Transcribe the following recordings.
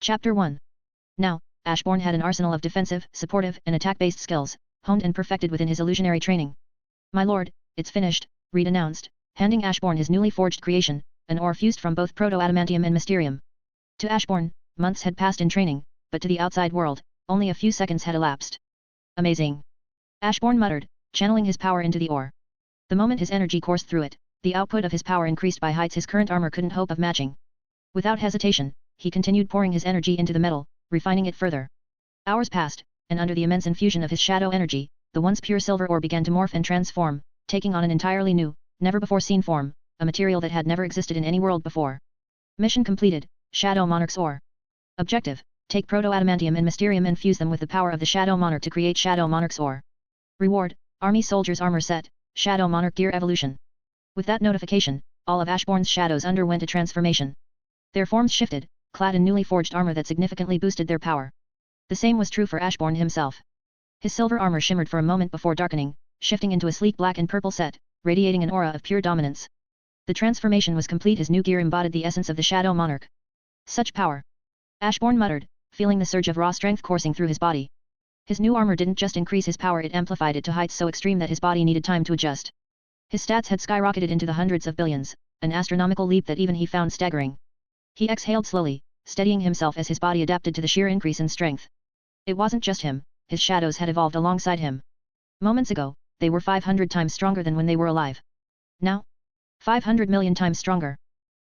Chapter 1. Now, Ashbourne had an arsenal of defensive, supportive, and attack-based skills, honed and perfected within his illusionary training. "My lord, it's finished," Reed announced, handing Ashbourne his newly forged creation, an ore fused from both proto-adamantium and mysterium. To Ashbourne, months had passed in training, but to the outside world, only a few seconds had elapsed. "Amazing," Ashbourne muttered, channeling his power into the ore. The moment his energy coursed through it, the output of his power increased by heights his current armor couldn't hope of matching. Without hesitation, he continued pouring his energy into the metal, refining it further. Hours passed, and under the immense infusion of his shadow energy, the once pure silver ore began to morph and transform, taking on an entirely new, never-before-seen form, a material that had never existed in any world before. Mission completed, Shadow Monarch's ore. Objective: take proto-adamantium and mysterium and fuse them with the power of the Shadow Monarch to create Shadow Monarch's ore. Reward: Army Soldier's Armor Set, Shadow Monarch Gear Evolution. With that notification, all of Ashbourne's shadows underwent a transformation. Their forms shifted, clad in newly forged armor that significantly boosted their power. The same was true for Ashbourne himself. His silver armor shimmered for a moment before darkening, shifting into a sleek black and purple set, radiating an aura of pure dominance. The transformation was complete. His new gear embodied the essence of the Shadow Monarch. Such power! Ashbourne muttered, feeling the surge of raw strength coursing through his body. His new armor didn't just increase his power, it amplified it to heights so extreme that his body needed time to adjust. His stats had skyrocketed into the hundreds of billions, an astronomical leap that even he found staggering. He exhaled slowly, steadying himself as his body adapted to the sheer increase in strength. It wasn't just him, his shadows had evolved alongside him. Moments ago, they were 500 times stronger than when they were alive. Now? 500 million times stronger.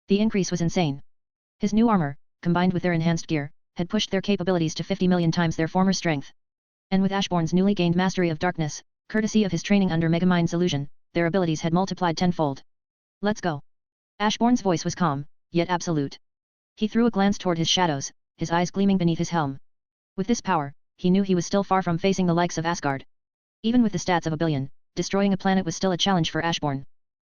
The increase was insane. His new armor, combined with their enhanced gear, had pushed their capabilities to 50 million times their former strength. And with Ashbourne's newly gained mastery of darkness, courtesy of his training under Megamind's illusion, their abilities had multiplied tenfold. "Let's go." Ashbourne's voice was calm, yet absolute. He threw a glance toward his shadows, his eyes gleaming beneath his helm. With this power, he knew he was still far from facing the likes of Asgard. Even with the stats of a billion, destroying a planet was still a challenge for Ashbourne.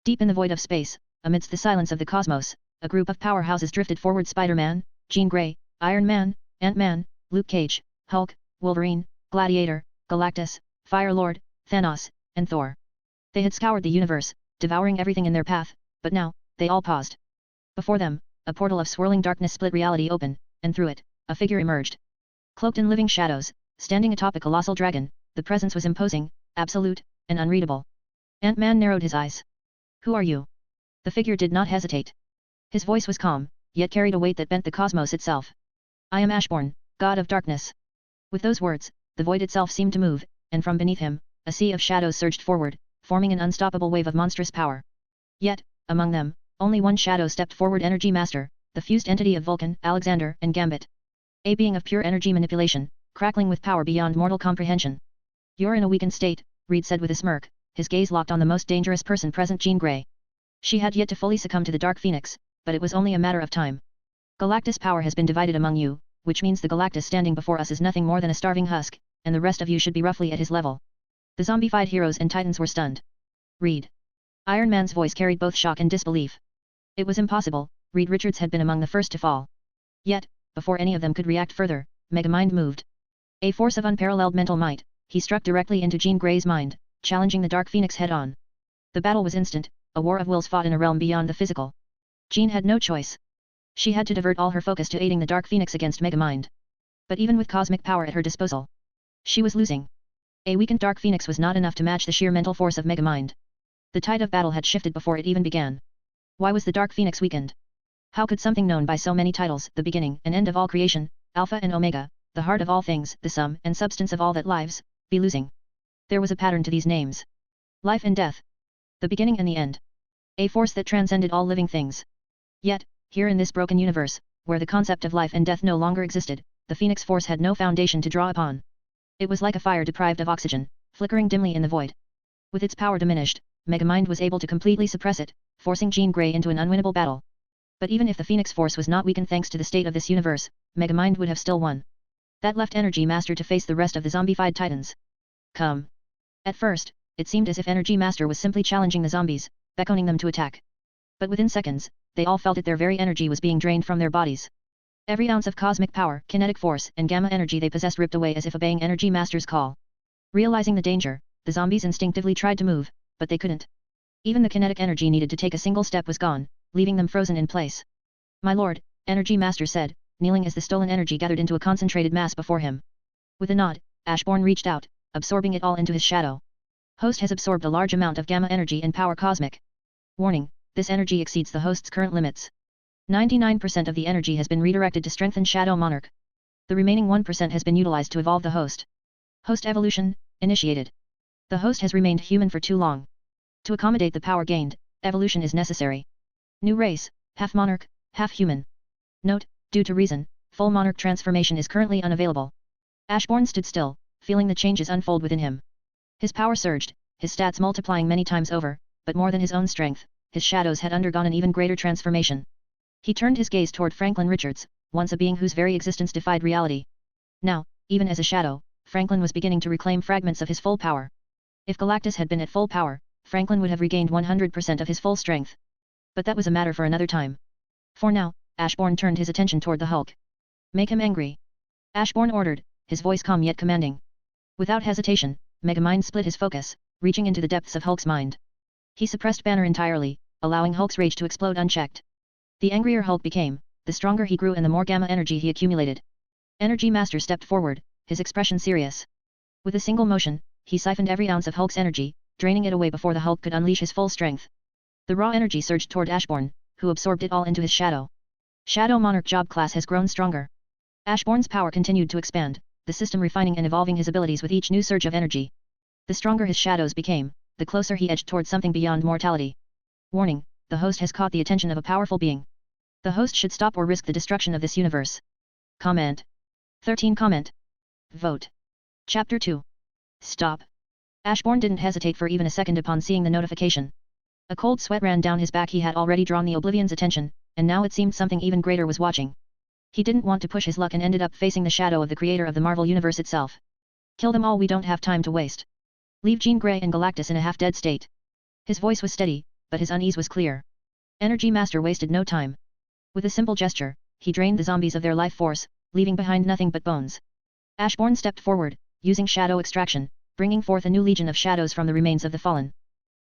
Deep in the void of space, amidst the silence of the cosmos, a group of powerhouses drifted forward: Spider-Man, Jean Grey, Iron Man, Ant-Man, Luke Cage, Hulk, Wolverine, Gladiator, Galactus, Fire-Lord, Thanos, and Thor. They had scoured the universe, devouring everything in their path, but now, they all paused. Before them, a portal of swirling darkness split reality open, and through it, a figure emerged. Cloaked in living shadows, standing atop a colossal dragon, the presence was imposing, absolute, and unreadable. Ant-Man narrowed his eyes. "Who are you?" The figure did not hesitate. His voice was calm, yet carried a weight that bent the cosmos itself. "I am Ashbourne, God of Darkness." With those words, the void itself seemed to move, and from beneath him, a sea of shadows surged forward, forming an unstoppable wave of monstrous power. Yet, among them, only one shadow stepped forward: Energy Master, the fused entity of Vulcan, Alexander, and Gambit. A being of pure energy manipulation, crackling with power beyond mortal comprehension. "You're in a weakened state," Reed said with a smirk, his gaze locked on the most dangerous person present: Jean Grey. She had yet to fully succumb to the Dark Phoenix, but it was only a matter of time. "Galactus' power has been divided among you, which means the Galactus standing before us is nothing more than a starving husk, and the rest of you should be roughly at his level." The zombified heroes and titans were stunned. "Reed." Iron Man's voice carried both shock and disbelief. It was impossible, Reed Richards had been among the first to fall. Yet, before any of them could react further, Megamind moved. A force of unparalleled mental might, he struck directly into Jean Grey's mind, challenging the Dark Phoenix head-on. The battle was instant, a war of wills fought in a realm beyond the physical. Jean had no choice. She had to divert all her focus to aiding the Dark Phoenix against Megamind. But even with cosmic power at her disposal, she was losing. A weakened Dark Phoenix was not enough to match the sheer mental force of Megamind. The tide of battle had shifted before it even began. Why was the Dark Phoenix weakened? How could something known by so many titles, the beginning and end of all creation, Alpha and Omega, the heart of all things, the sum and substance of all that lives, be losing? There was a pattern to these names. Life and death. The beginning and the end. A force that transcended all living things. Yet, here in this broken universe, where the concept of life and death no longer existed, the Phoenix Force had no foundation to draw upon. It was like a fire deprived of oxygen, flickering dimly in the void. With its power diminished, Megamind was able to completely suppress it, forcing Jean Grey into an unwinnable battle. But even if the Phoenix Force was not weakened thanks to the state of this universe, Megamind would have still won. That left Energy Master to face the rest of the zombified titans. "Come." At first, it seemed as if Energy Master was simply challenging the zombies, beckoning them to attack. But within seconds, they all felt it: their very energy was being drained from their bodies. Every ounce of cosmic power, kinetic force, and gamma energy they possessed ripped away as if obeying Energy Master's call. Realizing the danger, the zombies instinctively tried to move, but they couldn't. Even the kinetic energy needed to take a single step was gone, leaving them frozen in place. "My lord," Energy Master said, kneeling as the stolen energy gathered into a concentrated mass before him. With a nod, Ashbourne reached out, absorbing it all into his shadow. Host has absorbed a large amount of gamma energy and power cosmic. Warning, this energy exceeds the host's current limits. 99% of the energy has been redirected to strengthen Shadow Monarch. The remaining 1% has been utilized to evolve the host. Host evolution, initiated. The host has remained human for too long. To accommodate the power gained, evolution is necessary. New race, half monarch, half human. Note, due to reason, full monarch transformation is currently unavailable. Ashbourne stood still, feeling the changes unfold within him. His power surged, his stats multiplying many times over, but more than his own strength, his shadows had undergone an even greater transformation. He turned his gaze toward Franklin Richards, once a being whose very existence defied reality. Now, even as a shadow, Franklin was beginning to reclaim fragments of his full power. If Galactus had been at full power, Franklin would have regained 100% of his full strength. But that was a matter for another time. For now, Ashbourne turned his attention toward the Hulk. Make him angry. Ashbourne ordered, his voice calm yet commanding. Without hesitation, Megamind split his focus, reaching into the depths of Hulk's mind. He suppressed Banner entirely, allowing Hulk's rage to explode unchecked. The angrier Hulk became, the stronger he grew and the more gamma energy he accumulated. Energy Master stepped forward, his expression serious. With a single motion, he siphoned every ounce of Hulk's energy, draining it away before the Hulk could unleash his full strength. The raw energy surged toward Ashbourne, who absorbed it all into his shadow. Shadow Monarch job class has grown stronger. Ashbourne's power continued to expand, the system refining and evolving his abilities with each new surge of energy. The stronger his shadows became, the closer he edged toward something beyond mortality. Warning, the host has caught the attention of a powerful being. The host should stop or risk the destruction of this universe. Comment. 13 Comment. Vote. Chapter 2. Stop. Ashbourne didn't hesitate for even a second upon seeing the notification. A cold sweat ran down his back. He had already drawn the Oblivion's attention, and now it seemed something even greater was watching. He didn't want to push his luck and ended up facing the shadow of the creator of the Marvel Universe itself. Kill them all, we don't have time to waste. Leave Jean Grey and Galactus in a half-dead state. His voice was steady, but his unease was clear. Energy Master wasted no time. With a simple gesture, he drained the zombies of their life force, leaving behind nothing but bones. Ashbourne stepped forward, using shadow extraction, bringing forth a new legion of shadows from the remains of the fallen.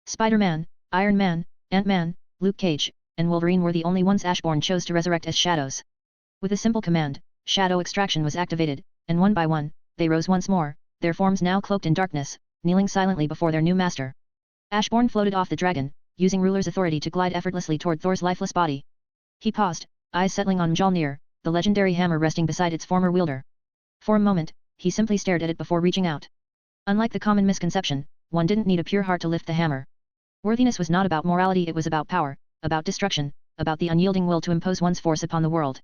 Spider-Man, Iron Man, Ant-Man, Luke Cage, and Wolverine were the only ones Ashbourne chose to resurrect as shadows. With a simple command, shadow extraction was activated, and one by one, they rose once more, their forms now cloaked in darkness, kneeling silently before their new master. Ashbourne floated off the dragon, using ruler's authority to glide effortlessly toward Thor's lifeless body. He paused, eyes settling on Mjolnir, the legendary hammer resting beside its former wielder. For a moment, he simply stared at it before reaching out. Unlike the common misconception, one didn't need a pure heart to lift the hammer. Worthiness was not about morality, it was about power, about destruction, about the unyielding will to impose one's force upon the world.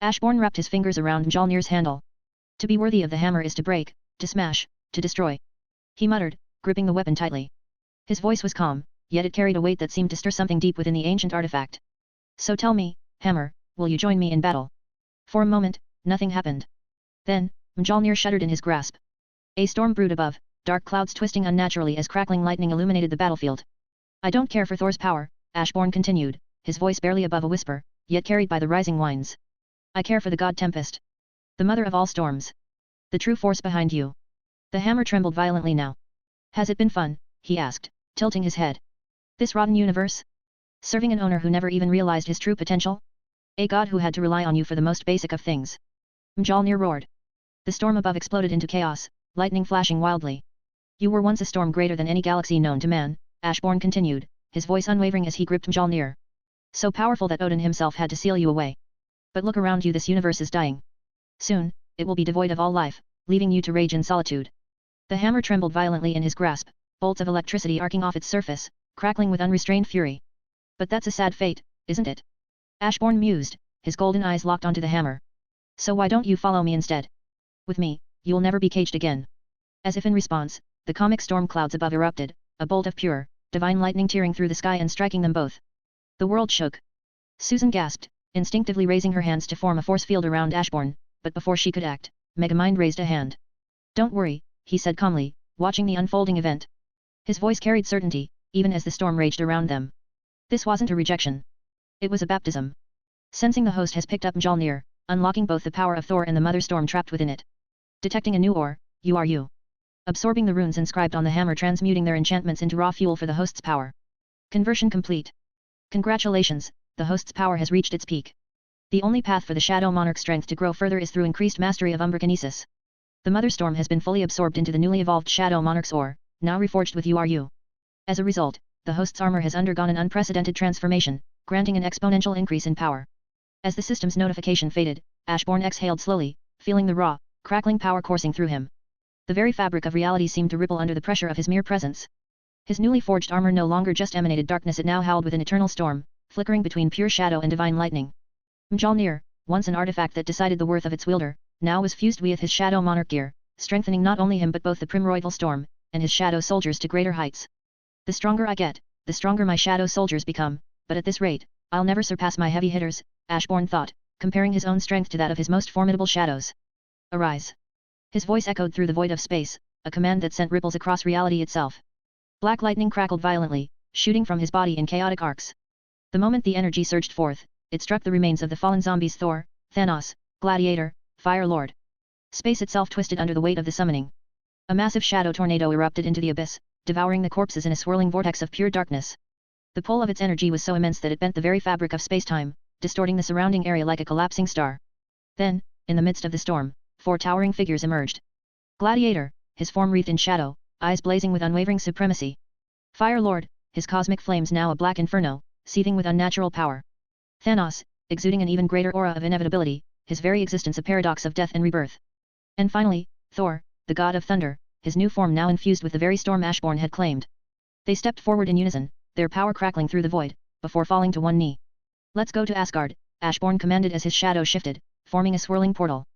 Ashbourne wrapped his fingers around Mjolnir's handle. To be worthy of the hammer is to break, to smash, to destroy. He muttered, gripping the weapon tightly. His voice was calm, yet it carried a weight that seemed to stir something deep within the ancient artifact. So tell me, hammer, will you join me in battle? For a moment, nothing happened. Then, Mjolnir shuddered in his grasp. A storm brewed above, dark clouds twisting unnaturally as crackling lightning illuminated the battlefield. I don't care for Thor's power, Ashbourne continued, his voice barely above a whisper, yet carried by the rising winds. I care for the god Tempest. The mother of all storms. The true force behind you. The hammer trembled violently now. Has it been fun? He asked, tilting his head. This rotten universe? Serving an owner who never even realized his true potential? A god who had to rely on you for the most basic of things. Mjolnir roared. The storm above exploded into chaos, lightning flashing wildly. You were once a storm greater than any galaxy known to man, Ashbourne continued, his voice unwavering as he gripped Mjolnir. So powerful that Odin himself had to seal you away. But look around you, this universe is dying. Soon, it will be devoid of all life, leaving you to rage in solitude. The hammer trembled violently in his grasp, bolts of electricity arcing off its surface, crackling with unrestrained fury. But that's a sad fate, isn't it? Ashbourne mused, his golden eyes locked onto the hammer. So why don't you follow me instead? With me, you'll never be caged again. As if in response, the comic storm clouds above erupted, a bolt of pure, divine lightning tearing through the sky and striking them both. The world shook. Susan gasped, instinctively raising her hands to form a force field around Ashbourne, but before she could act, Megamind raised a hand. Don't worry, he said calmly, watching the unfolding event. His voice carried certainty, even as the storm raged around them. This wasn't a rejection. It was a baptism. Sensing the host has picked up Mjolnir, unlocking both the power of Thor and the mother storm trapped within it. Detecting a new ore, you are you. Absorbing the runes inscribed on the hammer, transmuting their enchantments into raw fuel for the host's power. Conversion complete. Congratulations, the host's power has reached its peak. The only path for the Shadow Monarch strength to grow further is through increased mastery of Umberkinesis. The Mother Storm has been fully absorbed into the newly evolved Shadow Monarch's ore, now reforged with URU. As a result, the host's armor has undergone an unprecedented transformation, granting an exponential increase in power. As the system's notification faded, Ashbourne exhaled slowly, feeling the raw, crackling power coursing through him. The very fabric of reality seemed to ripple under the pressure of his mere presence. His newly forged armor no longer just emanated darkness, it now howled with an eternal storm, flickering between pure shadow and divine lightning. Mjolnir, once an artifact that decided the worth of its wielder, now was fused with his Shadow Monarch gear, strengthening not only him but both the Primordial Storm, and his shadow soldiers to greater heights. The stronger I get, the stronger my shadow soldiers become, but at this rate, I'll never surpass my heavy hitters, Ashbourne thought, comparing his own strength to that of his most formidable shadows. Arise. His voice echoed through the void of space, a command that sent ripples across reality itself. Black lightning crackled violently, shooting from his body in chaotic arcs. The moment the energy surged forth, it struck the remains of the fallen zombies Thor, Thanos, Gladiator, Fire Lord. Space itself twisted under the weight of the summoning. A massive shadow tornado erupted into the abyss, devouring the corpses in a swirling vortex of pure darkness. The pull of its energy was so immense that it bent the very fabric of space-time, distorting the surrounding area like a collapsing star. Then, in the midst of the storm, 4 towering figures emerged. Gladiator, his form wreathed in shadow, eyes blazing with unwavering supremacy. Fire Lord, his cosmic flames now a black inferno, seething with unnatural power. Thanos, exuding an even greater aura of inevitability, his very existence a paradox of death and rebirth. And finally, Thor, the god of thunder, his new form now infused with the very storm Ashbourne had claimed. They stepped forward in unison, their power crackling through the void, before falling to one knee. Let's go to Asgard, Ashbourne commanded as his shadow shifted, forming a swirling portal.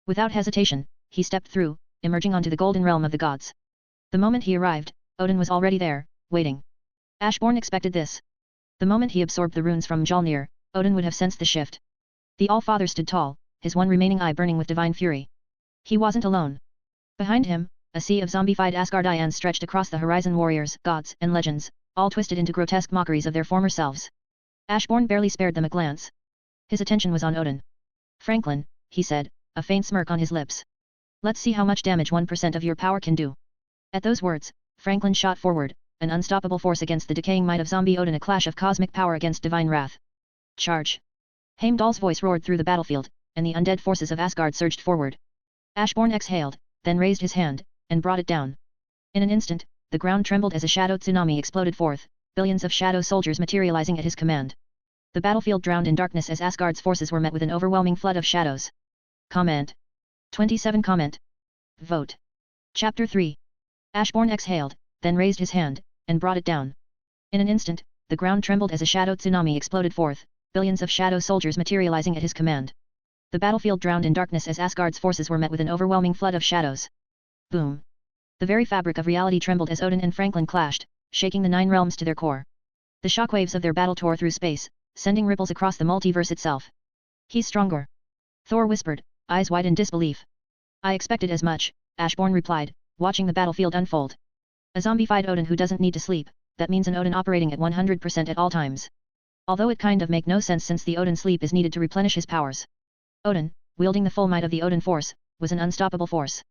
Without hesitation, he stepped through, emerging onto the golden realm of the gods. The moment he arrived, Odin was already there, waiting. Ashbourne expected this. The moment he absorbed the runes from Mjolnir, Odin would have sensed the shift. The All-Father stood tall, his one remaining eye burning with divine fury. He wasn't alone. Behind him, a sea of zombified Asgardians stretched across the horizon, warriors, gods, and legends, all twisted into grotesque mockeries of their former selves. Ashbourne barely spared them a glance. His attention was on Odin. Franklin, he said, a faint smirk on his lips. Let's see how much damage 1% of your power can do. At those words, Franklin shot forward, an unstoppable force against the decaying might of zombie Odin, a clash of cosmic power against divine wrath. Charge! Heimdall's voice roared through the battlefield, and the undead forces of Asgard surged forward. Ashbourne exhaled, then raised his hand, and brought it down. In an instant, the ground trembled as a shadow tsunami exploded forth, billions of shadow soldiers materializing at his command. The battlefield drowned in darkness as Asgard's forces were met with an overwhelming flood of shadows. Comment. 27 Comment. Vote. Chapter 3. Ashbourne exhaled, then raised his hand, and brought it down. In an instant, the ground trembled as a shadow tsunami exploded forth, billions of shadow soldiers materializing at his command. The battlefield drowned in darkness as Asgard's forces were met with an overwhelming flood of shadows. Boom. The very fabric of reality trembled as Odin and Franklin clashed, shaking the 9 realms to their core. The shockwaves of their battle tore through space, sending ripples across the multiverse itself. He's stronger. Thor whispered, eyes wide in disbelief. I expected as much, Ashbourne replied, watching the battlefield unfold. A zombified Odin who doesn't need to sleep, that means an Odin operating at 100% at all times. Although it kind of make no sense since the Odin sleep is needed to replenish his powers. Odin, wielding the full might of the Odin force, was an unstoppable force.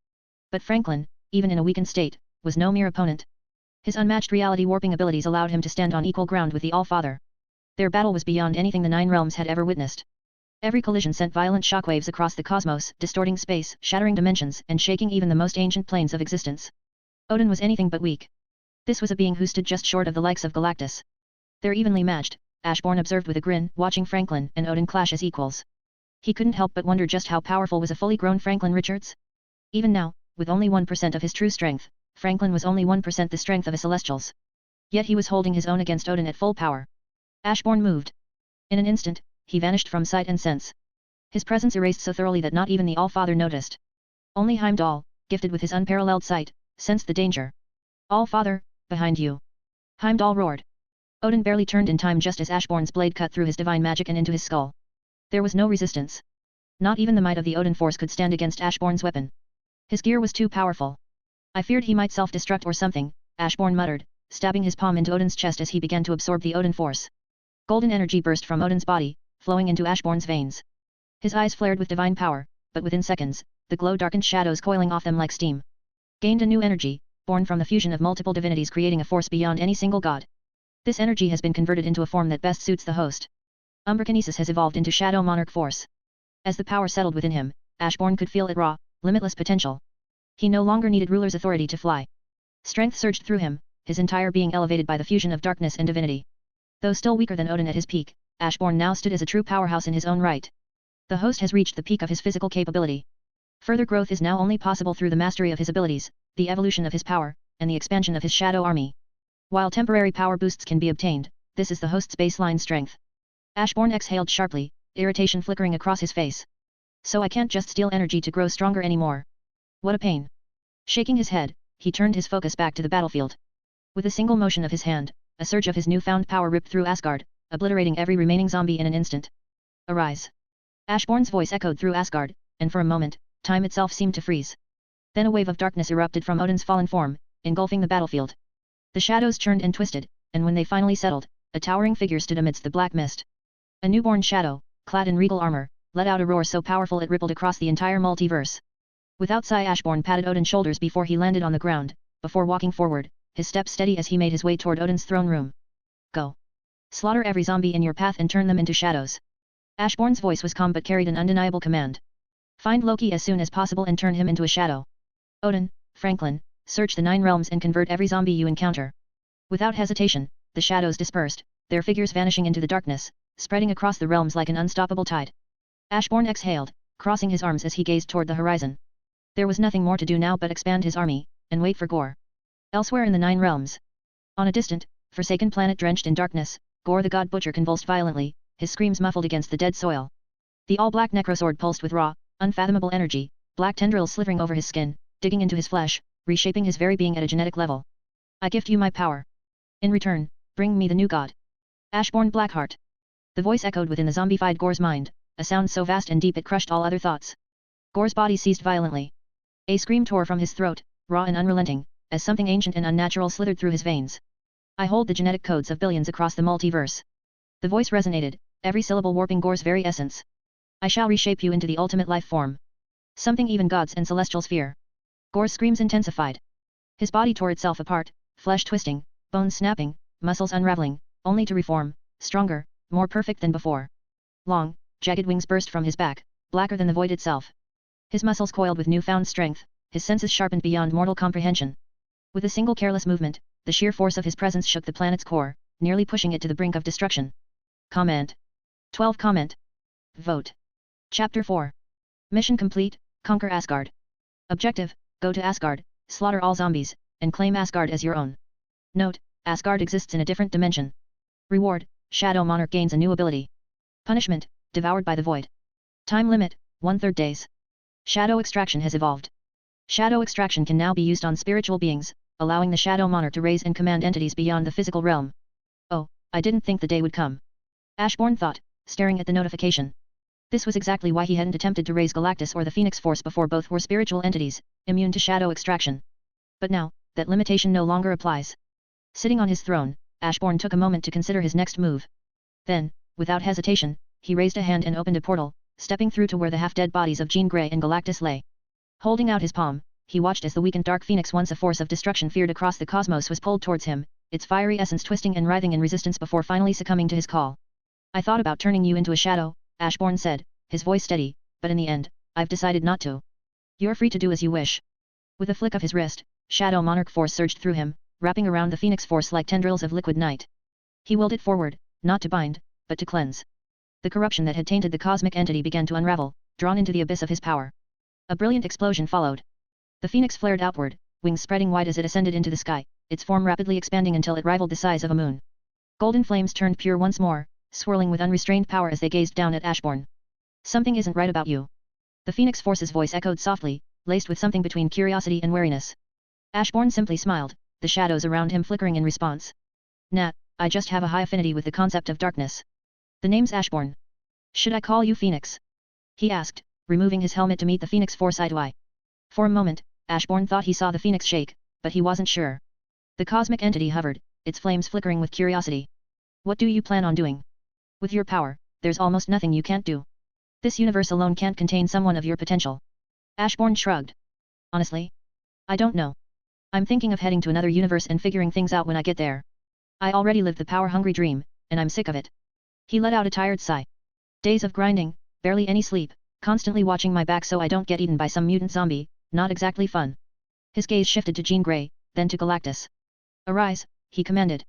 But Franklin, even in a weakened state, was no mere opponent. His unmatched reality warping abilities allowed him to stand on equal ground with the All-Father. Their battle was beyond anything the 9 realms had ever witnessed. Every collision sent violent shockwaves across the cosmos, distorting space, shattering dimensions, and shaking even the most ancient planes of existence. Odin was anything but weak. This was a being who stood just short of the likes of Galactus. They're evenly matched, Ashbourne observed with a grin, watching Franklin and Odin clash as equals. He couldn't help but wonder just how powerful was a fully grown Franklin Richards? Even now, with only 1% of his true strength, Franklin was only 1% the strength of a Celestial's. Yet he was holding his own against Odin at full power. Ashbourne moved. In an instant, he vanished from sight and sense. His presence erased so thoroughly that not even the All-Father noticed. Only Heimdall, gifted with his unparalleled sight, sensed the danger. All-Father, behind you! Heimdall roared. Odin barely turned in time just as Ashbourne's blade cut through his divine magic and into his skull. There was no resistance. Not even the might of the Odin force could stand against Ashbourne's weapon. His gear was too powerful. I feared he might self-destruct or something, Ashbourne muttered, stabbing his palm into Odin's chest as he began to absorb the Odin force. Golden energy burst from Odin's body, flowing into Ashbourne's veins. His eyes flared with divine power, but within seconds, the glow darkened shadows coiling off them like steam. Gained a new energy, born from the fusion of multiple divinities creating a force beyond any single god. This energy has been converted into a form that best suits the host. Umbrokinesis has evolved into Shadow Monarch force. As the power settled within him, Ashbourne could feel its raw, limitless potential. He no longer needed ruler's authority to fly. Strength surged through him, his entire being elevated by the fusion of darkness and divinity. Though still weaker than Odin at his peak, Ashbourne now stood as a true powerhouse in his own right. The host has reached the peak of his physical capability. Further growth is now only possible through the mastery of his abilities, the evolution of his power, and the expansion of his shadow army. While temporary power boosts can be obtained, this is the host's baseline strength. Ashbourne exhaled sharply, irritation flickering across his face. So I can't just steal energy to grow stronger anymore. What a pain. Shaking his head, he turned his focus back to the battlefield. With a single motion of his hand, a surge of his newfound power ripped through Asgard, obliterating every remaining zombie in an instant. Arise. Ashbourne's voice echoed through Asgard, and for a moment, time itself seemed to freeze. Then a wave of darkness erupted from Odin's fallen form, engulfing the battlefield. The shadows churned and twisted, and when they finally settled, a towering figure stood amidst the black mist. A newborn shadow, clad in regal armor, let out a roar so powerful it rippled across the entire multiverse. Without sigh, Ashbourne patted Odin's shoulders before he landed on the ground, before walking forward, his steps steady as he made his way toward Odin's throne room. Go. Slaughter every zombie in your path and turn them into shadows. Ashbourne's voice was calm but carried an undeniable command. Find Loki as soon as possible and turn him into a shadow. Odin, Franklin, search the 9 realms and convert every zombie you encounter. Without hesitation, the shadows dispersed, their figures vanishing into the darkness, spreading across the realms like an unstoppable tide. Ashbourne exhaled, crossing his arms as he gazed toward the horizon. There was nothing more to do now but expand his army, and wait for Gore. Elsewhere in the 9 realms. On a distant, forsaken planet drenched in darkness, Gore the God Butcher convulsed violently, his screams muffled against the dead soil. The all-black necrosword pulsed with raw, unfathomable energy, black tendrils slithering over his skin, digging into his flesh, reshaping his very being at a genetic level. I gift you my power. In return, bring me the new god. Ashbourne Blackheart. The voice echoed within the zombified Gore's mind, a sound so vast and deep it crushed all other thoughts. Gore's body seized violently. A scream tore from his throat, raw and unrelenting, as something ancient and unnatural slithered through his veins. I hold the genetic codes of billions across the multiverse. The voice resonated, every syllable warping Gore's very essence. I shall reshape you into the ultimate life form. Something even gods and celestials fear. Gore's screams intensified. His body tore itself apart, flesh twisting, bones snapping, muscles unraveling, only to reform, stronger, more perfect than before. Long, jagged wings burst from his back, blacker than the void itself. His muscles coiled with newfound strength, his senses sharpened beyond mortal comprehension. With a single careless movement, the sheer force of his presence shook the planet's core, nearly pushing it to the brink of destruction. Comment. 12 Comment. Vote. Chapter 4. Mission complete, conquer Asgard. Objective, go to Asgard, slaughter all zombies, and claim Asgard as your own. Note, Asgard exists in a different dimension. Reward, Shadow Monarch gains a new ability. Punishment, devoured by the void. Time limit, 1/3 days. Shadow extraction has evolved. Shadow extraction can now be used on spiritual beings, allowing the Shadow Monarch to raise and command entities beyond the physical realm. Oh, I didn't think the day would come. Ashbourne thought, staring at the notification. This was exactly why he hadn't attempted to raise Galactus or the Phoenix Force before. Both were spiritual entities, immune to shadow extraction. But now, that limitation no longer applies. Sitting on his throne, Ashbourne took a moment to consider his next move. Then, without hesitation, he raised a hand and opened a portal, stepping through to where the half-dead bodies of Jean Grey and Galactus lay. Holding out his palm, he watched as the weakened Dark Phoenix, once a force of destruction feared across the cosmos, was pulled towards him, its fiery essence twisting and writhing in resistance before finally succumbing to his call. I thought about turning you into a shadow, Ashbourne said, his voice steady, but in the end, I've decided not to. You're free to do as you wish. With a flick of his wrist, Shadow Monarch force surged through him, wrapping around the Phoenix Force like tendrils of liquid night. He willed it forward, not to bind, but to cleanse. The corruption that had tainted the cosmic entity began to unravel, drawn into the abyss of his power. A brilliant explosion followed. The Phoenix flared outward, wings spreading wide as it ascended into the sky, its form rapidly expanding until it rivaled the size of a moon. Golden flames turned pure once more, swirling with unrestrained power as they gazed down at Ashbourne. Something isn't right about you. The Phoenix Force's voice echoed softly, laced with something between curiosity and wariness. Ashbourne simply smiled, the shadows around him flickering in response. Nah, I just have a high affinity with the concept of darkness. The name's Ashbourne. Should I call you Phoenix? He asked, removing his helmet to meet the Phoenix Force eye to eye. For a moment, Ashbourne thought he saw the Phoenix shake, but he wasn't sure. The cosmic entity hovered, its flames flickering with curiosity. What do you plan on doing? With your power, there's almost nothing you can't do. This universe alone can't contain someone of your potential. Ashbourne shrugged. Honestly? I don't know. I'm thinking of heading to another universe and figuring things out when I get there. I already lived the power-hungry dream, and I'm sick of it. He let out a tired sigh. Days of grinding, barely any sleep, constantly watching my back so I don't get eaten by some mutant zombie, not exactly fun. His gaze shifted to Jean Grey, then to Galactus. Arise, he commanded.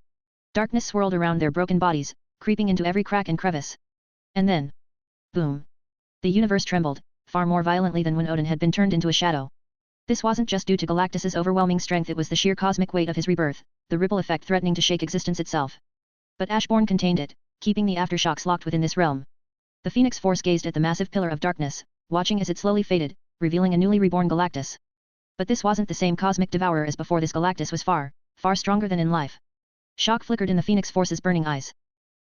Darkness swirled around their broken bodies, creeping into every crack and crevice. And then, boom. The universe trembled, far more violently than when Odin had been turned into a shadow. This wasn't just due to Galactus's overwhelming strength, it was the sheer cosmic weight of his rebirth, the ripple effect threatening to shake existence itself. But Ashbourne contained it, keeping the aftershocks locked within this realm. The Phoenix Force gazed at the massive pillar of darkness, watching as it slowly faded, revealing a newly reborn Galactus. But this wasn't the same cosmic devourer as before. This Galactus was far, far stronger than in life. Shock flickered in the Phoenix Force's burning eyes.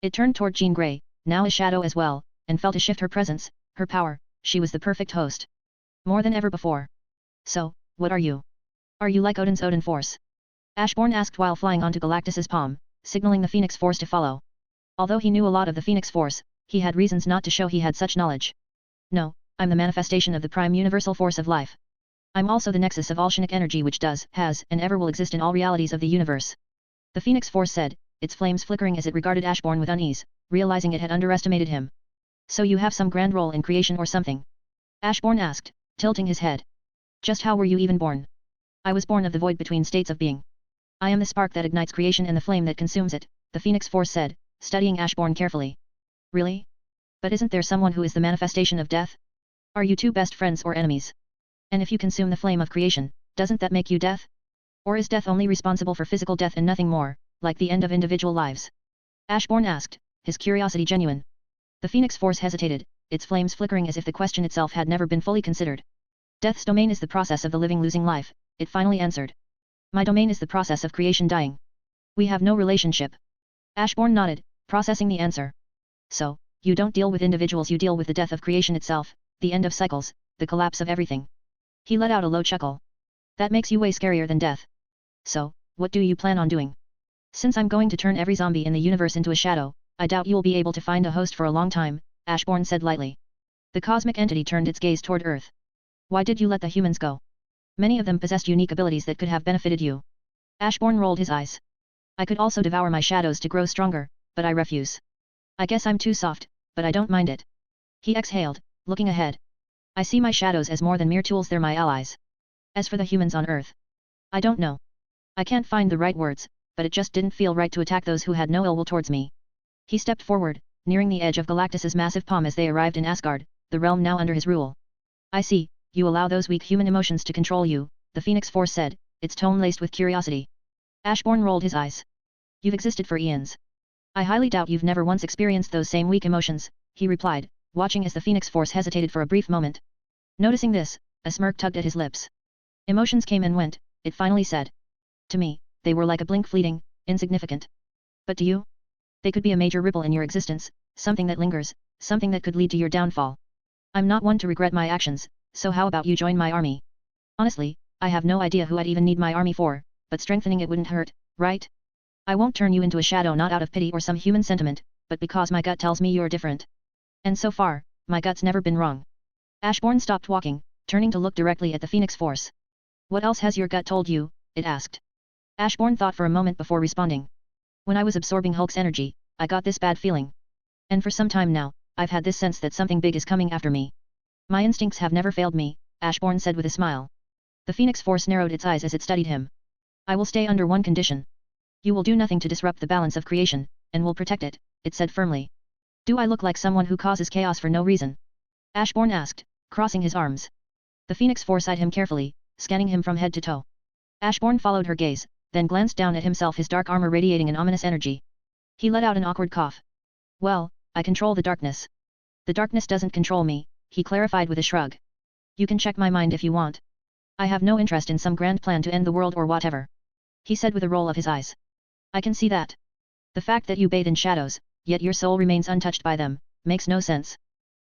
It turned toward Jean Grey, now a shadow as well, and felt to shift her presence, her power. She was the perfect host. More than ever before. So, what are you? Are you like Odin's Odin Force? Ashbourne asked while flying onto Galactus's palm, signaling the Phoenix Force to follow. Although he knew a lot of the Phoenix Force, he had reasons not to show he had such knowledge. No, I'm the manifestation of the prime universal force of life. I'm also the nexus of Alchemic energy which does, has, and ever will exist in all realities of the universe. The Phoenix Force said, its flames flickering as it regarded Ashbourne with unease, realizing it had underestimated him. So you have some grand role in creation or something? Ashbourne asked, tilting his head. Just how were you even born? I was born of the void between states of being. I am the spark that ignites creation and the flame that consumes it, the Phoenix Force said, studying Ashbourne carefully. Really? But isn't there someone who is the manifestation of death? Are you two best friends or enemies? And if you consume the flame of creation, doesn't that make you death? Or is death only responsible for physical death and nothing more, like the end of individual lives? Ashbourne asked, his curiosity genuine. The Phoenix Force hesitated, its flames flickering as if the question itself had never been fully considered. Death's domain is the process of the living losing life, it finally answered. My domain is the process of creation dying. We have no relationship. Ashbourne nodded, processing the answer. So, you don't deal with individuals, you deal with the death of creation itself, the end of cycles, the collapse of everything. He let out a low chuckle. That makes you way scarier than death. So, what do you plan on doing? Since I'm going to turn every zombie in the universe into a shadow, I doubt you'll be able to find a host for a long time, Ashbourne said lightly. The cosmic entity turned its gaze toward Earth. Why did you let the humans go? Many of them possessed unique abilities that could have benefited you. Ashbourne rolled his eyes. I could also devour my shadows to grow stronger, but I refuse. I guess I'm too soft, but I don't mind it. He exhaled, looking ahead. I see my shadows as more than mere tools, they're my allies. As for the humans on Earth, I don't know. I can't find the right words, but it just didn't feel right to attack those who had no ill will towards me. He stepped forward, nearing the edge of Galactus's massive palm as they arrived in Asgard, the realm now under his rule. I see, you allow those weak human emotions to control you, the Phoenix Force said, its tone laced with curiosity. Ashbourne rolled his eyes. You've existed for eons. I highly doubt you've never once experienced those same weak emotions, he replied, watching as the Phoenix Force hesitated for a brief moment. Noticing this, a smirk tugged at his lips. Emotions came and went, it finally said. To me, they were like a blink, fleeting, insignificant. But to you? They could be a major ripple in your existence, something that lingers, something that could lead to your downfall. I'm not one to regret my actions, so how about you join my army? Honestly, I have no idea who I'd even need my army for, but strengthening it wouldn't hurt, right? I won't turn you into a shadow, not out of pity or some human sentiment, but because my gut tells me you're different. And so far, my gut's never been wrong. Ashbourne stopped walking, turning to look directly at the Phoenix Force. What else has your gut told you? It asked. Ashbourne thought for a moment before responding. When I was absorbing Hulk's energy, I got this bad feeling. And for some time now, I've had this sense that something big is coming after me. My instincts have never failed me, Ashbourne said with a smile. The Phoenix Force narrowed its eyes as it studied him. I will stay under one condition. You will do nothing to disrupt the balance of creation, and will protect it, it said firmly. Do I look like someone who causes chaos for no reason? Ashbourne asked, crossing his arms. The Phoenix Force eyed him carefully, scanning him from head to toe. Ashbourne followed her gaze, then glanced down at himself, his dark armor radiating an ominous energy. He let out an awkward cough. Well, I control the darkness. The darkness doesn't control me, he clarified with a shrug. You can check my mind if you want. I have no interest in some grand plan to end the world or whatever. He said with a roll of his eyes. I can see that. The fact that you bathe in shadows, yet your soul remains untouched by them, makes no sense.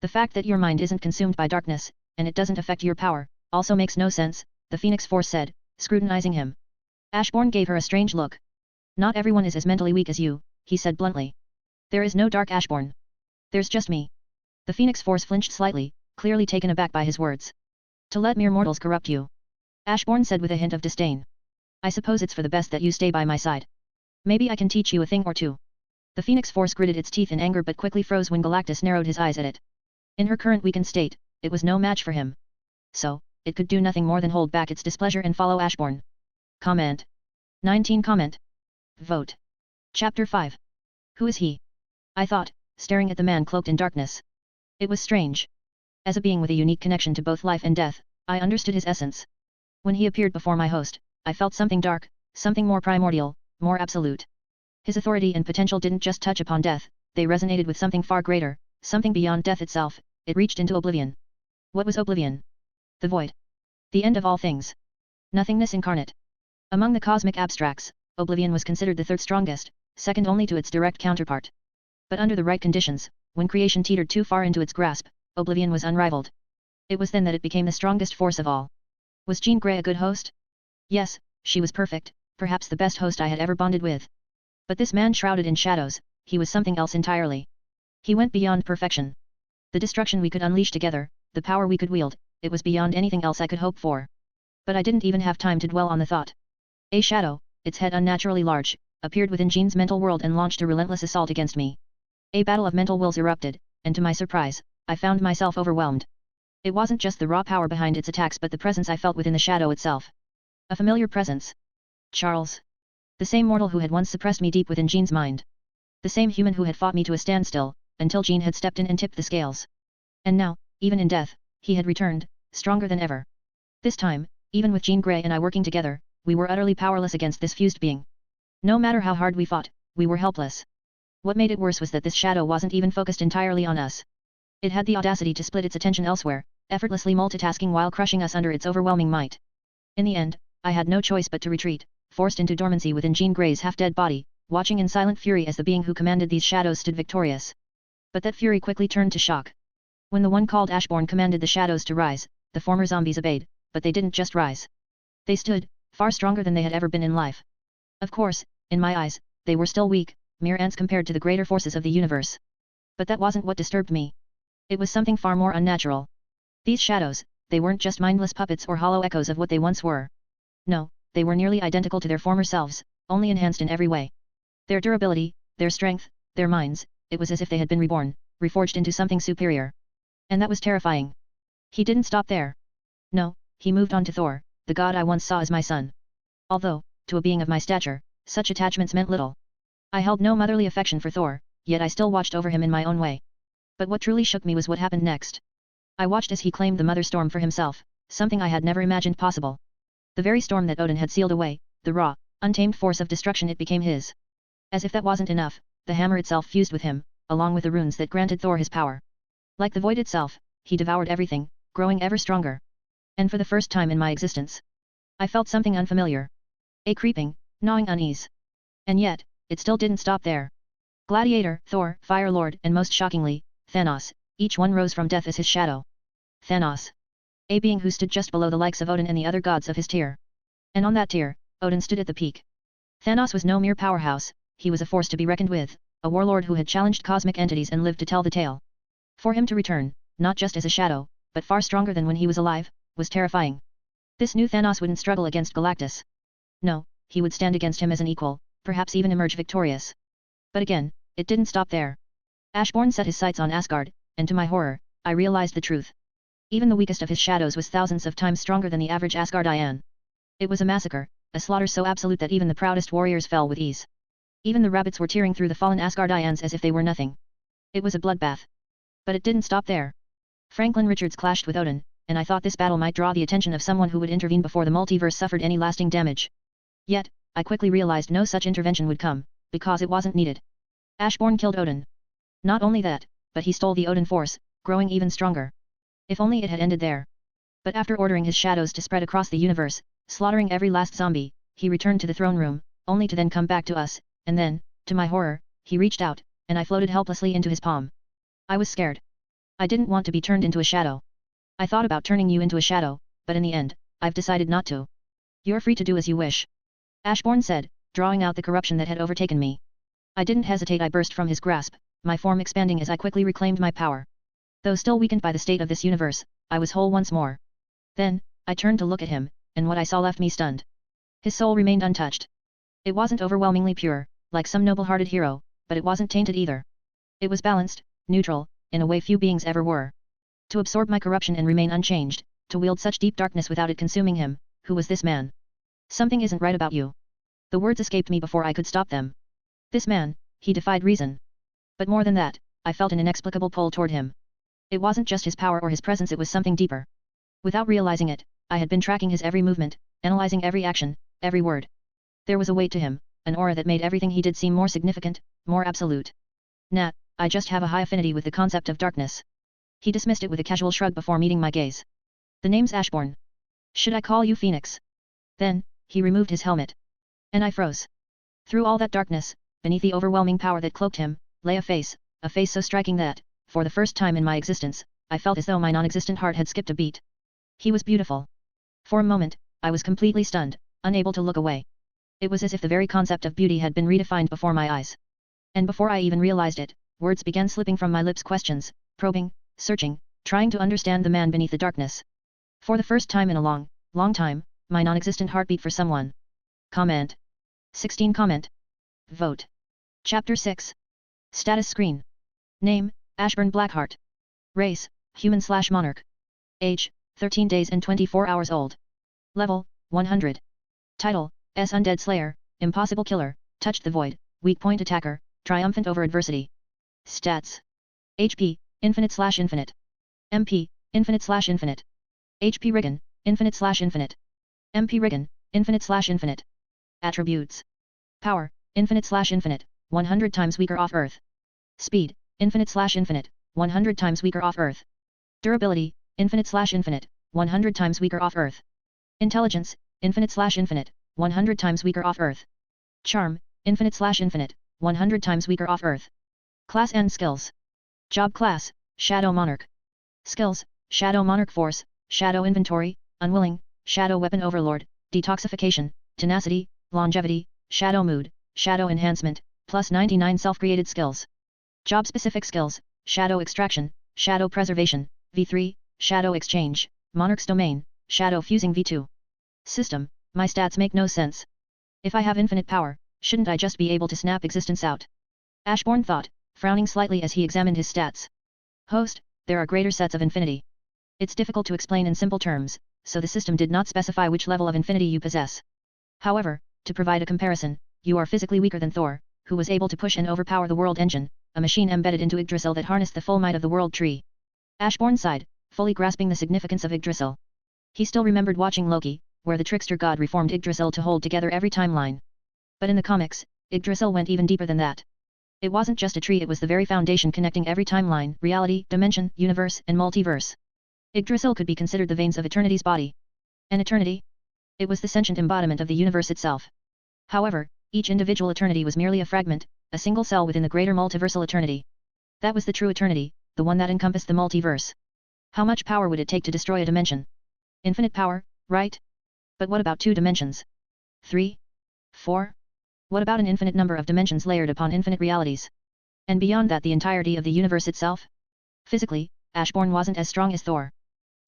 The fact that your mind isn't consumed by darkness, and it doesn't affect your power, also makes no sense, the Phoenix Force said, scrutinizing him. Ashbourne gave her a strange look. Not everyone is as mentally weak as you, he said bluntly. There is no dark Ashbourne. There's just me. The Phoenix Force flinched slightly, clearly taken aback by his words. To let mere mortals corrupt you? Ashbourne said with a hint of disdain. I suppose it's for the best that you stay by my side. Maybe I can teach you a thing or two. The Phoenix Force gritted its teeth in anger but quickly froze when Galactus narrowed his eyes at it. In her current weakened state, it was no match for him. So, it could do nothing more than hold back its displeasure and follow Ashbourne. Comment. 19 Comment. Vote. Chapter 5. Who is he? I thought, staring at the man cloaked in darkness. It was strange. As a being with a unique connection to both life and death, I understood his essence. When he appeared before my host, I felt something dark, something more primordial, more absolute. His authority and potential didn't just touch upon death, they resonated with something far greater, something beyond death itself. It reached into oblivion. What was oblivion? The void. The end of all things. Nothingness incarnate. Among the cosmic abstracts, oblivion was considered the third strongest, second only to its direct counterpart. But under the right conditions, when creation teetered too far into its grasp, oblivion was unrivaled. It was then that it became the strongest force of all. Was Jean Grey a good host? Yes, she was perfect, perhaps the best host I had ever bonded with. But this man shrouded in shadows, he was something else entirely. He went beyond perfection. The destruction we could unleash together, the power we could wield, it was beyond anything else I could hope for. But I didn't even have time to dwell on the thought. A shadow, its head unnaturally large, appeared within Jean's mental world and launched a relentless assault against me. A battle of mental wills erupted, and to my surprise, I found myself overwhelmed. It wasn't just the raw power behind its attacks but the presence I felt within the shadow itself. A familiar presence. Charles. The same mortal who had once suppressed me deep within Jean's mind. The same human who had fought me to a standstill, until Jean had stepped in and tipped the scales. And now, even in death, he had returned, stronger than ever. This time, even with Jean Grey and I working together, we were utterly powerless against this fused being. No matter how hard we fought, we were helpless. What made it worse was that this shadow wasn't even focused entirely on us. It had the audacity to split its attention elsewhere, effortlessly multitasking while crushing us under its overwhelming might. In the end, I had no choice but to retreat, forced into dormancy within Jean Grey's half-dead body, watching in silent fury as the being who commanded these shadows stood victorious. But that fury quickly turned to shock. When the one called Ashbourne commanded the shadows to rise, the former zombies obeyed, but they didn't just rise. They stood, far stronger than they had ever been in life. Of course, in my eyes, they were still weak, mere ants compared to the greater forces of the universe. But that wasn't what disturbed me. It was something far more unnatural. These shadows, they weren't just mindless puppets or hollow echoes of what they once were. No, they were nearly identical to their former selves, only enhanced in every way. Their durability, their strength, their minds, it was as if they had been reborn, reforged into something superior. And that was terrifying. He didn't stop there. No, he moved on to Thor, the god I once saw as my son. Although, to a being of my stature, such attachments meant little. I held no motherly affection for Thor, yet I still watched over him in my own way. But what truly shook me was what happened next. I watched as he claimed the Mother Storm for himself, something I had never imagined possible. The very storm that Odin had sealed away, the raw, untamed force of destruction, it became his. As if that wasn't enough, the hammer itself fused with him, along with the runes that granted Thor his power. Like the void itself, he devoured everything, growing ever stronger. And for the first time in my existence, I felt something unfamiliar. A creeping, gnawing unease. And yet, it still didn't stop there. Gladiator, Thor, Fire Lord, and most shockingly, Thanos, each one rose from death as his shadow. Thanos. A being who stood just below the likes of Odin and the other gods of his tier. And on that tier, Odin stood at the peak. Thanos was no mere powerhouse, he was a force to be reckoned with, a warlord who had challenged cosmic entities and lived to tell the tale. For him to return, not just as a shadow, but far stronger than when he was alive, was terrifying. This new Thanos wouldn't struggle against Galactus. No, he would stand against him as an equal, perhaps even emerge victorious. But again, it didn't stop there. Ashbourne set his sights on Asgard, and to my horror, I realized the truth. Even the weakest of his shadows was thousands of times stronger than the average Asgardian. It was a massacre, a slaughter so absolute that even the proudest warriors fell with ease. Even the rabbits were tearing through the fallen Asgardians as if they were nothing. It was a bloodbath. But it didn't stop there. Franklin Richards clashed with Odin, and I thought this battle might draw the attention of someone who would intervene before the multiverse suffered any lasting damage. Yet, I quickly realized no such intervention would come, because it wasn't needed. Ashbourne killed Odin. Not only that, but he stole the Odin force, growing even stronger. If only it had ended there. But after ordering his shadows to spread across the universe, slaughtering every last zombie, he returned to the throne room, only to then come back to us, and then, to my horror, he reached out, and I floated helplessly into his palm. I was scared. I didn't want to be turned into a shadow. I thought about turning you into a shadow, but in the end, I've decided not to. You're free to do as you wish. Ashbourne said, drawing out the corruption that had overtaken me. I didn't hesitate. I burst from his grasp, my form expanding as I quickly reclaimed my power. Though still weakened by the state of this universe, I was whole once more. Then, I turned to look at him, and what I saw left me stunned. His soul remained untouched. It wasn't overwhelmingly pure, like some noble-hearted hero, but it wasn't tainted either. It was balanced, neutral, in a way few beings ever were. To absorb my corruption and remain unchanged, to wield such deep darkness without it consuming him, who was this man? Something isn't right about you. The words escaped me before I could stop them. This man, he defied reason. But more than that, I felt an inexplicable pull toward him. It wasn't just his power or his presence, it was something deeper. Without realizing it, I had been tracking his every movement, analyzing every action, every word. There was a weight to him, an aura that made everything he did seem more significant, more absolute. Nat, I just have a high affinity with the concept of darkness. He dismissed it with a casual shrug before meeting my gaze. The name's Ashbourne. Should I call you Phoenix? Then, he removed his helmet. And I froze. Through all that darkness, beneath the overwhelming power that cloaked him, lay a face so striking that, for the first time in my existence, I felt as though my non-existent heart had skipped a beat. He was beautiful. For a moment, I was completely stunned, unable to look away. It was as if the very concept of beauty had been redefined before my eyes. And before I even realized it, words began slipping from my lips, questions, probing, searching, trying to understand the man beneath the darkness. For the first time in a long, long time, my non-existent heart beat for someone. Comment. 16 comment. Vote. Chapter 6. Status screen. Name, Ashbourne Blackheart. Race, Human/Monarch. Age, 13 days and 24 hours old. Level, 100. Title, S Undead Slayer, Impossible Killer, Touched the Void, Weak Point Attacker, Triumphant over Adversity. Stats. HP, Infinite/Infinite. MP, Infinite/Infinite. HP Riggin, Infinite/Infinite. MP Riggin, Infinite/Infinite. Attributes. Power, Infinite/Infinite, 100 times weaker off Earth. Speed, Infinite/Infinite, 100 times weaker off Earth. Durability, Infinite/Infinite, 100 times weaker off Earth. Intelligence, Infinite/Infinite, 100 times weaker off Earth. Charm, Infinite/Infinite, 100 times weaker off Earth. Class and skills. Job class, Shadow Monarch. Skills, Shadow Monarch Force, Shadow Inventory, Unwilling, Shadow Weapon Overlord, Detoxification, Tenacity, Longevity, Shadow Mood, Shadow Enhancement, plus 99 self-created skills. Job-specific skills, Shadow Extraction, Shadow Preservation, V3, Shadow Exchange, Monarch's Domain, Shadow Fusing V2. System, my stats make no sense. If I have infinite power, shouldn't I just be able to snap existence out? Ashbourne thought, frowning slightly as he examined his stats. Host, there are greater sets of infinity. It's difficult to explain in simple terms, so the system did not specify which level of infinity you possess. However, to provide a comparison, you are physically weaker than Thor, who was able to push and overpower the World Engine, a machine embedded into Yggdrasil that harnessed the full might of the World Tree. Ashbourne sighed, fully grasping the significance of Yggdrasil. He still remembered watching Loki, where the trickster god reformed Yggdrasil to hold together every timeline. But in the comics, Yggdrasil went even deeper than that. It wasn't just a tree, it was the very foundation connecting every timeline, reality, dimension, universe, and multiverse. Yggdrasil could be considered the veins of eternity's body. An eternity? It was the sentient embodiment of the universe itself. However, each individual eternity was merely a fragment, a single cell within the greater multiversal eternity. That was the true eternity, the one that encompassed the multiverse. How much power would it take to destroy a dimension? Infinite power, right? But what about 2 dimensions? 3? 4? What about an infinite number of dimensions layered upon infinite realities? And beyond that, the entirety of the universe itself? Physically, Ashbourne wasn't as strong as Thor.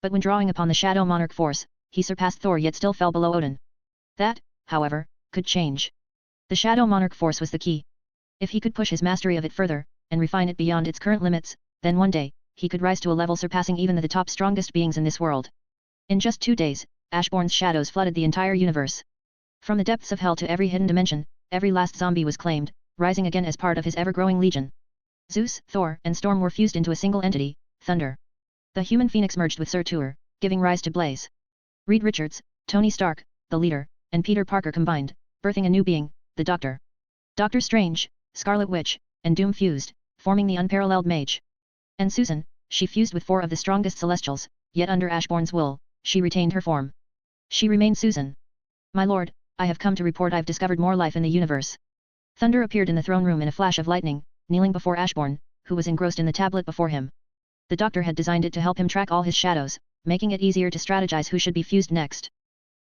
But when drawing upon the Shadow Monarch force, he surpassed Thor yet still fell below Odin. That, however, could change. The Shadow Monarch force was the key. If he could push his mastery of it further, and refine it beyond its current limits, then one day, he could rise to a level surpassing even the top strongest beings in this world. In just 2 days, Ashbourne's shadows flooded the entire universe. From the depths of hell to every hidden dimension, every last zombie was claimed, rising again as part of his ever-growing legion. Zeus, Thor, and Storm were fused into a single entity, Thunder. The human phoenix merged with Surtur, giving rise to Blaze. Reed Richards, Tony Stark, the leader, and Peter Parker combined, birthing a new being, the Doctor. Doctor Strange, Scarlet Witch, and Doom fused, forming the unparalleled mage. And Susan, she fused with 4 of the strongest Celestials, yet under Ashbourne's will, she retained her form. She remained Susan. My lord, I have come to report I've discovered more life in the universe. Thunder appeared in the throne room in a flash of lightning, kneeling before Ashbourne, who was engrossed in the tablet before him. The Doctor had designed it to help him track all his shadows, making it easier to strategize who should be fused next.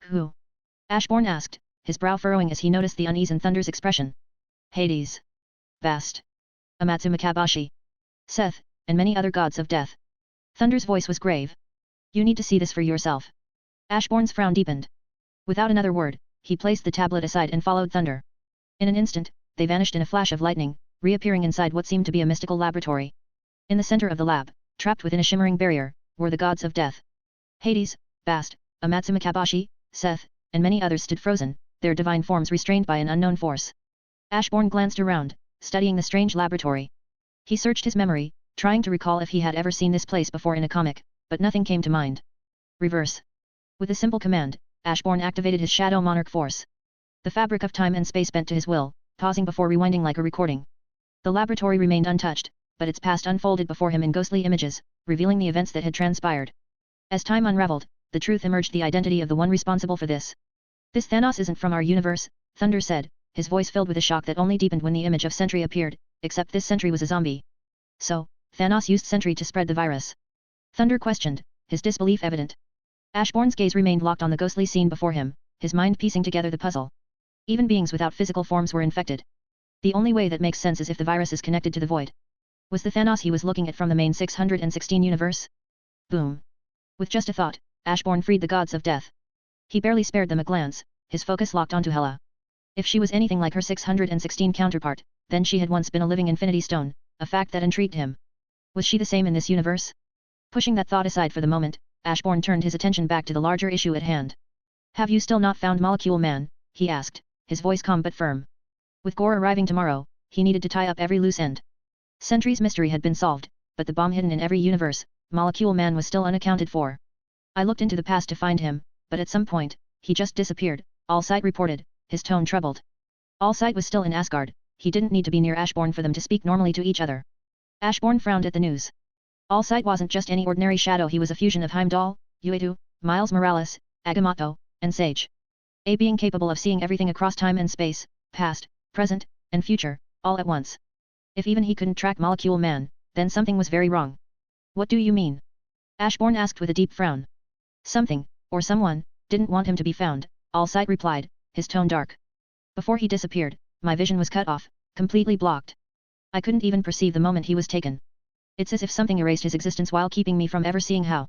Who? Ashbourne asked, his brow furrowing as he noticed the unease in Thunder's expression. Hades. Bast. Amatsu Makabashi. Seth, and many other gods of death. Thunder's voice was grave. You need to see this for yourself. Ashbourne's frown deepened. Without another word, he placed the tablet aside and followed Thunder. In an instant, they vanished in a flash of lightning, reappearing inside what seemed to be a mystical laboratory. In the center of the lab, trapped within a shimmering barrier, were the gods of death. Hades, Bast, Amatsu Makabashi, Seth, and many others stood frozen, their divine forms restrained by an unknown force. Ashbourne glanced around, studying the strange laboratory. He searched his memory, trying to recall if he had ever seen this place before in a comic, but nothing came to mind. Reverse. With a simple command, Ashbourne activated his Shadow Monarch force. The fabric of time and space bent to his will, pausing before rewinding like a recording. The laboratory remained untouched, but its past unfolded before him in ghostly images, revealing the events that had transpired. As time unraveled, the truth emerged: the identity of the one responsible for this. This Thanos isn't from our universe, Thunder said, his voice filled with a shock that only deepened when the image of Sentry appeared, except this Sentry was a zombie. So, Thanos used Sentry to spread the virus? Thunder questioned, his disbelief evident. Ashbourne's gaze remained locked on the ghostly scene before him, his mind piecing together the puzzle. Even beings without physical forms were infected. The only way that makes sense is if the virus is connected to the void. Was the Thanos he was looking at from the main 616 universe? Boom. With just a thought, Ashbourne freed the gods of death. He barely spared them a glance, his focus locked onto Hela. If she was anything like her 616 counterpart, then she had once been a living Infinity Stone, a fact that intrigued him. Was she the same in this universe? Pushing that thought aside for the moment, Ashbourne turned his attention back to the larger issue at hand. Have you still not found Molecule Man? He asked, his voice calm but firm. With Gore arriving tomorrow, he needed to tie up every loose end. Sentry's mystery had been solved, but the bomb hidden in every universe, Molecule Man, was still unaccounted for. I looked into the past to find him, but at some point, he just disappeared, Allsight reported, his tone troubled. Allsight was still in Asgard, he didn't need to be near Ashbourne for them to speak normally to each other. Ashbourne frowned at the news. Allsight wasn't just any ordinary shadow, he was a fusion of Heimdall, Uetu, Miles Morales, Agamotto, and Sage. A being capable of seeing everything across time and space, past, present, and future, all at once. If even he couldn't track Molecule Man, then something was very wrong. What do you mean? Ashbourne asked with a deep frown. Something, or someone, didn't want him to be found, Allsight replied, his tone dark. Before he disappeared, my vision was cut off, completely blocked. I couldn't even perceive the moment he was taken. It's as if something erased his existence while keeping me from ever seeing how.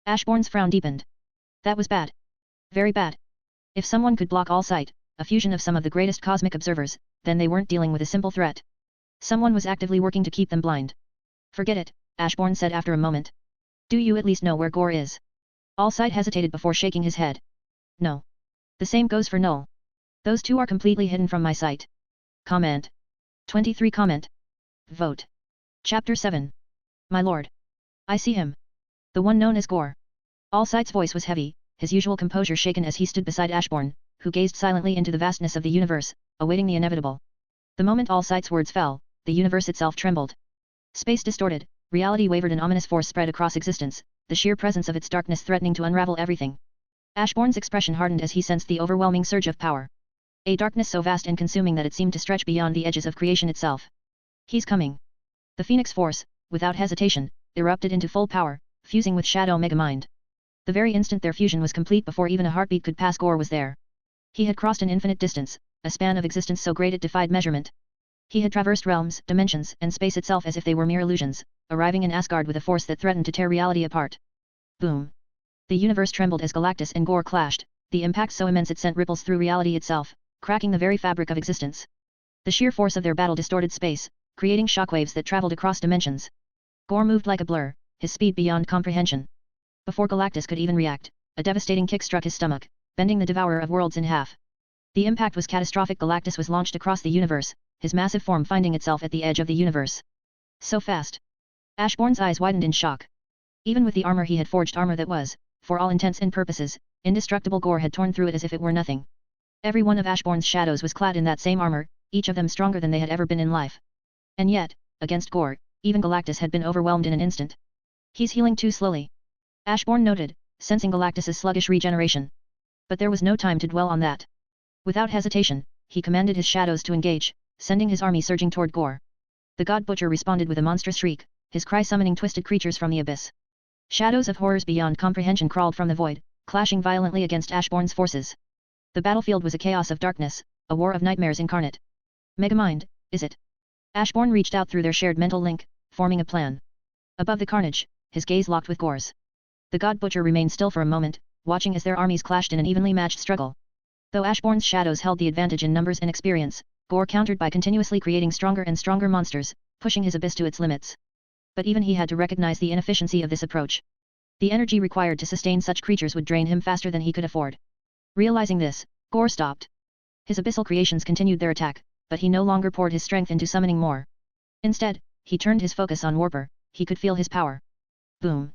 Ashbourne's frown deepened. That was bad. Very bad. If someone could block Allsight, a fusion of some of the greatest cosmic observers, then they weren't dealing with a simple threat. Someone was actively working to keep them blind. Forget it, Ashbourne said after a moment. Do you at least know where Gore is? Allsight hesitated before shaking his head. No. The same goes for Null. Those two are completely hidden from my sight. Comment. 23 Comment. Vote. Chapter 7. My lord. I see him. The one known as Gore. Allsight's voice was heavy, his usual composure shaken as he stood beside Ashbourne, who gazed silently into the vastness of the universe, awaiting the inevitable. The moment Allsight's words fell, the universe itself trembled. Space distorted, reality wavered, an ominous force spread across existence, the sheer presence of its darkness threatening to unravel everything. Ashbourne's expression hardened as he sensed the overwhelming surge of power. A darkness so vast and consuming that it seemed to stretch beyond the edges of creation itself. He's coming. The Phoenix Force, without hesitation, erupted into full power, fusing with Shadow Megamind. The very instant their fusion was complete, before even a heartbeat could pass, Gore was there. He had crossed an infinite distance, a span of existence so great it defied measurement. He had traversed realms, dimensions, and space itself as if they were mere illusions, arriving in Asgard with a force that threatened to tear reality apart. Boom. The universe trembled as Galactus and Gore clashed, the impact so immense it sent ripples through reality itself, cracking the very fabric of existence. The sheer force of their battle distorted space, creating shockwaves that traveled across dimensions. Gore moved like a blur, his speed beyond comprehension. Before Galactus could even react, a devastating kick struck his stomach, bending the Devourer of Worlds in half. The impact was catastrophic. Galactus was launched across the universe, his massive form finding itself at the edge of the universe. So fast. Ashbourne's eyes widened in shock. Even with the armor he had forged, armor that was, for all intents and purposes, indestructible, Gore had torn through it as if it were nothing. Every one of Ashbourne's shadows was clad in that same armor, each of them stronger than they had ever been in life. And yet, against Gore, even Galactus had been overwhelmed in an instant. He's healing too slowly, Ashbourne noted, sensing Galactus's sluggish regeneration. But there was no time to dwell on that. Without hesitation, he commanded his shadows to engage, sending his army surging toward Gore. The God Butcher responded with a monstrous shriek, his cry summoning twisted creatures from the abyss. Shadows of horrors beyond comprehension crawled from the void, clashing violently against Ashbourne's forces. The battlefield was a chaos of darkness, a war of nightmares incarnate. Megamind, is it? Ashbourne reached out through their shared mental link, forming a plan. Above the carnage, his gaze locked with Gore's. The God Butcher remained still for a moment, watching as their armies clashed in an evenly matched struggle. Though Ashbourne's shadows held the advantage in numbers and experience, Gore countered by continuously creating stronger and stronger monsters, pushing his abyss to its limits. But even he had to recognize the inefficiency of this approach. The energy required to sustain such creatures would drain him faster than he could afford. Realizing this, Gore stopped. His abyssal creations continued their attack, but he no longer poured his strength into summoning more. Instead, he turned his focus on Warper. He could feel his power. Boom.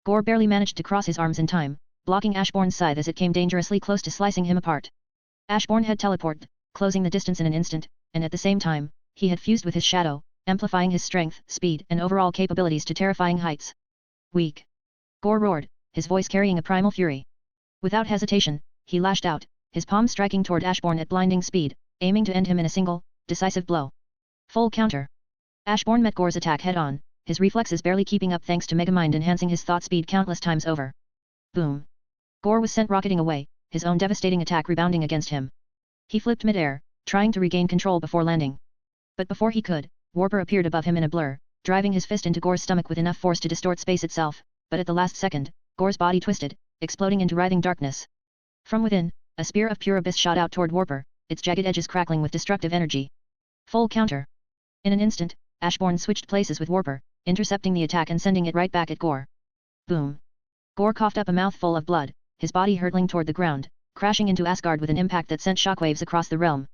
Gore barely managed to cross his arms in time, blocking Ashbourne's scythe as it came dangerously close to slicing him apart. Ashbourne had teleported, closing the distance in an instant, and at the same time, he had fused with his shadow, amplifying his strength, speed and overall capabilities to terrifying heights. Weak. Gore roared, his voice carrying a primal fury. Without hesitation, he lashed out, his palm striking toward Ashbourne at blinding speed, aiming to end him in a single, decisive blow. Full counter. Ashbourne met Gore's attack head-on, his reflexes barely keeping up thanks to Megamind enhancing his thought speed countless times over. Boom. Gore was sent rocketing away, his own devastating attack rebounding against him. He flipped mid-air, trying to regain control before landing. But before he could, Warper appeared above him in a blur, driving his fist into Gore's stomach with enough force to distort space itself, but at the last second, Gore's body twisted, exploding into writhing darkness. From within, a spear of pure abyss shot out toward Warper, its jagged edges crackling with destructive energy. Full counter. In an instant, Ashbourne switched places with Warper, intercepting the attack and sending it right back at Gore. Boom. Gore coughed up a mouthful of blood, his body hurtling toward the ground, crashing into Asgard with an impact that sent shockwaves across the realm.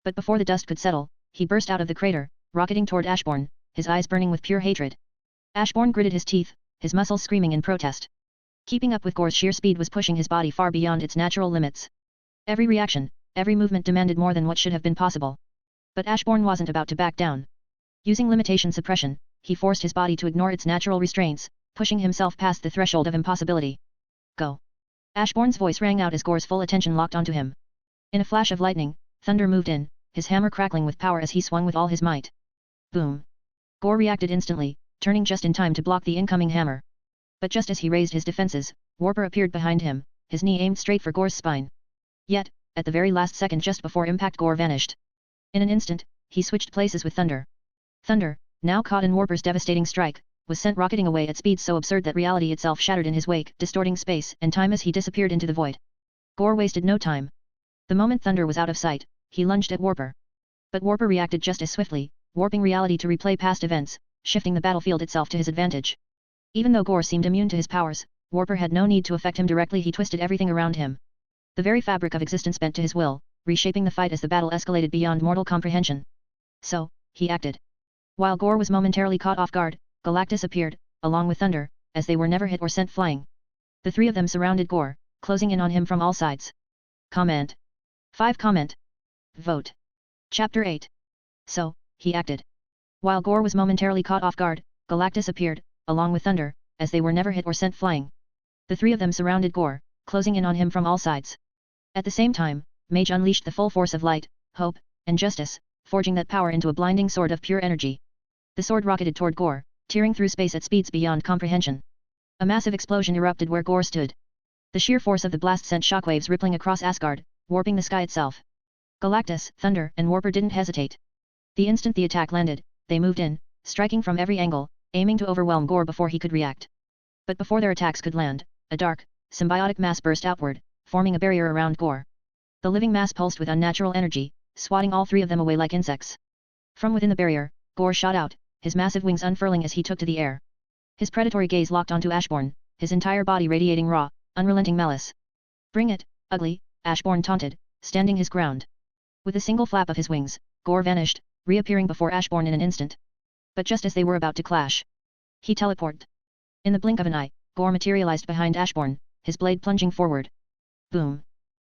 But before the dust could settle, he burst out of the crater, rocketing toward Ashbourne, his eyes burning with pure hatred. Ashbourne gritted his teeth, his muscles screaming in protest. Keeping up with Gore's sheer speed was pushing his body far beyond its natural limits. Every reaction, every movement demanded more than what should have been possible. But Ashbourne wasn't about to back down. Using limitation suppression, he forced his body to ignore its natural restraints, pushing himself past the threshold of impossibility. Go. Ashbourne's voice rang out as Gore's full attention locked onto him. In a flash of lightning, thunder moved in, his hammer crackling with power as he swung with all his might. Boom. Gore reacted instantly, turning just in time to block the incoming hammer. But just as he raised his defenses, Warper appeared behind him, his knee aimed straight for Gore's spine. Yet, at the very last second just before impact, Gore vanished. In an instant, he switched places with Thunder. Thunder, now caught in Warper's devastating strike, was sent rocketing away at speeds so absurd that reality itself shattered in his wake, distorting space and time as he disappeared into the void. Gore wasted no time. The moment Thunder was out of sight, he lunged at Warper. But Warper reacted just as swiftly, warping reality to replay past events, shifting the battlefield itself to his advantage. Even though Gore seemed immune to his powers, Warper had no need to affect him directly. He twisted everything around him. The very fabric of existence bent to his will, reshaping the fight as the battle escalated beyond mortal comprehension. So, he acted. While Gore was momentarily caught off guard, Galactus appeared, along with Thunder, as they were never hit or sent flying. The three of them surrounded Gore, closing in on him from all sides. Comment. 5. Comment. Vote. Chapter 8. So, he acted. While Gore was momentarily caught off guard, Galactus appeared, along with Thunder, as they were never hit or sent flying. The three of them surrounded Gore, closing in on him from all sides. At the same time, Mage unleashed the full force of light, hope, and justice, forging that power into a blinding sword of pure energy. The sword rocketed toward Gore, tearing through space at speeds beyond comprehension. A massive explosion erupted where Gore stood. The sheer force of the blast sent shockwaves rippling across Asgard, warping the sky itself. Galactus, Thunder, and Warper didn't hesitate. The instant the attack landed, they moved in, striking from every angle, aiming to overwhelm Gore before he could react. But before their attacks could land, a dark, symbiotic mass burst outward, forming a barrier around Gore. The living mass pulsed with unnatural energy, swatting all three of them away like insects. From within the barrier, Gore shot out, his massive wings unfurling as he took to the air. His predatory gaze locked onto Ashbourne, his entire body radiating raw, unrelenting malice. Bring it, ugly, Ashbourne taunted, standing his ground. With a single flap of his wings, Gore vanished, reappearing before Ashbourne in an instant. But just as they were about to clash, he teleported. In the blink of an eye, Gore materialized behind Ashbourne, his blade plunging forward. Boom.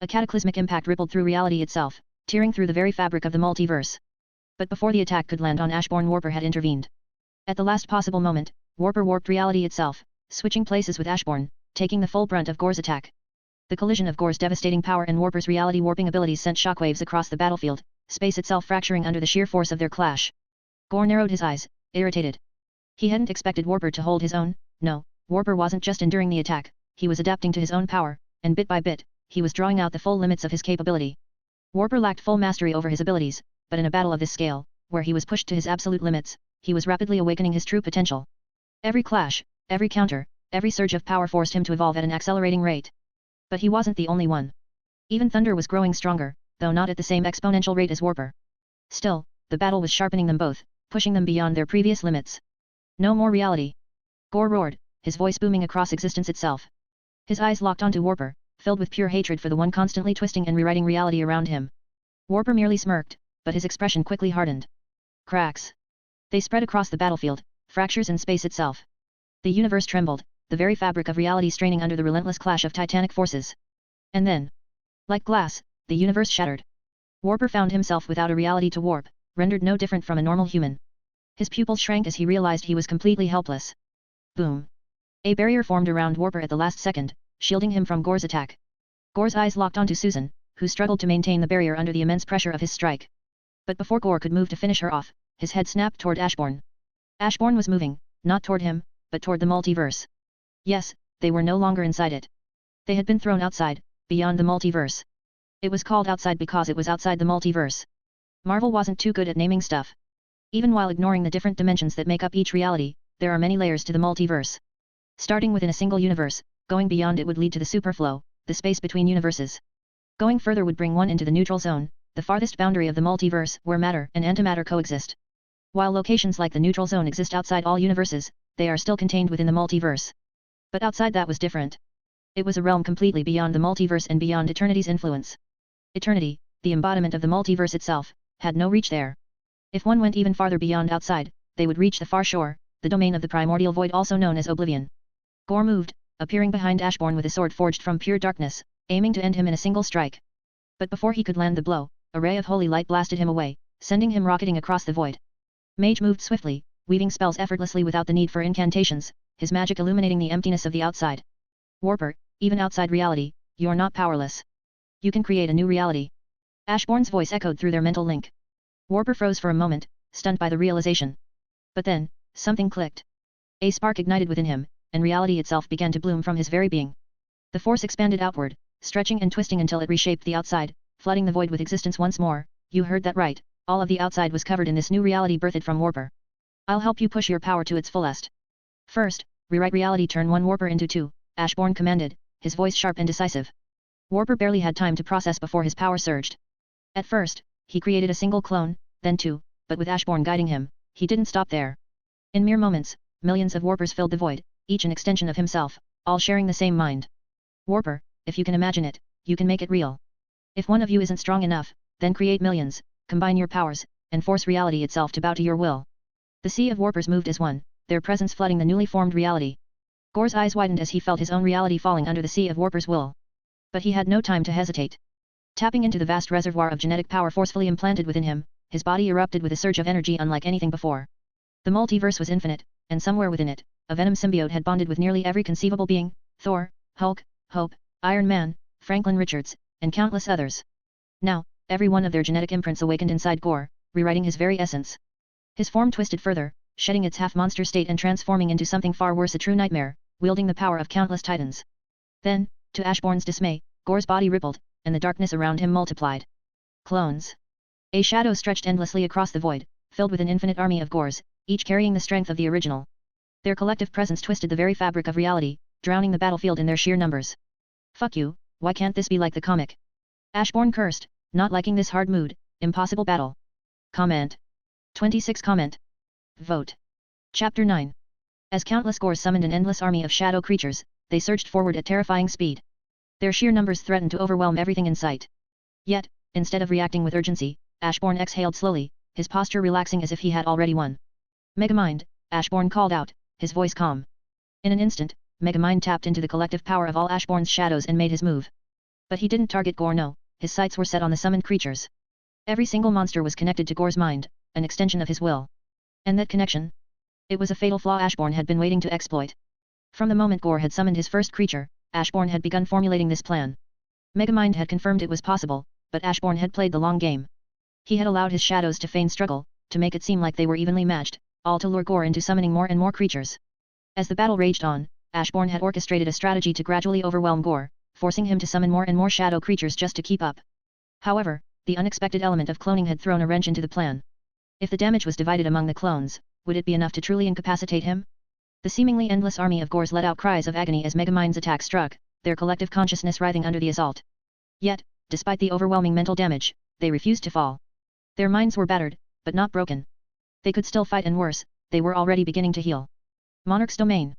A cataclysmic impact rippled through reality itself, tearing through the very fabric of the multiverse. But before the attack could land on Ashbourne, Warper had intervened. At the last possible moment, Warper warped reality itself, switching places with Ashbourne, taking the full brunt of Gore's attack. The collision of Gore's devastating power and Warper's reality warping abilities sent shockwaves across the battlefield, space itself fracturing under the sheer force of their clash. Gore narrowed his eyes, irritated. He hadn't expected Warper to hold his own. No, Warper wasn't just enduring the attack, he was adapting to his own power, and bit by bit, he was drawing out the full limits of his capability. Warper lacked full mastery over his abilities, but in a battle of this scale, where he was pushed to his absolute limits, he was rapidly awakening his true potential. Every clash, every counter, every surge of power forced him to evolve at an accelerating rate. But he wasn't the only one. Even Thunder was growing stronger, though not at the same exponential rate as Warper. Still, the battle was sharpening them both, pushing them beyond their previous limits. No more reality. Gore roared, his voice booming across existence itself. His eyes locked onto Warper, filled with pure hatred for the one constantly twisting and rewriting reality around him. Warper merely smirked, but his expression quickly hardened. Cracks. They spread across the battlefield, fractures in space itself. The universe trembled, the very fabric of reality straining under the relentless clash of titanic forces. And then, like glass, the universe shattered. Warper found himself without a reality to warp, rendered no different from a normal human. His pupils shrank as he realized he was completely helpless. Boom. A barrier formed around Warper at the last second, shielding him from Gore's attack. Gore's eyes locked onto Susan, who struggled to maintain the barrier under the immense pressure of his strike. But before Gore could move to finish her off, his head snapped toward Ashbourne. Ashbourne was moving, not toward him, but toward the multiverse. Yes, they were no longer inside it. They had been thrown outside, beyond the multiverse. It was called outside because it was outside the multiverse. Marvel wasn't too good at naming stuff. Even while ignoring the different dimensions that make up each reality, there are many layers to the multiverse. Starting within a single universe, going beyond it would lead to the superflow, the space between universes. Going further would bring one into the neutral zone, the farthest boundary of the multiverse where matter and antimatter coexist. While locations like the neutral zone exist outside all universes, they are still contained within the multiverse. But outside that was different. It was a realm completely beyond the multiverse and beyond eternity's influence. Eternity, the embodiment of the multiverse itself, had no reach there. If one went even farther beyond outside, they would reach the far shore, the domain of the primordial void also known as oblivion. Gore moved, appearing behind Ashbourne with a sword forged from pure darkness, aiming to end him in a single strike. But before he could land the blow, a ray of holy light blasted him away, sending him rocketing across the void. Mage moved swiftly, weaving spells effortlessly without the need for incantations, his magic illuminating the emptiness of the outside. Warper, even outside reality, you're not powerless. You can create a new reality. Ashbourne's voice echoed through their mental link. Warper froze for a moment, stunned by the realization. But then, something clicked. A spark ignited within him, and reality itself began to bloom from his very being. The force expanded outward, stretching and twisting until it reshaped the outside, flooding the void with existence once more. You heard that right, all of the outside was covered in this new reality birthed from Warper. I'll help you push your power to its fullest. First, rewrite reality, turn one Warper into two, Ashbourne commanded, his voice sharp and decisive. Warper barely had time to process before his power surged. At first, he created a single clone, then two, but with Ashbourne guiding him, he didn't stop there. In mere moments, millions of Warpers filled the void, each an extension of himself, all sharing the same mind. Warper, if you can imagine it, you can make it real. If one of you isn't strong enough, then create millions, combine your powers, and force reality itself to bow to your will. The sea of Warpers moved as one, their presence flooding the newly formed reality. Gore's eyes widened as he felt his own reality falling under the sea of Warpers' will. But he had no time to hesitate. Tapping into the vast reservoir of genetic power forcefully implanted within him, his body erupted with a surge of energy unlike anything before. The multiverse was infinite, and somewhere within it, a venom symbiote had bonded with nearly every conceivable being, Thor, Hulk, Hope, Iron Man, Franklin Richards, and countless others. Now, every one of their genetic imprints awakened inside Gore, rewriting his very essence. His form twisted further, shedding its half-monster state and transforming into something far worse, a true nightmare, wielding the power of countless titans. Then, to Ashbourne's dismay, Gore's body rippled, and the darkness around him multiplied. Clones. A shadow stretched endlessly across the void, filled with an infinite army of Gores, each carrying the strength of the original. Their collective presence twisted the very fabric of reality, drowning the battlefield in their sheer numbers. Fuck you, why can't this be like the comic? Ashbourne cursed, not liking this hard mood, impossible battle. Comment. 26 Comment. Vote. Chapter 9. As countless Gores summoned an endless army of shadow creatures, they surged forward at terrifying speed. Their sheer numbers threatened to overwhelm everything in sight. Yet, instead of reacting with urgency, Ashbourne exhaled slowly, his posture relaxing as if he had already won. Megamind, Ashbourne called out, his voice calm. In an instant, Megamind tapped into the collective power of all Ashbourne's shadows and made his move. But he didn't target Gore, no, his sights were set on the summoned creatures. Every single monster was connected to Gore's mind, an extension of his will. And that connection? It was a fatal flaw Ashbourne had been waiting to exploit. From the moment Gore had summoned his first creature, Ashbourne had begun formulating this plan. Megamind had confirmed it was possible, but Ashbourne had played the long game. He had allowed his shadows to feign struggle, to make it seem like they were evenly matched, all to lure Gore into summoning more and more creatures. As the battle raged on, Ashbourne had orchestrated a strategy to gradually overwhelm Gore, forcing him to summon more and more shadow creatures just to keep up. However, the unexpected element of cloning had thrown a wrench into the plan. If the damage was divided among the clones, would it be enough to truly incapacitate him? The seemingly endless army of Gores let out cries of agony as Megamind's attack struck, their collective consciousness writhing under the assault. Yet, despite the overwhelming mental damage, they refused to fall. Their minds were battered, but not broken. They could still fight, and worse, they were already beginning to heal. Monarch's domain.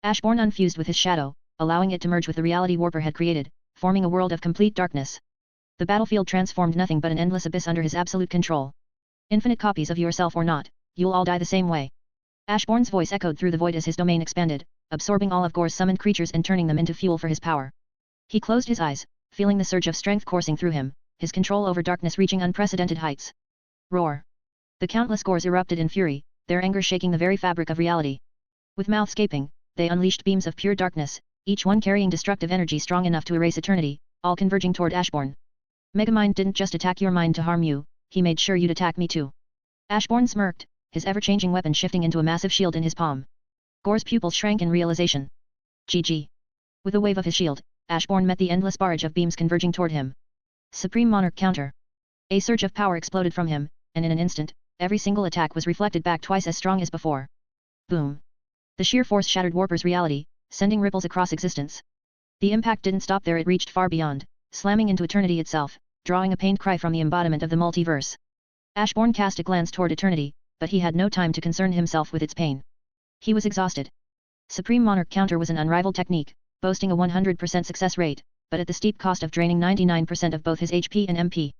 Ashbourne unfused with his shadow, allowing it to merge with the reality Warper had created, forming a world of complete darkness. The battlefield transformed nothing but an endless abyss under his absolute control. Infinite copies of yourself or not, you'll all die the same way. Ashbourne's voice echoed through the void as his domain expanded, absorbing all of Gore's summoned creatures and turning them into fuel for his power. He closed his eyes, feeling the surge of strength coursing through him, his control over darkness reaching unprecedented heights. Roar! The countless Gores erupted in fury, their anger shaking the very fabric of reality. With mouths gaping, they unleashed beams of pure darkness, each one carrying destructive energy strong enough to erase eternity, all converging toward Ashbourne. Megamind didn't just attack your mind to harm you, he made sure you'd attack me too. Ashbourne smirked, his ever-changing weapon shifting into a massive shield in his palm. Gore's pupils shrank in realization. GG. With a wave of his shield, Ashbourne met the endless barrage of beams converging toward him. Supreme Monarch counter. A surge of power exploded from him, and in an instant, every single attack was reflected back twice as strong as before. Boom. The sheer force shattered Warper's reality, sending ripples across existence. The impact didn't stop there, it reached far beyond, slamming into eternity itself, drawing a pained cry from the embodiment of the multiverse. Ashbourne cast a glance toward eternity, but he had no time to concern himself with its pain. He was exhausted. Supreme Monarch counter was an unrivaled technique, boasting a 100% success rate, but at the steep cost of draining 99% of both his HP and MP.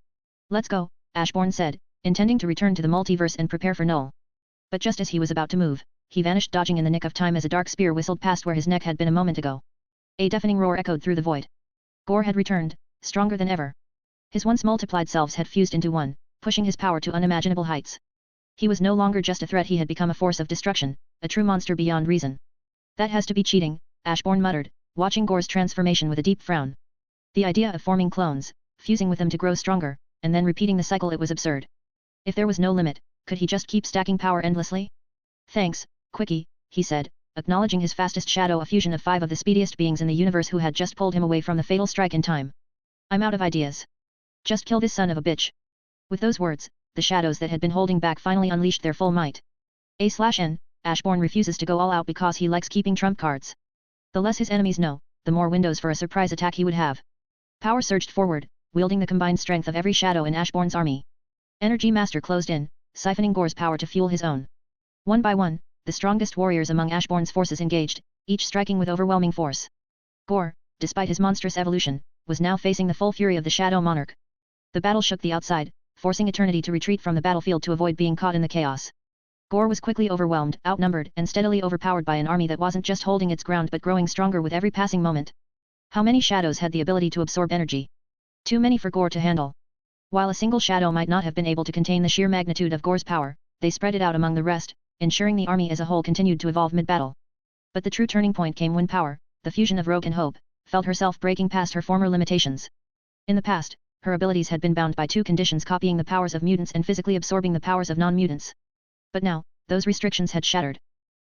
Let's go, Ashbourne said, intending to return to the multiverse and prepare for Null. But just as he was about to move, he vanished, dodging in the nick of time as a dark spear whistled past where his neck had been a moment ago. A deafening roar echoed through the void. Gore had returned, stronger than ever. His once multiplied selves had fused into one, pushing his power to unimaginable heights. He was no longer just a threat, he had become a force of destruction, a true monster beyond reason. That has to be cheating, Ashbourne muttered, watching Gore's transformation with a deep frown. The idea of forming clones, fusing with them to grow stronger, and then repeating the cycle, it was absurd. If there was no limit, could he just keep stacking power endlessly? Thanks, Quickie, he said, acknowledging his fastest shadow, a fusion of 5 of the speediest beings in the universe who had just pulled him away from the fatal strike in time. I'm out of ideas. Just kill this son of a bitch. With those words, the shadows that had been holding back finally unleashed their full might. A/N, Ashbourne refuses to go all out because he likes keeping trump cards. The less his enemies know, the more windows for a surprise attack he would have. Power surged forward, wielding the combined strength of every shadow in Ashbourne's army. Energy Master closed in, siphoning Gore's power to fuel his own. One by one, the strongest warriors among Ashbourne's forces engaged, each striking with overwhelming force. Gore, despite his monstrous evolution, was now facing the full fury of the Shadow Monarch. The battle shook the outside, forcing eternity to retreat from the battlefield to avoid being caught in the chaos. Gore was quickly overwhelmed, outnumbered, and steadily overpowered by an army that wasn't just holding its ground but growing stronger with every passing moment. How many shadows had the ability to absorb energy? Too many for Gore to handle. While a single shadow might not have been able to contain the sheer magnitude of Gore's power, they spread it out among the rest, ensuring the army as a whole continued to evolve mid-battle. But the true turning point came when power, the fusion of Rogue and Hope, felt herself breaking past her former limitations. In the past, her abilities had been bound by 2 conditions: copying the powers of mutants and physically absorbing the powers of non-mutants. But now, those restrictions had shattered.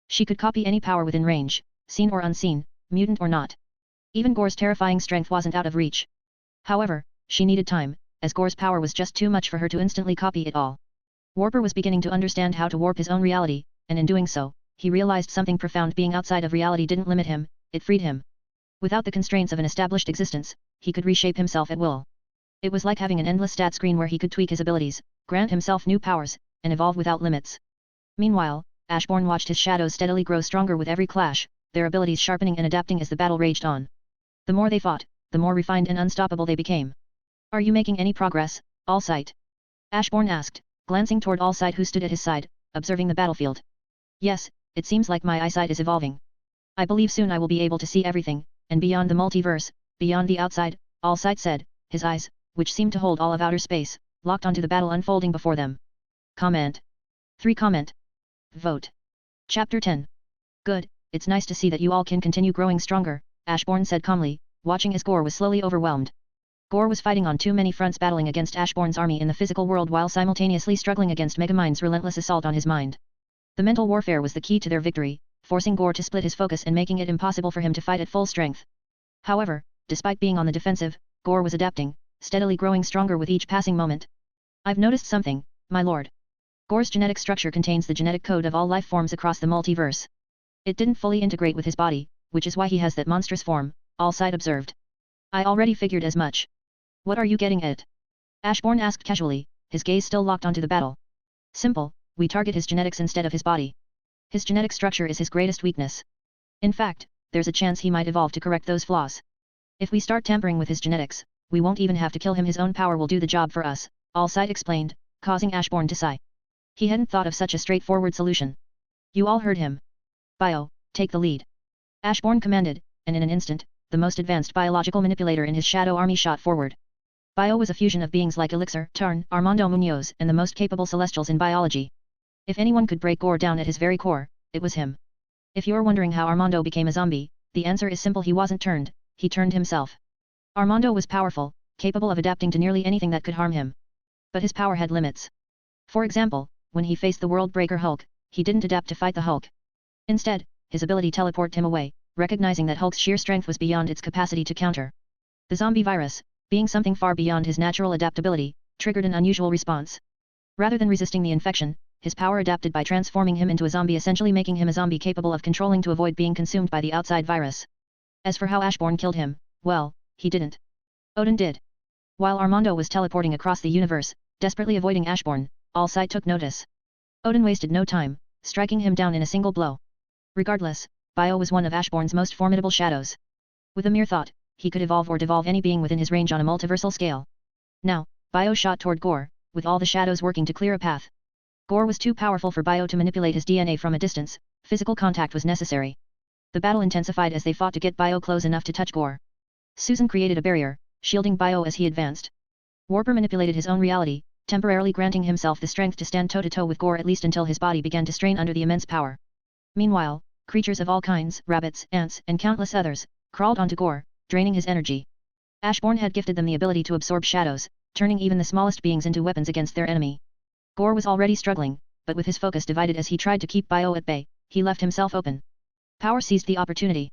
She could copy any power within range, seen or unseen, mutant or not. Even Gore's terrifying strength wasn't out of reach. However, she needed time, as Gore's power was just too much for her to instantly copy it all. Warper was beginning to understand how to warp his own reality, and in doing so, he realized something profound: being outside of reality didn't limit him, it freed him. Without the constraints of an established existence, he could reshape himself at will. It was like having an endless stat screen where he could tweak his abilities, grant himself new powers, and evolve without limits. Meanwhile, Ashbourne watched his shadows steadily grow stronger with every clash, their abilities sharpening and adapting as the battle raged on. The more they fought, the more refined and unstoppable they became. Are you making any progress, Allsight? Ashbourne asked, glancing toward Allsight, who stood at his side, observing the battlefield. Yes, it seems like my eyesight is evolving. I believe soon I will be able to see everything, and beyond the multiverse, beyond the outside, Allsight said, his eyes, which seemed to hold all of outer space, locked onto the battle unfolding before them. Comment. 3. Comment. Vote. Chapter 10. Good, it's nice to see that you all can continue growing stronger, Ashbourne said calmly, watching as Gore was slowly overwhelmed. Gore was fighting on too many fronts, battling against Ashbourne's army in the physical world while simultaneously struggling against Megamind's relentless assault on his mind. The mental warfare was the key to their victory, forcing Gore to split his focus and making it impossible for him to fight at full strength. However, despite being on the defensive, Gore was adapting, steadily growing stronger with each passing moment. I've noticed something, my lord. Gore's genetic structure contains the genetic code of all life forms across the multiverse. It didn't fully integrate with his body, which is why he has that monstrous form, Allsight observed. I already figured as much. What are you getting at? Ashbourne asked casually, his gaze still locked onto the battle. Simple, we target his genetics instead of his body. His genetic structure is his greatest weakness. In fact, there's a chance he might evolve to correct those flaws. If we start tampering with his genetics, we won't even have to kill him, his own power will do the job for us, Allsight explained, causing Ashbourne to sigh. He hadn't thought of such a straightforward solution. You all heard him. Bio, take the lead. Ashbourne commanded, and in an instant, the most advanced biological manipulator in his shadow army shot forward. Bio was a fusion of beings like Elixir, Tarn, Armando Munoz, and the most capable celestials in biology. If anyone could break Gore down at his very core, it was him. If you're wondering how Armando became a zombie, the answer is simple: he wasn't turned, he turned himself. Armando was powerful, capable of adapting to nearly anything that could harm him. But his power had limits. For example, when he faced the world-breaker Hulk, he didn't adapt to fight the Hulk. Instead, his ability teleported him away, recognizing that Hulk's sheer strength was beyond its capacity to counter. The zombie virus, being something far beyond his natural adaptability, triggered an unusual response. Rather than resisting the infection, his power adapted by transforming him into a zombie, essentially making him a zombie capable of controlling to avoid being consumed by the outside virus. As for how Ashbourne killed him, well, he didn't. Odin did. While Armando was teleporting across the universe, desperately avoiding Ashbourne, Allsight took notice. Odin wasted no time, striking him down in a single blow. Regardless, Bio was one of Ashbourne's most formidable shadows. With a mere thought, he could evolve or devolve any being within his range on a multiversal scale. Now, Bio shot toward Gore, with all the shadows working to clear a path. Gore was too powerful for Bio to manipulate his DNA from a distance, physical contact was necessary. The battle intensified as they fought to get Bio close enough to touch Gore. Susan created a barrier, shielding Bio as he advanced. Warper manipulated his own reality, temporarily granting himself the strength to stand toe-to-toe with Gore, at least until his body began to strain under the immense power. Meanwhile, creatures of all kinds, rabbits, ants, and countless others, crawled onto Gore, draining his energy. Ashbourne had gifted them the ability to absorb shadows, turning even the smallest beings into weapons against their enemy. Gore was already struggling, but with his focus divided as he tried to keep Bio at bay, he left himself open. Power seized the opportunity.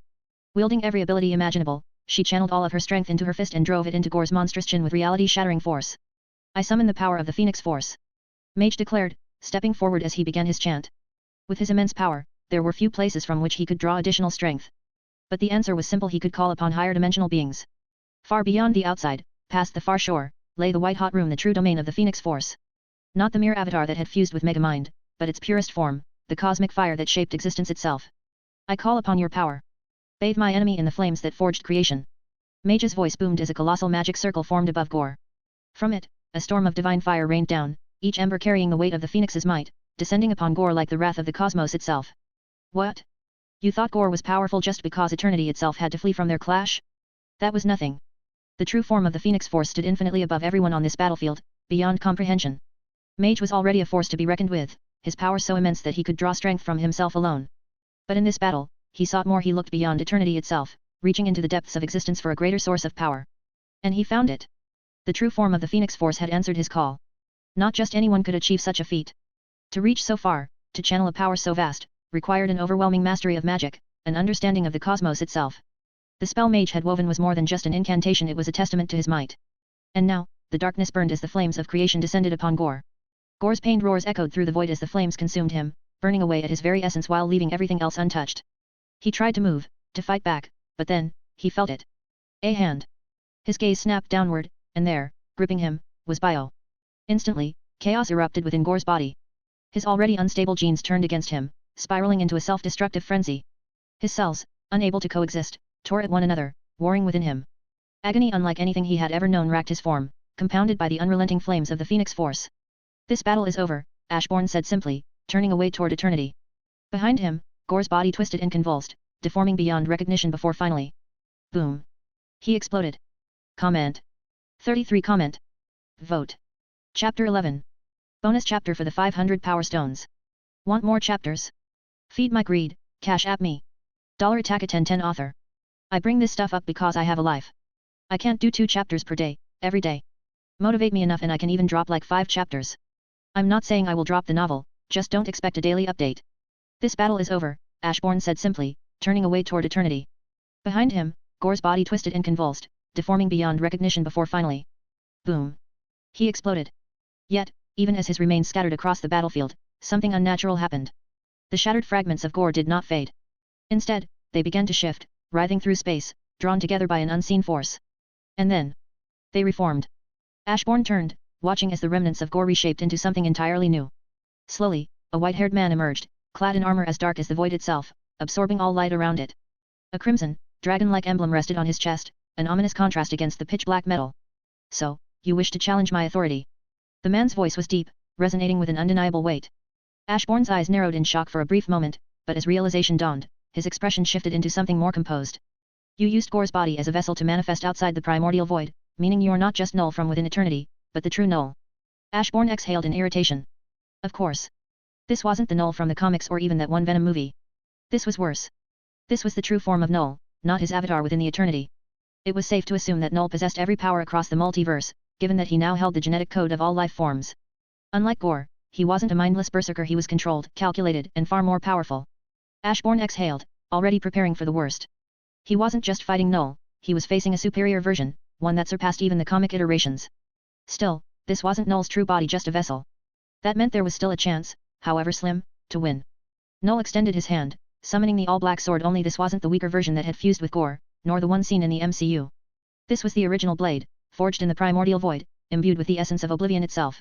Wielding every ability imaginable, she channeled all of her strength into her fist and drove it into Gore's monstrous chin with reality-shattering force. I summon the power of the Phoenix Force. Mage declared, stepping forward as he began his chant. With his immense power, there were few places from which he could draw additional strength. But the answer was simple: he could call upon higher dimensional beings. Far beyond the outside, past the far shore, lay the White Hot Room, the true domain of the Phoenix Force. Not the mere avatar that had fused with Megamind, but its purest form, the cosmic fire that shaped existence itself. I call upon your power. Bathe my enemy in the flames that forged creation. Mage's voice boomed as a colossal magic circle formed above Gore. From it, a storm of divine fire rained down, each ember carrying the weight of the Phoenix's might, descending upon Gore like the wrath of the cosmos itself. What? You thought Gore was powerful just because eternity itself had to flee from their clash? That was nothing. The true form of the Phoenix Force stood infinitely above everyone on this battlefield, beyond comprehension. Mage was already a force to be reckoned with, his power so immense that he could draw strength from himself alone. But in this battle, he sought more. He looked beyond eternity itself, reaching into the depths of existence for a greater source of power. And he found it. The true form of the Phoenix Force had answered his call. Not just anyone could achieve such a feat. To reach so far, to channel a power so vast, required an overwhelming mastery of magic, an understanding of the cosmos itself. The spell Mage had woven was more than just an incantation, it was a testament to his might. And now, the darkness burned as the flames of creation descended upon Gore. Gore's pained roars echoed through the void as the flames consumed him, burning away at his very essence while leaving everything else untouched. He tried to move, to fight back, but then, he felt it. A hand. His gaze snapped downward, and there, gripping him, was Bio. Instantly, chaos erupted within Gore's body. His already unstable genes turned against him, spiraling into a self-destructive frenzy. His cells, unable to coexist, tore at one another, warring within him. Agony unlike anything he had ever known racked his form, compounded by the unrelenting flames of the Phoenix Force. This battle is over, Ashbourne said simply, turning away toward eternity. Behind him, Gore's body twisted and convulsed, deforming beyond recognition before finally. Boom. He exploded. Comment. 33 Comment. Vote. Chapter 11. Bonus chapter for the 500 Power Stones. Want more chapters? Feed my greed, cash app me. $attack a 1010 author. I bring this stuff up because I have a life. I can't do 2 chapters per day, every day. Motivate me enough and I can even drop like 5 chapters. I'm not saying I will drop the novel, just don't expect a daily update. This battle is over, Ashbourne said simply, turning away toward eternity. Behind him, Gore's body twisted and convulsed, deforming beyond recognition before finally. Boom. He exploded. Yet, even as his remains scattered across the battlefield, something unnatural happened. The shattered fragments of Gore did not fade. Instead, they began to shift, writhing through space, drawn together by an unseen force. And then, they reformed. Ashbourne turned, watching as the remnants of gore reshaped into something entirely new. Slowly, a white-haired man emerged, clad in armor as dark as the void itself, absorbing all light around it. A crimson, dragon-like emblem rested on his chest, an ominous contrast against the pitch-black metal. So, you wish to challenge my authority? The man's voice was deep, resonating with an undeniable weight. Ashbourne's eyes narrowed in shock for a brief moment, but as realization dawned, his expression shifted into something more composed. You used Gore's body as a vessel to manifest outside the primordial void, meaning you are not just Null from within eternity, but the true Null. Ashbourne exhaled in irritation. Of course. This wasn't the Null from the comics or even that one Venom movie. This was worse. This was the true form of Null, not his avatar within the eternity. It was safe to assume that Null possessed every power across the multiverse, given that he now held the genetic code of all life forms. Unlike Gore, he wasn't a mindless berserker, he was controlled, calculated, and far more powerful. Ashbourne exhaled, already preparing for the worst. He wasn't just fighting Null, he was facing a superior version, one that surpassed even the comic iterations. Still, this wasn't Null's true body, just a vessel. That meant there was still a chance, however slim, to win. Null extended his hand, summoning the all-black sword, only this wasn't the weaker version that had fused with Gore, nor the one seen in the MCU. This was the original blade, forged in the primordial void, imbued with the essence of oblivion itself.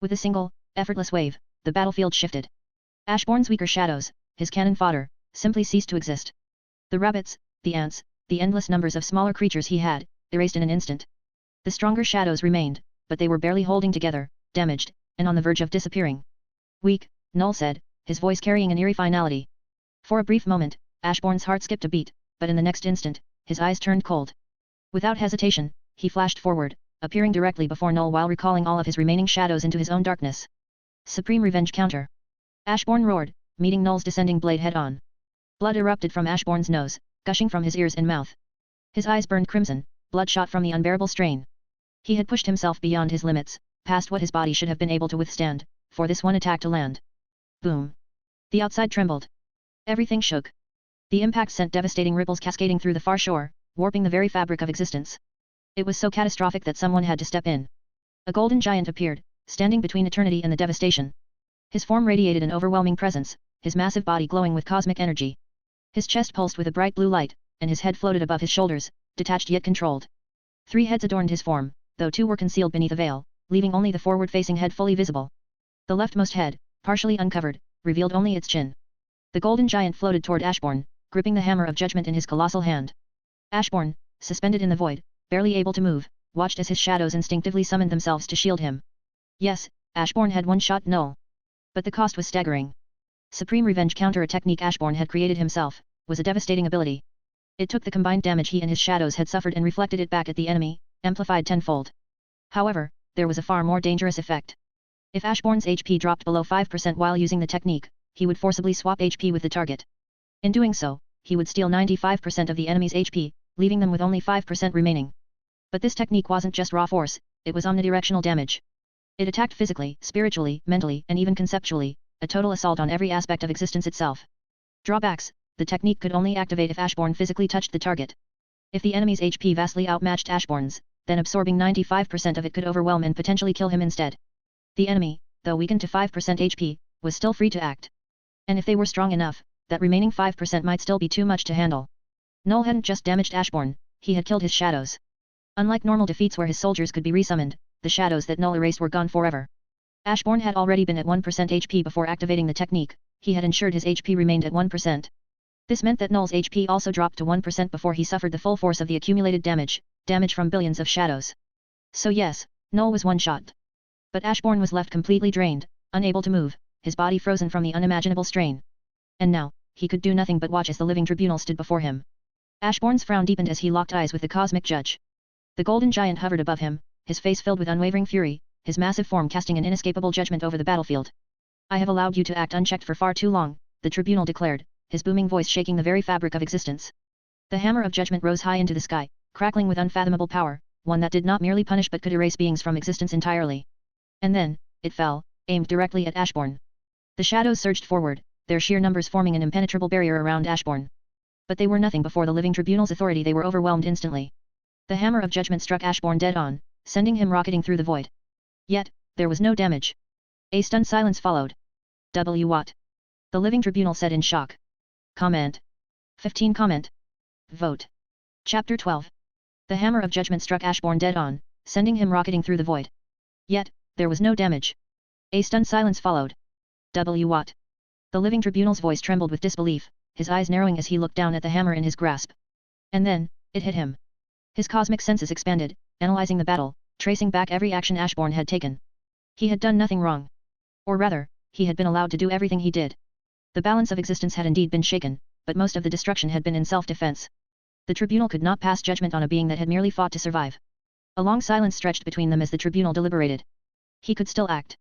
With a single, effortless wave, the battlefield shifted. Ashbourne's weaker shadows, his cannon fodder, simply ceased to exist. The rabbits, the ants, the endless numbers of smaller creatures he had, erased in an instant. The stronger shadows remained, but they were barely holding together, damaged, and on the verge of disappearing. Weak, Null said, his voice carrying an eerie finality. For a brief moment, Ashbourne's heart skipped a beat, but in the next instant, his eyes turned cold. Without hesitation, he flashed forward, appearing directly before Null while recalling all of his remaining shadows into his own darkness. Supreme Revenge Counter. Ashbourne roared, meeting Null's descending blade head-on. Blood erupted from Ashbourne's nose, gushing from his ears and mouth. His eyes burned crimson, bloodshot from the unbearable strain. He had pushed himself beyond his limits, past what his body should have been able to withstand, for this one attack to land. Boom. The outside trembled. Everything shook. The impact sent devastating ripples cascading through the far shore, warping the very fabric of existence. It was so catastrophic that someone had to step in. A golden giant appeared, standing between eternity and the devastation. His form radiated an overwhelming presence, his massive body glowing with cosmic energy. His chest pulsed with a bright blue light, and his head floated above his shoulders, detached yet controlled. 3 heads adorned his form, though 2 were concealed beneath a veil, leaving only the forward-facing head fully visible. The leftmost head, partially uncovered, revealed only its chin. The golden giant floated toward Ashbourne, gripping the hammer of judgment in his colossal hand. Ashbourne, suspended in the void, barely able to move, watched as his shadows instinctively summoned themselves to shield him. Yes, Ashbourne had one-shot Null. But the cost was staggering. Supreme Revenge Counter, a technique Ashbourne had created himself, was a devastating ability. It took the combined damage he and his shadows had suffered and reflected it back at the enemy, amplified tenfold. However, there was a far more dangerous effect. If Ashbourne's HP dropped below 5% while using the technique, he would forcibly swap HP with the target. In doing so, he would steal 95% of the enemy's HP, leaving them with only 5% remaining. But this technique wasn't just raw force, it was omnidirectional damage. It attacked physically, spiritually, mentally, and even conceptually, a total assault on every aspect of existence itself. Drawbacks: the technique could only activate if Ashbourne physically touched the target. If the enemy's HP vastly outmatched Ashbourne's, then absorbing 95% of it could overwhelm and potentially kill him instead. The enemy, though weakened to 5% HP, was still free to act. And if they were strong enough, that remaining 5% might still be too much to handle. Null hadn't just damaged Ashbourne, he had killed his shadows. Unlike normal defeats where his soldiers could be resummoned, the shadows that Null erased were gone forever. Ashbourne had already been at 1% HP before activating the technique, he had ensured his HP remained at 1%. This meant that Null's HP also dropped to 1% before he suffered the full force of the accumulated damage from billions of shadows. So yes, Null was one-shot. But Ashbourne was left completely drained, unable to move, his body frozen from the unimaginable strain. And now, he could do nothing but watch as the living tribunal stood before him. Ashbourne's frown deepened as he locked eyes with the cosmic judge. The golden giant hovered above him, his face filled with unwavering fury, his massive form casting an inescapable judgment over the battlefield. I have allowed you to act unchecked for far too long, the tribunal declared, his booming voice shaking the very fabric of existence. The hammer of judgment rose high into the sky, crackling with unfathomable power, one that did not merely punish but could erase beings from existence entirely. And then, it fell, aimed directly at Ashbourne. The shadows surged forward, their sheer numbers forming an impenetrable barrier around Ashbourne. But they were nothing before the living tribunal's authority. They were overwhelmed instantly. The hammer of judgment struck Ashbourne dead on, sending him rocketing through the void. Yet, there was no damage. A stunned silence followed. What? The living tribunal said in shock. Comment. 15 comment. Vote. Chapter 12. The hammer of judgment struck Ashbourne dead on, sending him rocketing through the void. Yet, there was no damage. A stunned silence followed. What? The living tribunal's voice trembled with disbelief, his eyes narrowing as he looked down at the hammer in his grasp. And then, it hit him. His cosmic senses expanded, analyzing the battle, tracing back every action Ashbourne had taken. He had done nothing wrong. Or rather, he had been allowed to do everything he did. The balance of existence had indeed been shaken, but most of the destruction had been in self-defense. The tribunal could not pass judgment on a being that had merely fought to survive. A long silence stretched between them as the tribunal deliberated. He could still act.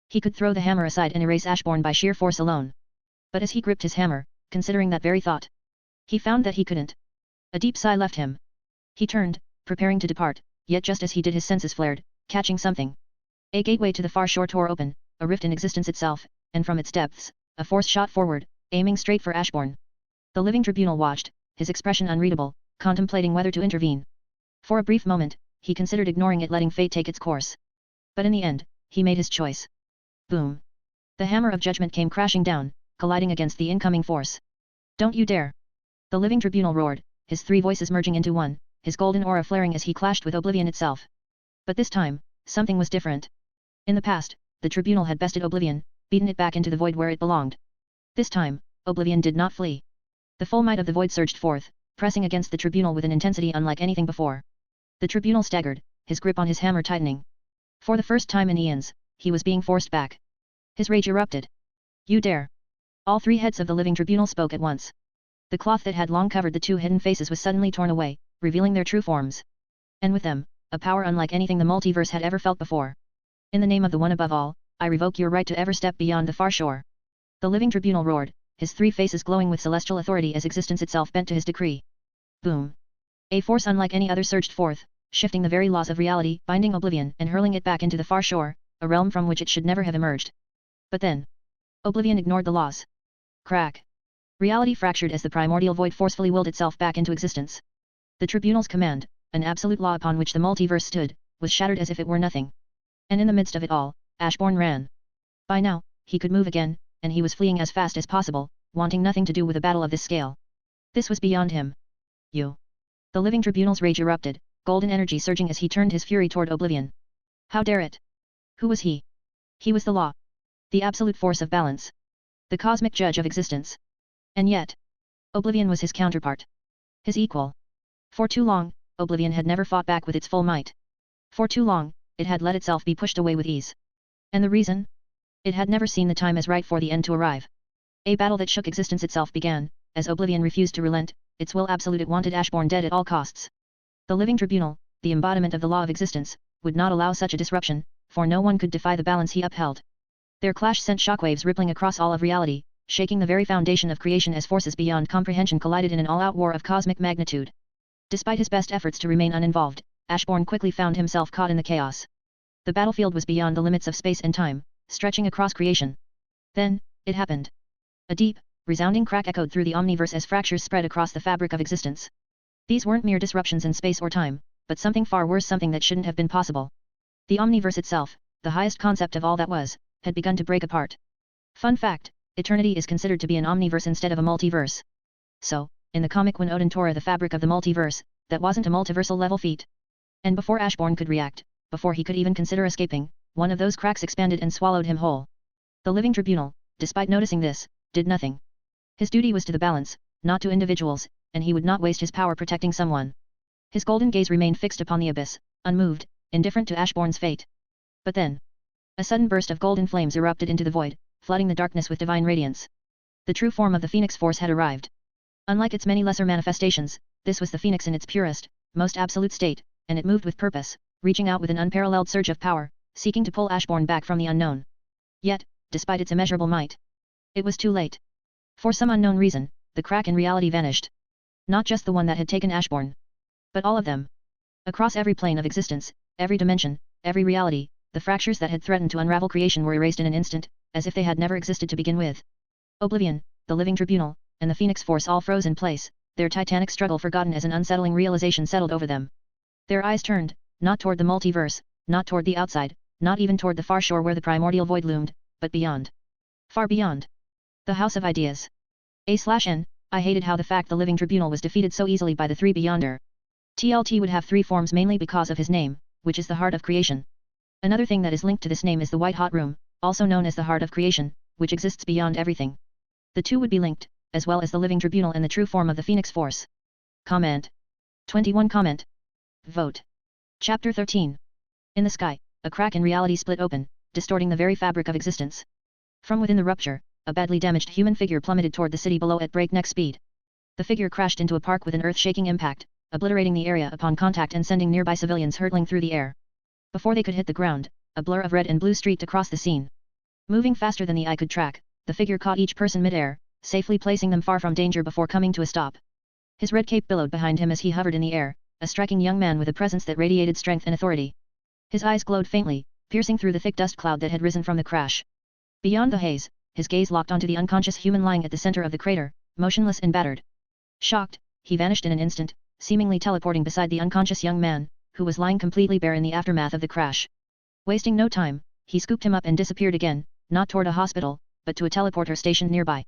He could throw the hammer aside and erase Ashbourne by sheer force alone. But as he gripped his hammer, considering that very thought, he found that he couldn't. A deep sigh left him. He turned, preparing to depart, yet just as he did his senses flared, catching something. A gateway to the far shore tore open, a rift in existence itself, and from its depths, a force shot forward, aiming straight for Ashbourne. The living tribunal watched, his expression unreadable, contemplating whether to intervene. For a brief moment, he considered ignoring it, letting fate take its course. But in the end, he made his choice. Boom. The hammer of judgment came crashing down, colliding against the incoming force. Don't you dare! The living tribunal roared, his three voices merging into one, his golden aura flaring as he clashed with oblivion itself. But this time, something was different. In the past, the tribunal had bested oblivion, beaten it back into the void where it belonged. This time, oblivion did not flee. The full might of the void surged forth, pressing against the tribunal with an intensity unlike anything before. The tribunal staggered, his grip on his hammer tightening. For the first time in eons, he was being forced back. His rage erupted. You dare! All three heads of the living tribunal spoke at once. The cloth that had long covered the two hidden faces was suddenly torn away, revealing their true forms. And with them, a power unlike anything the multiverse had ever felt before. In the name of the One above all, I revoke your right to ever step beyond the far shore. The living tribunal roared, his three faces glowing with celestial authority as existence itself bent to his decree. Boom! A force unlike any other surged forth, shifting the very laws of reality, binding oblivion and hurling it back into the far shore, a realm from which it should never have emerged. But then, oblivion ignored the laws. Crack! Reality fractured as the primordial void forcefully willed itself back into existence. The tribunal's command, an absolute law upon which the multiverse stood, was shattered as if it were nothing. And in the midst of it all, Ashbourne ran. By now, he could move again, and he was fleeing as fast as possible, wanting nothing to do with a battle of this scale. This was beyond him. You! The living tribunal's rage erupted, golden energy surging as he turned his fury toward oblivion. How dare it! Who was he? He was the law. The absolute force of balance. The cosmic judge of existence. And yet, oblivion was his counterpart. His equal. For too long, oblivion had never fought back with its full might. For too long, it had let itself be pushed away with ease. And the reason? It had never seen the time as right for the end to arrive. A battle that shook existence itself began, as oblivion refused to relent, its will absolute it wanted Ashbourne dead at all costs. The living tribunal, the embodiment of the law of existence, would not allow such a disruption, for no one could defy the balance he upheld. Their clash sent shockwaves rippling across all of reality, shaking the very foundation of creation as forces beyond comprehension collided in an all-out war of cosmic magnitude. Despite his best efforts to remain uninvolved, Ashbourne quickly found himself caught in the chaos. The battlefield was beyond the limits of space and time, stretching across creation. Then, it happened. A deep, resounding crack echoed through the omniverse as fractures spread across the fabric of existence. These weren't mere disruptions in space or time, but something far worse, something that shouldn't have been possible. The omniverse itself, the highest concept of all that was, had begun to break apart. Fun fact, eternity is considered to be an omniverse instead of a multiverse. So, in the comic when Odin tore the fabric of the multiverse, that wasn't a multiversal level feat. And before Ashbourne could react, before he could even consider escaping, one of those cracks expanded and swallowed him whole. The living tribunal, despite noticing this, did nothing. His duty was to the balance, not to individuals, and he would not waste his power protecting someone. His golden gaze remained fixed upon the abyss, unmoved, indifferent to Ashbourne's fate. But then, a sudden burst of golden flames erupted into the void, flooding the darkness with divine radiance. The true form of the Phoenix Force had arrived. Unlike its many lesser manifestations, this was the Phoenix in its purest, most absolute state, and it moved with purpose, reaching out with an unparalleled surge of power, seeking to pull Ashbourne back from the unknown. Yet, despite its immeasurable might, it was too late. For some unknown reason, the crack in reality vanished. Not just the one that had taken Ashbourne, but all of them. Across every plane of existence, every dimension, every reality, the fractures that had threatened to unravel creation were erased in an instant, as if they had never existed to begin with. Oblivion, the living tribunal, and the Phoenix Force all froze in place, their titanic struggle forgotten as an unsettling realization settled over them. Their eyes turned, not toward the multiverse, not toward the outside, not even toward the far shore where the primordial void loomed, but beyond. Far beyond. The House of Ideas. A/N, I hated how the fact the living tribunal was defeated so easily by the three Beyonder. TLT would have three forms mainly because of his name, which is the heart of creation. Another thing that is linked to this name is the White Hot Room, also known as the Heart of Creation, which exists beyond everything. The two would be linked, as well as the living tribunal and the true form of the Phoenix Force. Comment. 21 Comment. Vote. Chapter 13. In the sky, a crack in reality split open, distorting the very fabric of existence. From within the rupture, a badly damaged human figure plummeted toward the city below at breakneck speed. The figure crashed into a park with an earth-shaking impact, obliterating the area upon contact and sending nearby civilians hurtling through the air. Before they could hit the ground, a blur of red and blue streaked across the scene. Moving faster than the eye could track, the figure caught each person mid-air, safely placing them far from danger before coming to a stop. His red cape billowed behind him as he hovered in the air, a striking young man with a presence that radiated strength and authority. His eyes glowed faintly, piercing through the thick dust cloud that had risen from the crash. Beyond the haze, his gaze locked onto the unconscious human lying at the center of the crater, motionless and battered. Shocked, he vanished in an instant, seemingly teleporting beside the unconscious young man, who was lying completely bare in the aftermath of the crash. Wasting no time, he scooped him up and disappeared again, not toward a hospital, but to a teleporter stationed nearby.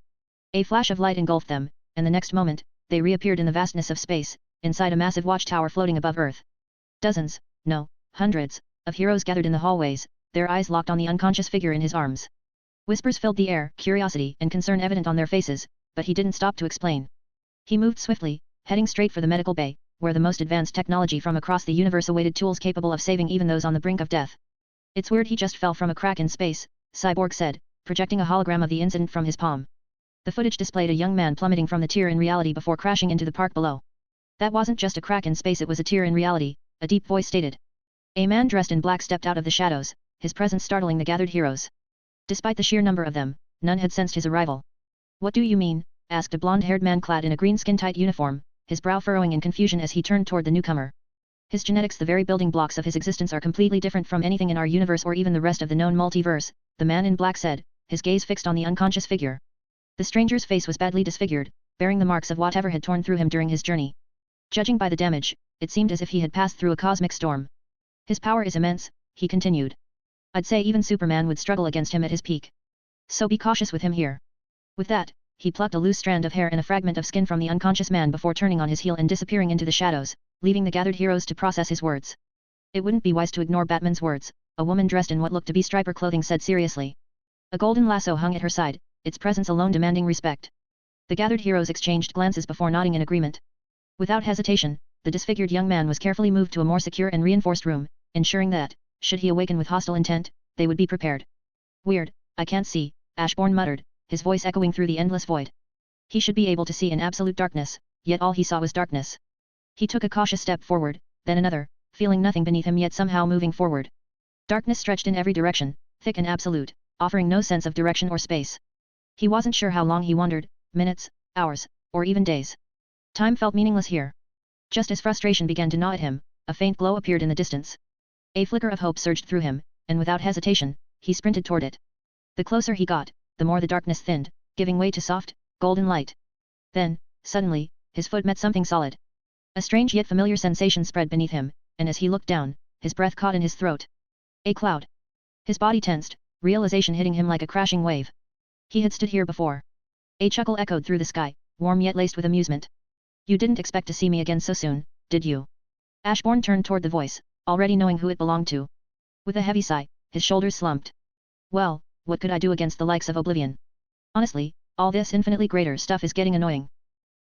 A flash of light engulfed them, and the next moment, they reappeared in the vastness of space, inside a massive watchtower floating above Earth. Dozens, no, hundreds, of heroes gathered in the hallways, their eyes locked on the unconscious figure in his arms. Whispers filled the air, curiosity and concern evident on their faces, but he didn't stop to explain. He moved swiftly, heading straight for the medical bay, where the most advanced technology from across the universe awaited tools capable of saving even those on the brink of death. It's weird he just fell from a crack in space, Cyborg said, projecting a hologram of the incident from his palm. The footage displayed a young man plummeting from the tier in reality before crashing into the park below. That wasn't just a crack in space, it was a tier in reality, a deep voice stated. A man dressed in black stepped out of the shadows, his presence startling the gathered heroes. Despite the sheer number of them, none had sensed his arrival. What do you mean? Asked a blonde-haired man clad in a green skin-tight uniform, his brow furrowing in confusion as he turned toward the newcomer. His genetics, the very building blocks of his existence, are completely different from anything in our universe or even the rest of the known multiverse, the man in black said, his gaze fixed on the unconscious figure. The stranger's face was badly disfigured, bearing the marks of whatever had torn through him during his journey. Judging by the damage, it seemed as if he had passed through a cosmic storm. His power is immense, he continued. I'd say even Superman would struggle against him at his peak. So be cautious with him here. With that, he plucked a loose strand of hair and a fragment of skin from the unconscious man before turning on his heel and disappearing into the shadows, leaving the gathered heroes to process his words. It wouldn't be wise to ignore Batman's words, a woman dressed in what looked to be striper clothing said seriously. A golden lasso hung at her side, its presence alone demanding respect. The gathered heroes exchanged glances before nodding in agreement. Without hesitation, the disfigured young man was carefully moved to a more secure and reinforced room, ensuring that, should he awaken with hostile intent, they would be prepared. Weird, I can't see, Ashbourne muttered, his voice echoing through the endless void. He should be able to see in absolute darkness, yet all he saw was darkness. He took a cautious step forward, then another, feeling nothing beneath him yet somehow moving forward. Darkness stretched in every direction, thick and absolute, offering no sense of direction or space. He wasn't sure how long he wandered, minutes, hours, or even days. Time felt meaningless here. Just as frustration began to gnaw at him, a faint glow appeared in the distance. A flicker of hope surged through him, and without hesitation, he sprinted toward it. The closer he got, the more the darkness thinned, giving way to soft, golden light. Then, suddenly, his foot met something solid. A strange yet familiar sensation spread beneath him, and as he looked down, his breath caught in his throat. A cloud. His body tensed, realization hitting him like a crashing wave. He had stood here before. A chuckle echoed through the sky, warm yet laced with amusement. You didn't expect to see me again so soon, did you? Ashbourne turned toward the voice, already knowing who it belonged to. With a heavy sigh, his shoulders slumped. Well, what could I do against the likes of Oblivion? Honestly, all this infinitely greater stuff is getting annoying.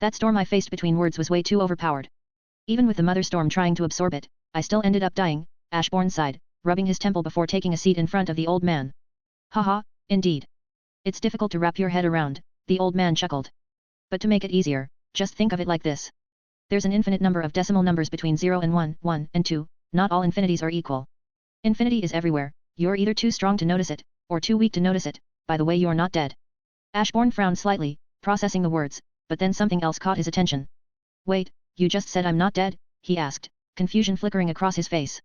That storm I faced between words was way too overpowered. Even with the mother storm trying to absorb it, I still ended up dying, Ashbourne sighed, rubbing his temple before taking a seat in front of the old man. Haha, indeed. It's difficult to wrap your head around, the old man chuckled. But to make it easier, just think of it like this. There's an infinite number of decimal numbers between 0 and 1, 1 and 2, not all infinities are equal. Infinity is everywhere, you're either too strong to notice it, or too weak to notice it, by the way you're not dead. Ashbourne frowned slightly, processing the words, but then something else caught his attention. Wait, you just said I'm not dead? He asked, confusion flickering across his face.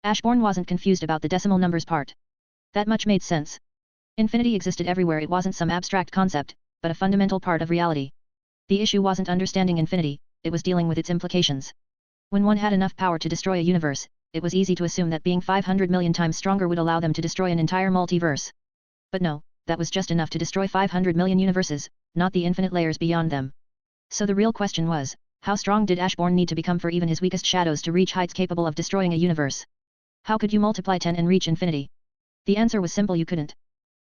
Ashbourne wasn't confused about the decimal numbers part. That much made sense. Infinity existed everywhere, it wasn't some abstract concept, but a fundamental part of reality. The issue wasn't understanding infinity, it was dealing with its implications. When one had enough power to destroy a universe, it was easy to assume that being 500 million times stronger would allow them to destroy an entire multiverse. But no, that was just enough to destroy 500 million universes, not the infinite layers beyond them. So the real question was, how strong did Ashbourne need to become for even his weakest shadows to reach heights capable of destroying a universe? How could you multiply 10 and reach infinity? The answer was simple: you couldn't.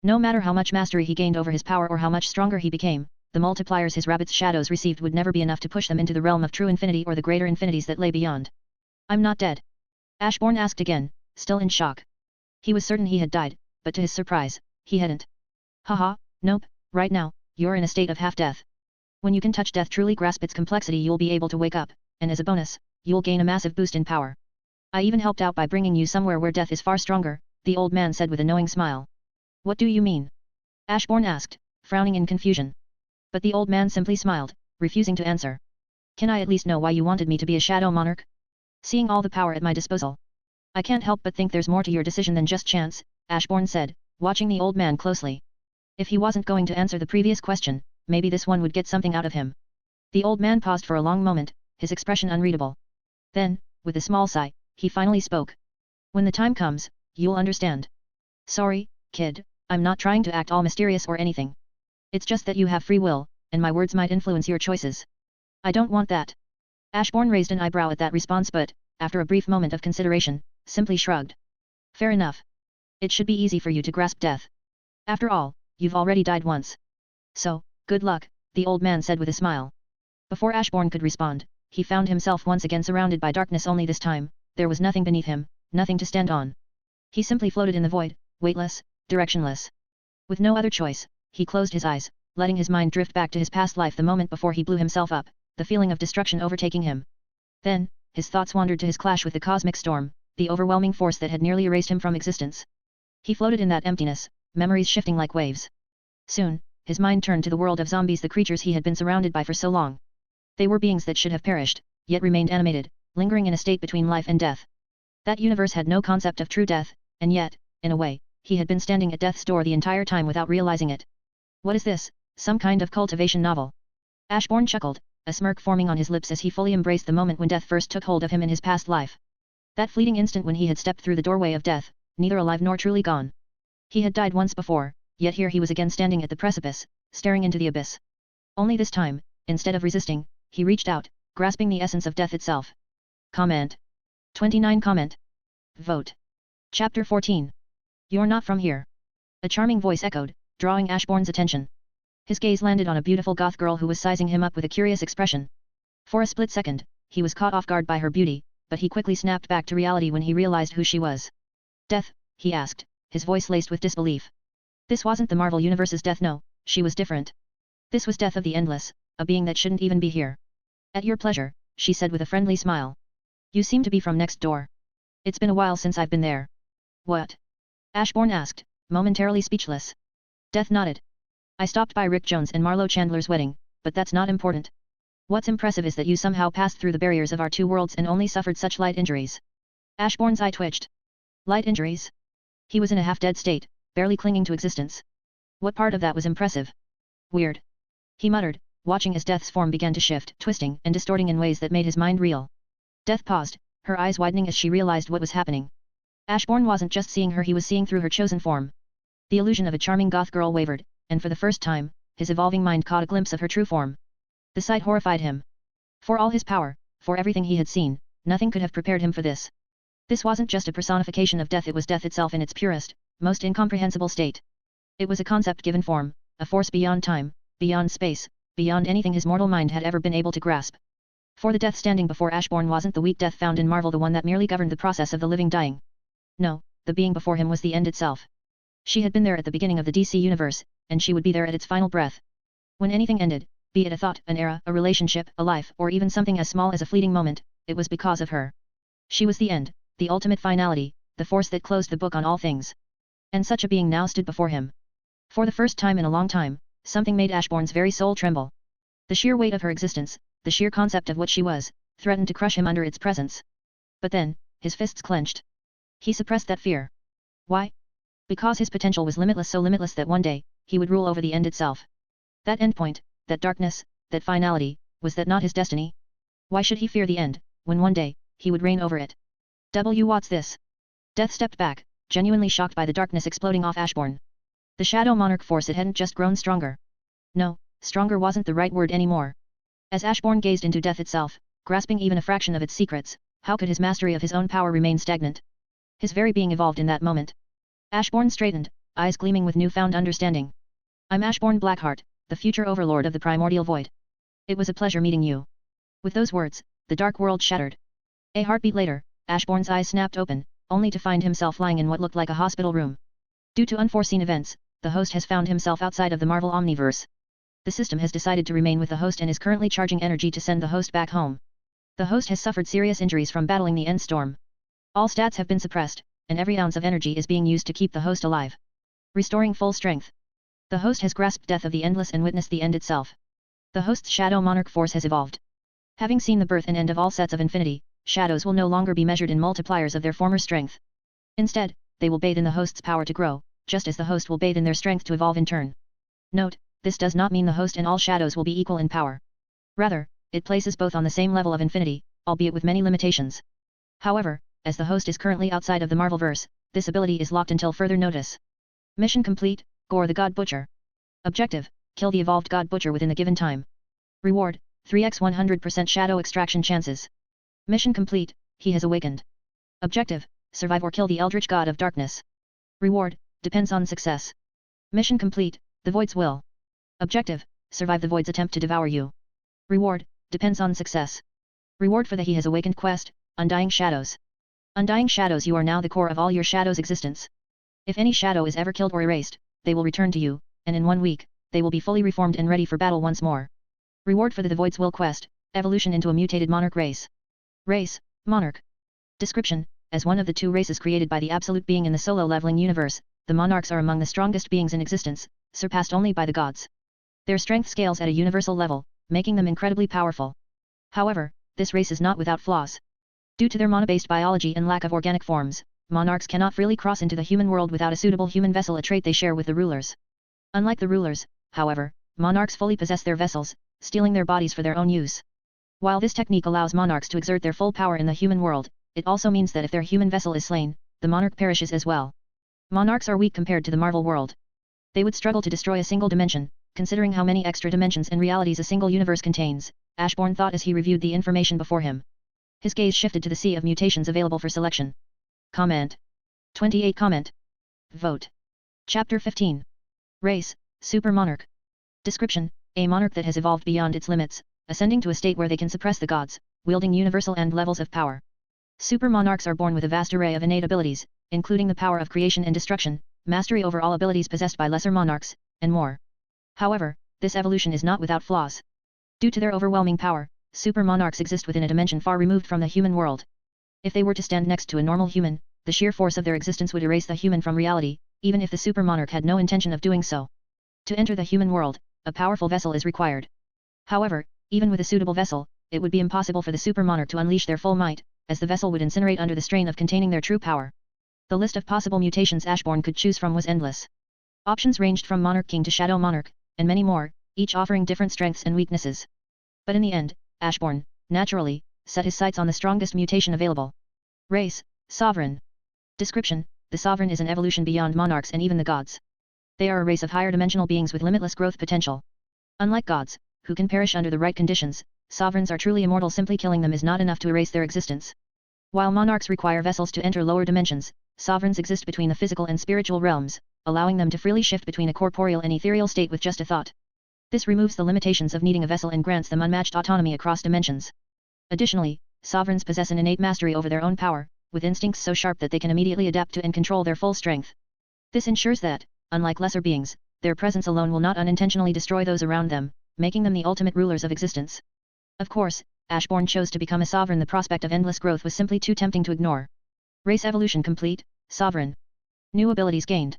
No matter how much mastery he gained over his power or how much stronger he became, the multipliers his rabbit's shadows received would never be enough to push them into the realm of true infinity or the greater infinities that lay beyond. I'm not dead? Ashbourne asked again, still in shock. He was certain he had died, but to his surprise, he hadn't. Haha, nope, right now, you're in a state of half-death. When you can touch death, truly grasp its complexity, you'll be able to wake up, and as a bonus, you'll gain a massive boost in power. I even helped out by bringing you somewhere where death is far stronger, the old man said with a knowing smile. What do you mean? Ashbourne asked, frowning in confusion. But the old man simply smiled, refusing to answer. Can I at least know why you wanted me to be a shadow monarch? Seeing all the power at my disposal, I can't help but think there's more to your decision than just chance, Ashbourne said, watching the old man closely. If he wasn't going to answer the previous question, maybe this one would get something out of him. The old man paused for a long moment, his expression unreadable. Then, with a small sigh, he finally spoke. When the time comes, you'll understand. Sorry, kid, I'm not trying to act all mysterious or anything. It's just that you have free will, and my words might influence your choices. I don't want that. Ashbourne raised an eyebrow at that response but, after a brief moment of consideration, simply shrugged. Fair enough. It should be easy for you to grasp death. After all, you've already died once. So, good luck, the old man said with a smile. Before Ashbourne could respond, he found himself once again surrounded by darkness, only this time, there was nothing beneath him, nothing to stand on. He simply floated in the void, weightless, directionless. With no other choice, he closed his eyes, letting his mind drift back to his past life the moment before he blew himself up, the feeling of destruction overtaking him. Then, his thoughts wandered to his clash with the cosmic storm, the overwhelming force that had nearly erased him from existence. He floated in that emptiness, memories shifting like waves. Soon, his mind turned to the world of zombies, the creatures he had been surrounded by for so long. They were beings that should have perished, yet remained animated, lingering in a state between life and death. That universe had no concept of true death, and yet, in a way, he had been standing at death's door the entire time without realizing it. What is this, some kind of cultivation novel? Ashbourne chuckled, a smirk forming on his lips as he fully embraced the moment when death first took hold of him in his past life. That fleeting instant when he had stepped through the doorway of death, neither alive nor truly gone. He had died once before, yet here he was again standing at the precipice, staring into the abyss. Only this time, instead of resisting, he reached out, grasping the essence of death itself. Comment. 29 Comment. Vote. Chapter 14. You're not from here. A charming voice echoed, drawing Ashbourne's attention. His gaze landed on a beautiful goth girl who was sizing him up with a curious expression. For a split second, he was caught off guard by her beauty, but he quickly snapped back to reality when he realized who she was. Death, he asked, his voice laced with disbelief. This wasn't the Marvel Universe's Death, no, she was different. This was Death of the Endless, a being that shouldn't even be here. At your pleasure, she said with a friendly smile. You seem to be from next door. It's been a while since I've been there. What? Ashbourne asked, momentarily speechless. Death nodded. I stopped by Rick Jones and Marlo Chandler's wedding, but that's not important. What's impressive is that you somehow passed through the barriers of our two worlds and only suffered such light injuries. Ashbourne's eye twitched. Light injuries? He was in a half-dead state, barely clinging to existence. What part of that was impressive? Weird. He muttered, watching as Death's form began to shift, twisting and distorting in ways that made his mind reel. Death paused, her eyes widening as she realized what was happening. Ashbourne wasn't just seeing her, he was seeing through her chosen form. The illusion of a charming goth girl wavered, and for the first time, his evolving mind caught a glimpse of her true form. The sight horrified him. For all his power, for everything he had seen, nothing could have prepared him for this. This wasn't just a personification of death, it was death itself in its purest, most incomprehensible state. It was a concept given form, a force beyond time, beyond space, beyond anything his mortal mind had ever been able to grasp. For the death standing before Ashbourne wasn't the weak death found in Marvel, the one that merely governed the process of the living dying. No, the being before him was the end itself. She had been there at the beginning of the DC universe, and she would be there at its final breath. When anything ended, be it a thought, an era, a relationship, a life, or even something as small as a fleeting moment, it was because of her. She was the end, the ultimate finality, the force that closed the book on all things. And such a being now stood before him. For the first time in a long time, something made Ashbourne's very soul tremble. The sheer weight of her existence, the sheer concept of what she was, threatened to crush him under its presence. But then, his fists clenched. He suppressed that fear. Why? Because his potential was limitless, so limitless that one day, he would rule over the end itself. That endpoint, that darkness, that finality, was that not his destiny? Why should he fear the end, when one day, he would reign over it? What's this? Death stepped back, genuinely shocked by the darkness exploding off Ashbourne. The Shadow Monarch force, it hadn't just grown stronger. No, stronger wasn't the right word anymore. As Ashbourne gazed into death itself, grasping even a fraction of its secrets, how could his mastery of his own power remain stagnant? His very being evolved in that moment. Ashbourne straightened, eyes gleaming with newfound understanding. I'm Ashbourne Blackheart, the future overlord of the primordial void. It was a pleasure meeting you. With those words, the dark world shattered. A heartbeat later, Ashbourne's eyes snapped open, only to find himself lying in what looked like a hospital room. Due to unforeseen events, the host has found himself outside of the Marvel Omniverse. The system has decided to remain with the host and is currently charging energy to send the host back home. The host has suffered serious injuries from battling the end storm. All stats have been suppressed, and every ounce of energy is being used to keep the host alive. Restoring full strength. The host has grasped death of the endless and witnessed the end itself. The host's Shadow Monarch force has evolved. Having seen the birth and end of all sets of infinity, shadows will no longer be measured in multipliers of their former strength. Instead, they will bathe in the host's power to grow, just as the host will bathe in their strength to evolve in turn. Note, this does not mean the host and all shadows will be equal in power. Rather, it places both on the same level of infinity, albeit with many limitations. However, as the host is currently outside of the Marvelverse, this ability is locked until further notice. Mission complete, Gore the God Butcher. Objective, kill the evolved God Butcher within the given time. Reward, 3x 100% shadow extraction chances. Mission complete, he has awakened. Objective, survive or kill the Eldritch God of Darkness. Reward, depends on success. Mission complete, the Void's will. Objective, survive the Void's attempt to devour you. Reward, depends on success. Reward for the He has awakened quest, Undying Shadows. Undying Shadows, you are now the core of all your shadows' existence. If any shadow is ever killed or erased, they will return to you, and in 1 week, they will be fully reformed and ready for battle once more. Reward for the Void's Will quest, evolution into a mutated monarch race. Race, Monarch. Description, as one of the 2 races created by the Absolute Being in the solo-leveling universe, the Monarchs are among the strongest beings in existence, surpassed only by the gods. Their strength scales at a universal level, making them incredibly powerful. However, this race is not without flaws. Due to their mono-based biology and lack of organic forms, Monarchs cannot freely cross into the human world without a suitable human vessel, a trait they share with the rulers. Unlike the rulers, however, Monarchs fully possess their vessels, stealing their bodies for their own use. While this technique allows Monarchs to exert their full power in the human world, it also means that if their human vessel is slain, the Monarch perishes as well. Monarchs are weak compared to the Marvel world. They would struggle to destroy a single dimension, considering how many extra dimensions and realities a single universe contains, Ashbourne thought as he reviewed the information before him. His gaze shifted to the sea of mutations available for selection. Comment. 28 Comment. Vote. Chapter 15. Race, Super Monarch. Description, a monarch that has evolved beyond its limits, ascending to a state where they can suppress the gods, wielding universal and levels of power. Super monarchs are born with a vast array of innate abilities, including the power of creation and destruction, mastery over all abilities possessed by lesser monarchs, and more. However, this evolution is not without flaws. Due to their overwhelming power, super monarchs exist within a dimension far removed from the human world. If they were to stand next to a normal human, the sheer force of their existence would erase the human from reality, even if the super monarch had no intention of doing so. To enter the human world, a powerful vessel is required. However, even with a suitable vessel, it would be impossible for the super monarch to unleash their full might, as the vessel would incinerate under the strain of containing their true power. The list of possible mutations Ashbourne could choose from was endless. Options ranged from Monarch King to Shadow Monarch, and many more, each offering different strengths and weaknesses. But in the end, Ashbourne, naturally, set his sights on the strongest mutation available. Race, Sovereign. Description, the Sovereign is an evolution beyond monarchs and even the gods. They are a race of higher dimensional beings with limitless growth potential. Unlike gods, who can perish under the right conditions, sovereigns are truly immortal. Simply killing them is not enough to erase their existence. While monarchs require vessels to enter lower dimensions, sovereigns exist between the physical and spiritual realms, allowing them to freely shift between a corporeal and ethereal state with just a thought. This removes the limitations of needing a vessel and grants them unmatched autonomy across dimensions. Additionally, sovereigns possess an innate mastery over their own power, with instincts so sharp that they can immediately adapt to and control their full strength. This ensures that, unlike lesser beings, their presence alone will not unintentionally destroy those around them, making them the ultimate rulers of existence. Of course, Ashbourne chose to become a sovereign. The prospect of endless growth was simply too tempting to ignore. Race evolution complete, Sovereign. New abilities gained.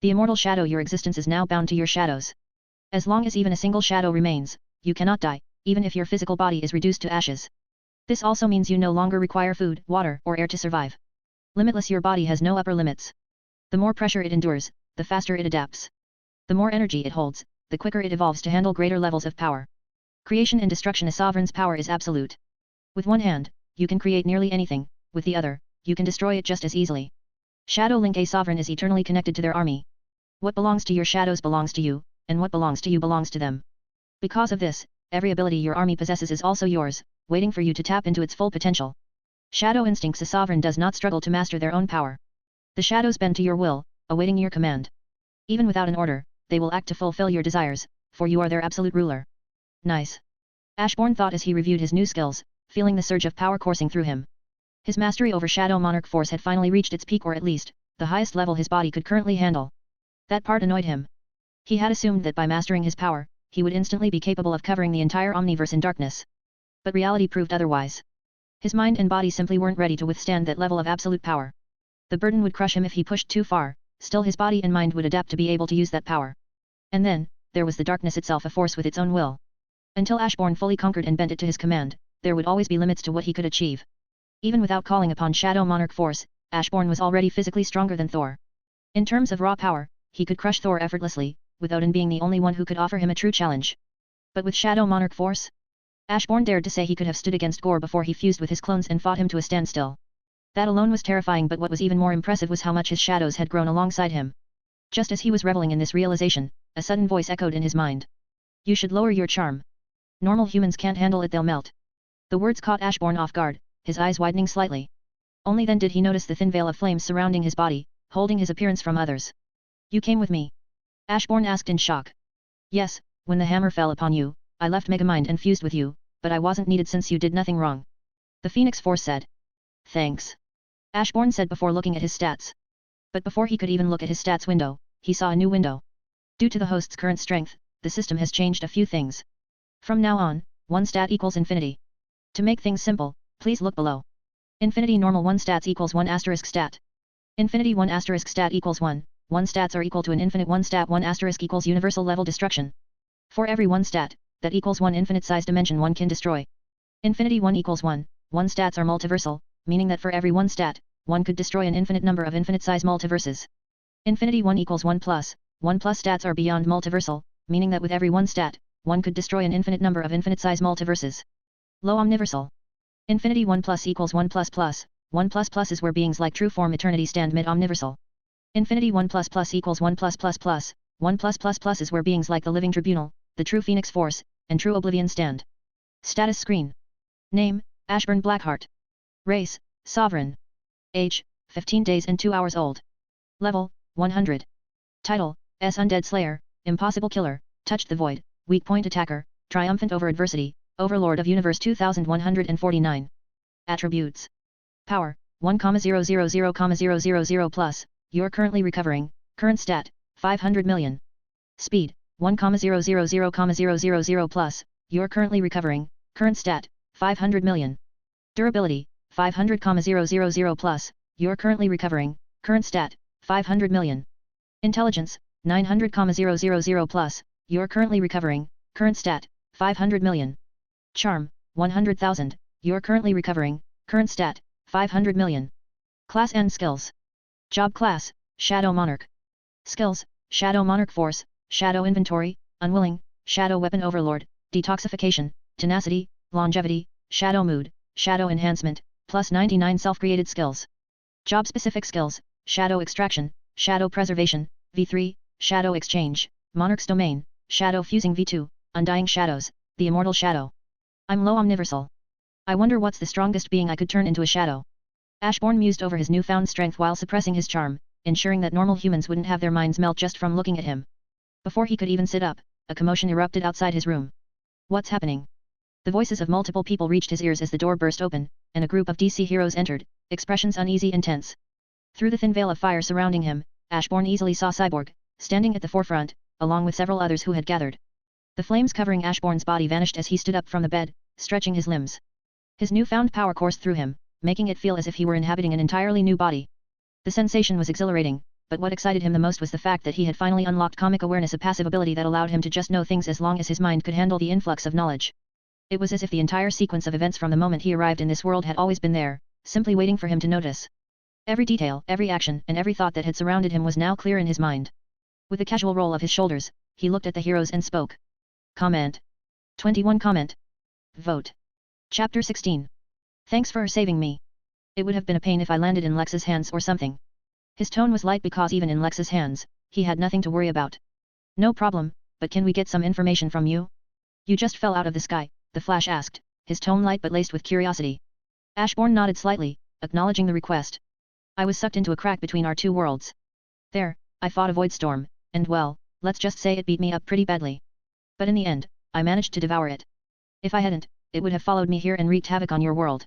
The immortal shadow. Your existence is now bound to your shadows. As long as even a single shadow remains, you cannot die, even if your physical body is reduced to ashes. This also means you no longer require food, water, or air to survive. Limitless. Your body has no upper limits. The more pressure it endures, the faster it adapts. The more energy it holds, the quicker it evolves to handle greater levels of power. Creation and destruction. A sovereign's power is absolute. With one hand, you can create nearly anything, with the other, you can destroy it just as easily. Shadow Link. A sovereign is eternally connected to their army. What belongs to your shadows belongs to you, and what belongs to you belongs to them. Because of this, every ability your army possesses is also yours, waiting for you to tap into its full potential. Shadow instincts. A sovereign does not struggle to master their own power. The shadows bend to your will, awaiting your command. Even without an order, they will act to fulfill your desires, for you are their absolute ruler. Nice. Ashbourne thought as he reviewed his new skills, feeling the surge of power coursing through him. His mastery over Shadow Monarch force had finally reached its peak, or at least, the highest level his body could currently handle. That part annoyed him. He had assumed that by mastering his power, he would instantly be capable of covering the entire omniverse in darkness. But reality proved otherwise. His mind and body simply weren't ready to withstand that level of absolute power. The burden would crush him if he pushed too far, still his body and mind would adapt to be able to use that power. And then, there was the darkness itself, a force with its own will. Until Ashbourne fully conquered and bent it to his command, there would always be limits to what he could achieve. Even without calling upon Shadow Monarch force, Ashbourne was already physically stronger than Thor. In terms of raw power, he could crush Thor effortlessly, with Odin being the only one who could offer him a true challenge. But with Shadow Monarch force? Ashbourne dared to say he could have stood against Gore before he fused with his clones and fought him to a standstill. That alone was terrifying, but what was even more impressive was how much his shadows had grown alongside him. Just as he was reveling in this realization, a sudden voice echoed in his mind. You should lower your charm. Normal humans can't handle it, they'll melt. The words caught Ashbourne off guard, his eyes widening slightly. Only then did he notice the thin veil of flames surrounding his body, holding his appearance from others. You came with me? Ashbourne asked in shock. Yes, when the hammer fell upon you, I left Megamind and fused with you, but I wasn't needed since you did nothing wrong. The Phoenix Force said. Thanks. Ashbourne said before looking at his stats. But before he could even look at his stats window, he saw a new window. Due to the host's current strength, the system has changed a few things. From now on, 1 stat equals infinity. To make things simple, please look below. Infinity normal 1 stats equals 1 asterisk stat. Infinity 1 asterisk stat equals 1, 1 stats are equal to an infinite 1 stat 1 asterisk equals universal level destruction. For every 1 stat, that equals 1 infinite size dimension 1 can destroy. Infinity 1 equals 1, 1 stats are multiversal, meaning that for every 1 stat, 1 could destroy an infinite number of infinite size multiverses. Infinity 1 equals 1 plus stats are beyond multiversal, meaning that with every 1 stat, 1 could destroy an infinite number of infinite size multiverses. Low omniversal. Infinity 1 plus equals 1 plus plus, 1 plus plus is where beings like true form eternity stand mid omniversal. Infinity 1 plus plus equals 1 plus plus plus, 1 plus plus plus is where beings like the living tribunal, the true Phoenix Force, and true oblivion stand. Status screen. Name, Ashbourne Blackheart. Race, Sovereign. Age, 15 days and 2 hours old. Level, 100. Title, S Undead Slayer, Impossible Killer, Touched the Void, Weak Point Attacker, Triumphant over Adversity, Overlord of Universe 2149. Attributes. Power, 1,000,000 plus, you're currently recovering, current stat, 500 million. Speed, 1,000,000 plus, you're currently recovering, current stat, 500 million. Durability, 500,000 plus, you're currently recovering, current stat, 500 million. Intelligence, 900,000 plus, you're currently recovering, current stat, 500 million. Charm, 100,000, you're currently recovering, current stat, 500 million. Class and skills. Job class, Shadow Monarch. Skills, Shadow Monarch Force, Shadow Inventory, Unwilling, Shadow Weapon Overlord, Detoxification, Tenacity, Longevity, Shadow Mood, Shadow Enhancement, plus 99 self-created skills. Job-specific skills, Shadow Extraction, Shadow Preservation, V3, Shadow Exchange, Monarch's Domain, Shadow Fusing V2, Undying Shadows, the Immortal Shadow. I'm low omniversal. I wonder what's the strongest being I could turn into a shadow. Ashbourne mused over his newfound strength while suppressing his charm, ensuring that normal humans wouldn't have their minds melt just from looking at him. Before he could even sit up, a commotion erupted outside his room. What's happening? The voices of multiple people reached his ears as the door burst open, and a group of DC heroes entered, expressions uneasy and tense. Through the thin veil of fire surrounding him, Ashbourne easily saw Cyborg, standing at the forefront, along with several others who had gathered. The flames covering Ashbourne's body vanished as he stood up from the bed, stretching his limbs. His newfound power coursed through him, making it feel as if he were inhabiting an entirely new body. The sensation was exhilarating, but what excited him the most was the fact that he had finally unlocked comic awareness, a passive ability that allowed him to just know things as long as his mind could handle the influx of knowledge. It was as if the entire sequence of events from the moment he arrived in this world had always been there, simply waiting for him to notice. Every detail, every action, and every thought that had surrounded him was now clear in his mind. With a casual roll of his shoulders, he looked at the heroes and spoke. Comment. 21 Comment. Vote. Chapter 16. Thanks for saving me. It would have been a pain if I landed in Lex's hands or something. His tone was light because even in Lex's hands, he had nothing to worry about. No problem, but can we get some information from you? You just fell out of the sky, the Flash asked, his tone light but laced with curiosity. Ashbourne nodded slightly, acknowledging the request. I was sucked into a crack between our two worlds. There, I fought a void storm, and well, let's just say it beat me up pretty badly. But in the end, I managed to devour it. If I hadn't, it would have followed me here and wreaked havoc on your world.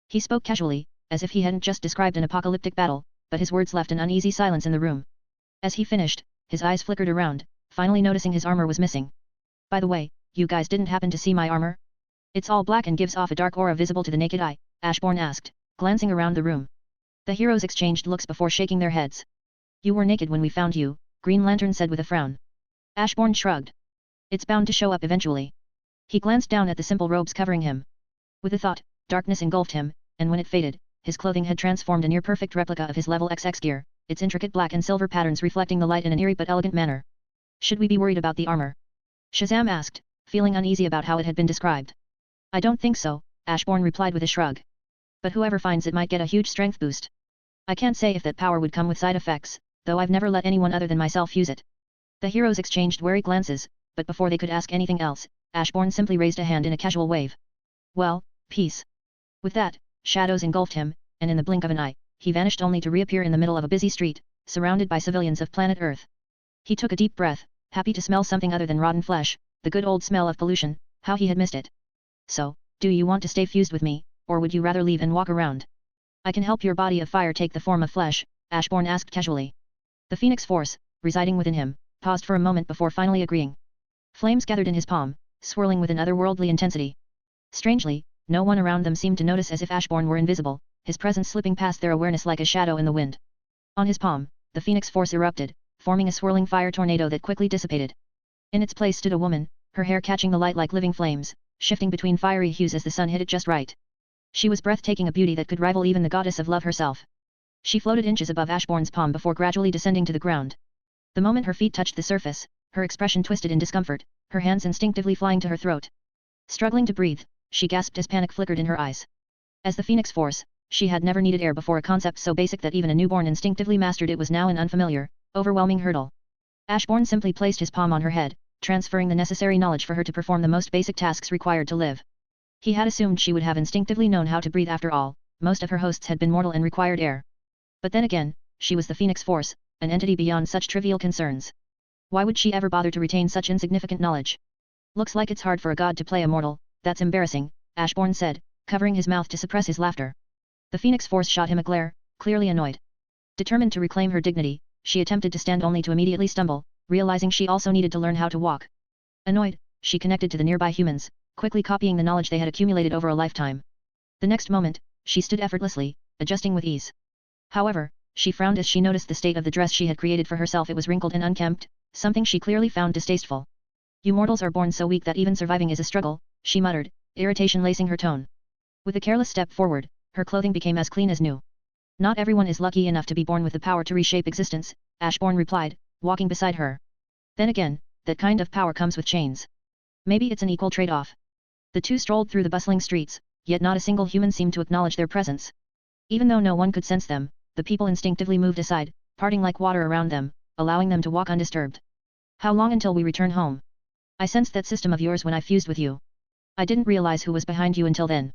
He spoke casually, as if he hadn't just described an apocalyptic battle, but his words left an uneasy silence in the room. As he finished, his eyes flickered around, finally noticing his armor was missing. By the way, you guys didn't happen to see my armor? It's all black and gives off a dark aura visible to the naked eye, Ashbourne asked, glancing around the room. The heroes exchanged looks before shaking their heads. You were naked when we found you, Green Lantern said with a frown. Ashbourne shrugged. It's bound to show up eventually. He glanced down at the simple robes covering him. With a thought, darkness engulfed him, and when it faded, his clothing had transformed a near-perfect replica of his level XX gear, its intricate black and silver patterns reflecting the light in an eerie but elegant manner. Should we be worried about the armor? Shazam asked, feeling uneasy about how it had been described. I don't think so, Ashbourne replied with a shrug. But whoever finds it might get a huge strength boost. I can't say if that power would come with side effects, though I've never let anyone other than myself use it. The heroes exchanged wary glances, but before they could ask anything else, Ashbourne simply raised a hand in a casual wave. Well, peace. With that, shadows engulfed him, and in the blink of an eye, he vanished only to reappear in the middle of a busy street, surrounded by civilians of planet Earth. He took a deep breath, happy to smell something other than rotten flesh, the good old smell of pollution, how he had missed it. So, do you want to stay fused with me, or would you rather leave and walk around? I can help your body of fire take the form of flesh, Ashbourne asked casually. The Phoenix Force, residing within him, paused for a moment before finally agreeing. Flames gathered in his palm, swirling with an otherworldly intensity. Strangely, no one around them seemed to notice, as if Ashbourne were invisible, his presence slipping past their awareness like a shadow in the wind. On his palm, the Phoenix Force erupted, forming a swirling fire tornado that quickly dissipated. In its place stood a woman, her hair catching the light like living flames, shifting between fiery hues as the sun hit it just right. She was breathtaking, a beauty that could rival even the goddess of love herself. She floated inches above Ashbourne's palm before gradually descending to the ground. The moment her feet touched the surface, her expression twisted in discomfort, her hands instinctively flying to her throat. Struggling to breathe, she gasped as panic flickered in her eyes. As the Phoenix Force, she had never needed air before, a concept so basic that even a newborn instinctively mastered it was now an unfamiliar, overwhelming hurdle. Ashbourne simply placed his palm on her head, transferring the necessary knowledge for her to perform the most basic tasks required to live. He had assumed she would have instinctively known how to breathe. After all, most of her hosts had been mortal and required air. But then again, she was the Phoenix Force, an entity beyond such trivial concerns. Why would she ever bother to retain such insignificant knowledge? Looks like it's hard for a god to play a mortal, that's embarrassing, Ashbourne said, covering his mouth to suppress his laughter. The Phoenix Force shot him a glare, clearly annoyed. Determined to reclaim her dignity, she attempted to stand only to immediately stumble, realizing she also needed to learn how to walk. Annoyed, she connected to the nearby humans, quickly copying the knowledge they had accumulated over a lifetime. The next moment, she stood effortlessly, adjusting with ease. However, she frowned as she noticed the state of the dress she had created for herself. It was wrinkled and unkempt, something she clearly found distasteful. You mortals are born so weak that even surviving is a struggle, she muttered, irritation lacing her tone. With a careless step forward, her clothing became as clean as new. Not everyone is lucky enough to be born with the power to reshape existence, Ashbourne replied, walking beside her. Then again, that kind of power comes with chains. Maybe it's an equal trade-off. The two strolled through the bustling streets, yet not a single human seemed to acknowledge their presence. Even though no one could sense them, the people instinctively moved aside, parting like water around them, allowing them to walk undisturbed. How long until we return home? I sensed that system of yours when I fused with you. I didn't realize who was behind you until then.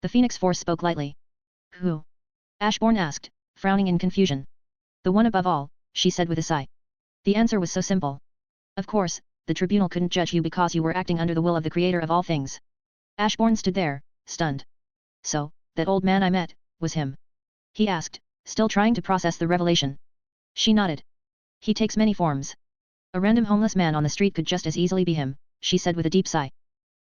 The Phoenix Force spoke lightly. Who? Ashbourne asked, frowning in confusion. The one above all, she said with a sigh. The answer was so simple. Of course, the tribunal couldn't judge you because you were acting under the will of the creator of all things. Ashbourne stood there, stunned. So, that old man I met, was him? He asked, still trying to process the revelation. She nodded. He takes many forms. A random homeless man on the street could just as easily be him, she said with a deep sigh.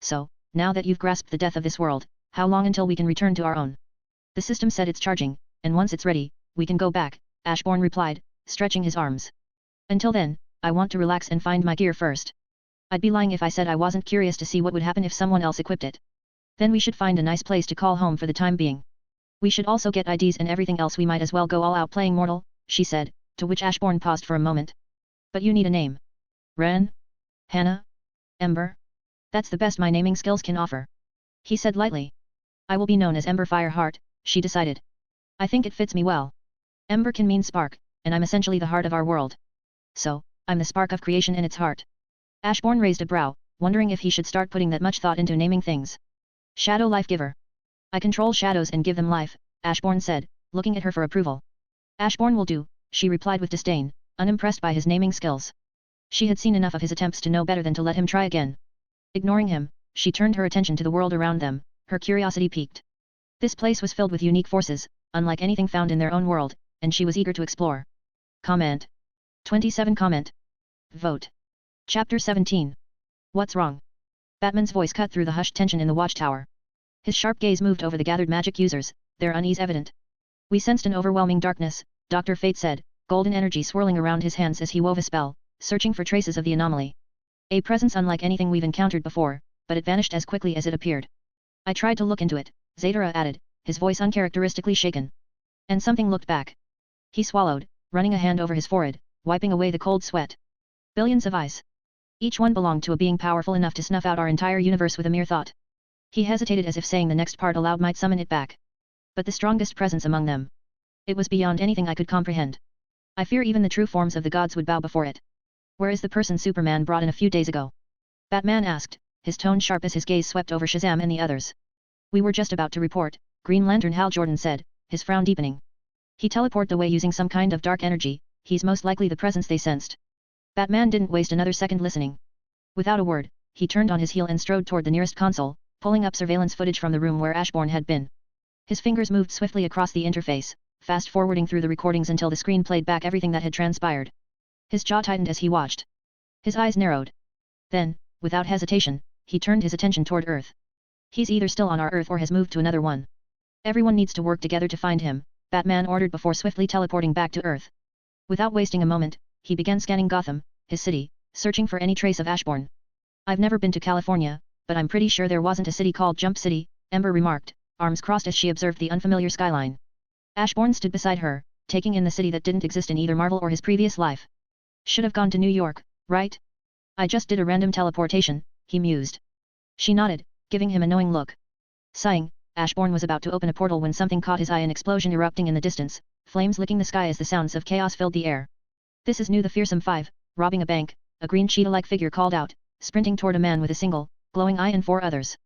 So, now that you've grasped the death of this world, how long until we can return to our own? The system said it's charging, and once it's ready, we can go back, Ashbourne replied, stretching his arms. Until then, I want to relax and find my gear first. I'd be lying if I said I wasn't curious to see what would happen if someone else equipped it. Then we should find a nice place to call home for the time being. We should also get IDs and everything else. We might as well go all out playing mortal, she said, to which Ashbourne paused for a moment. But you need a name. Ren? Hannah? Ember? That's the best my naming skills can offer. He said lightly. I will be known as Ember Fireheart, she decided. I think it fits me well. Ember can mean spark, and I'm essentially the heart of our world. So, I'm the spark of creation in its heart. Ashbourne raised a brow, wondering if he should start putting that much thought into naming things. Shadow Life Giver. I control shadows and give them life, Ashbourne said, looking at her for approval. Ashbourne will do, she replied with disdain, unimpressed by his naming skills. She had seen enough of his attempts to know better than to let him try again. Ignoring him, she turned her attention to the world around them, her curiosity piqued. This place was filled with unique forces, unlike anything found in their own world, and she was eager to explore. Comment. 27 Comment. Vote. Chapter 17. What's wrong? Batman's voice cut through the hushed tension in the watchtower. His sharp gaze moved over the gathered magic users, their unease evident. We sensed an overwhelming darkness, Dr. Fate said, golden energy swirling around his hands as he wove a spell, searching for traces of the anomaly. A presence unlike anything we've encountered before, but it vanished as quickly as it appeared. I tried to look into it, Zadara added, his voice uncharacteristically shaken. And something looked back. He swallowed, running a hand over his forehead, wiping away the cold sweat. Billions of eyes. Each one belonged to a being powerful enough to snuff out our entire universe with a mere thought. He hesitated as if saying the next part aloud might summon it back. But the strongest presence among them. It was beyond anything I could comprehend. I fear even the true forms of the gods would bow before it. Where is the person Superman brought in a few days ago? Batman asked, his tone sharp as his gaze swept over Shazam and the others. We were just about to report, Green Lantern Hal Jordan said, his frown deepening. He teleported away using some kind of dark energy, he's most likely the presence they sensed. Batman didn't waste another second listening. Without a word, he turned on his heel and strode toward the nearest console, pulling up surveillance footage from the room where Ashbourne had been. His fingers moved swiftly across the interface, fast-forwarding through the recordings until the screen played back everything that had transpired. His jaw tightened as he watched. His eyes narrowed. Then, without hesitation, he turned his attention toward Earth. He's either still on our Earth or has moved to another one. Everyone needs to work together to find him, Batman ordered before swiftly teleporting back to Earth. Without wasting a moment, he began scanning Gotham, his city, searching for any trace of Ashbourne. I've never been to California, but I'm pretty sure there wasn't a city called Jump City, Ember remarked, arms crossed as she observed the unfamiliar skyline. Ashbourne stood beside her, taking in the city that didn't exist in either Marvel or his previous life. Should have gone to New York, right? I just did a random teleportation, he mused. She nodded, giving him a knowing look. Sighing, Ashbourne was about to open a portal when something caught his eye, an explosion erupting in the distance, flames licking the sky as the sounds of chaos filled the air. This is New the Fearsome Five, robbing a bank, a green cheetah-like figure called out, sprinting toward a man with a single, glowing eye and 4 others.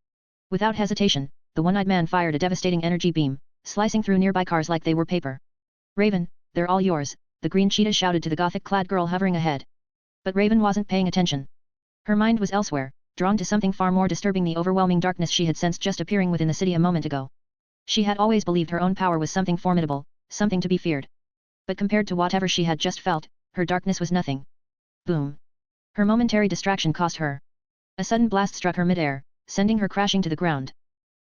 Without hesitation, the one-eyed man fired a devastating energy beam, slicing through nearby cars like they were paper. Raven, they're all yours, the green cheetah shouted to the gothic-clad girl hovering ahead. But Raven wasn't paying attention. Her mind was elsewhere, drawn to something far more disturbing, the overwhelming darkness she had sensed just appearing within the city a moment ago. She had always believed her own power was something formidable, something to be feared. But compared to whatever she had just felt, her darkness was nothing. Boom. Her momentary distraction cost her. A sudden blast struck her mid-air, sending her crashing to the ground.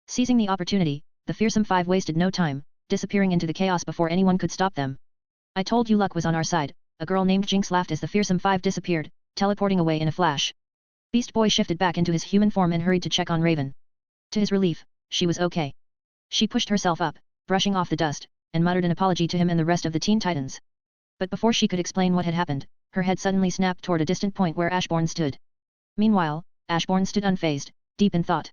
Seizing the opportunity, the Fearsome Five wasted no time, disappearing into the chaos before anyone could stop them. I told you luck was on our side, a girl named Jinx laughed as the Fearsome Five disappeared, teleporting away in a flash. Beast Boy shifted back into his human form and hurried to check on Raven. To his relief, she was okay. She pushed herself up, brushing off the dust, and muttered an apology to him and the rest of the Teen Titans. But before she could explain what had happened, her head suddenly snapped toward a distant point where Ashbourne stood. Meanwhile, Ashbourne stood unfazed, deep in thought.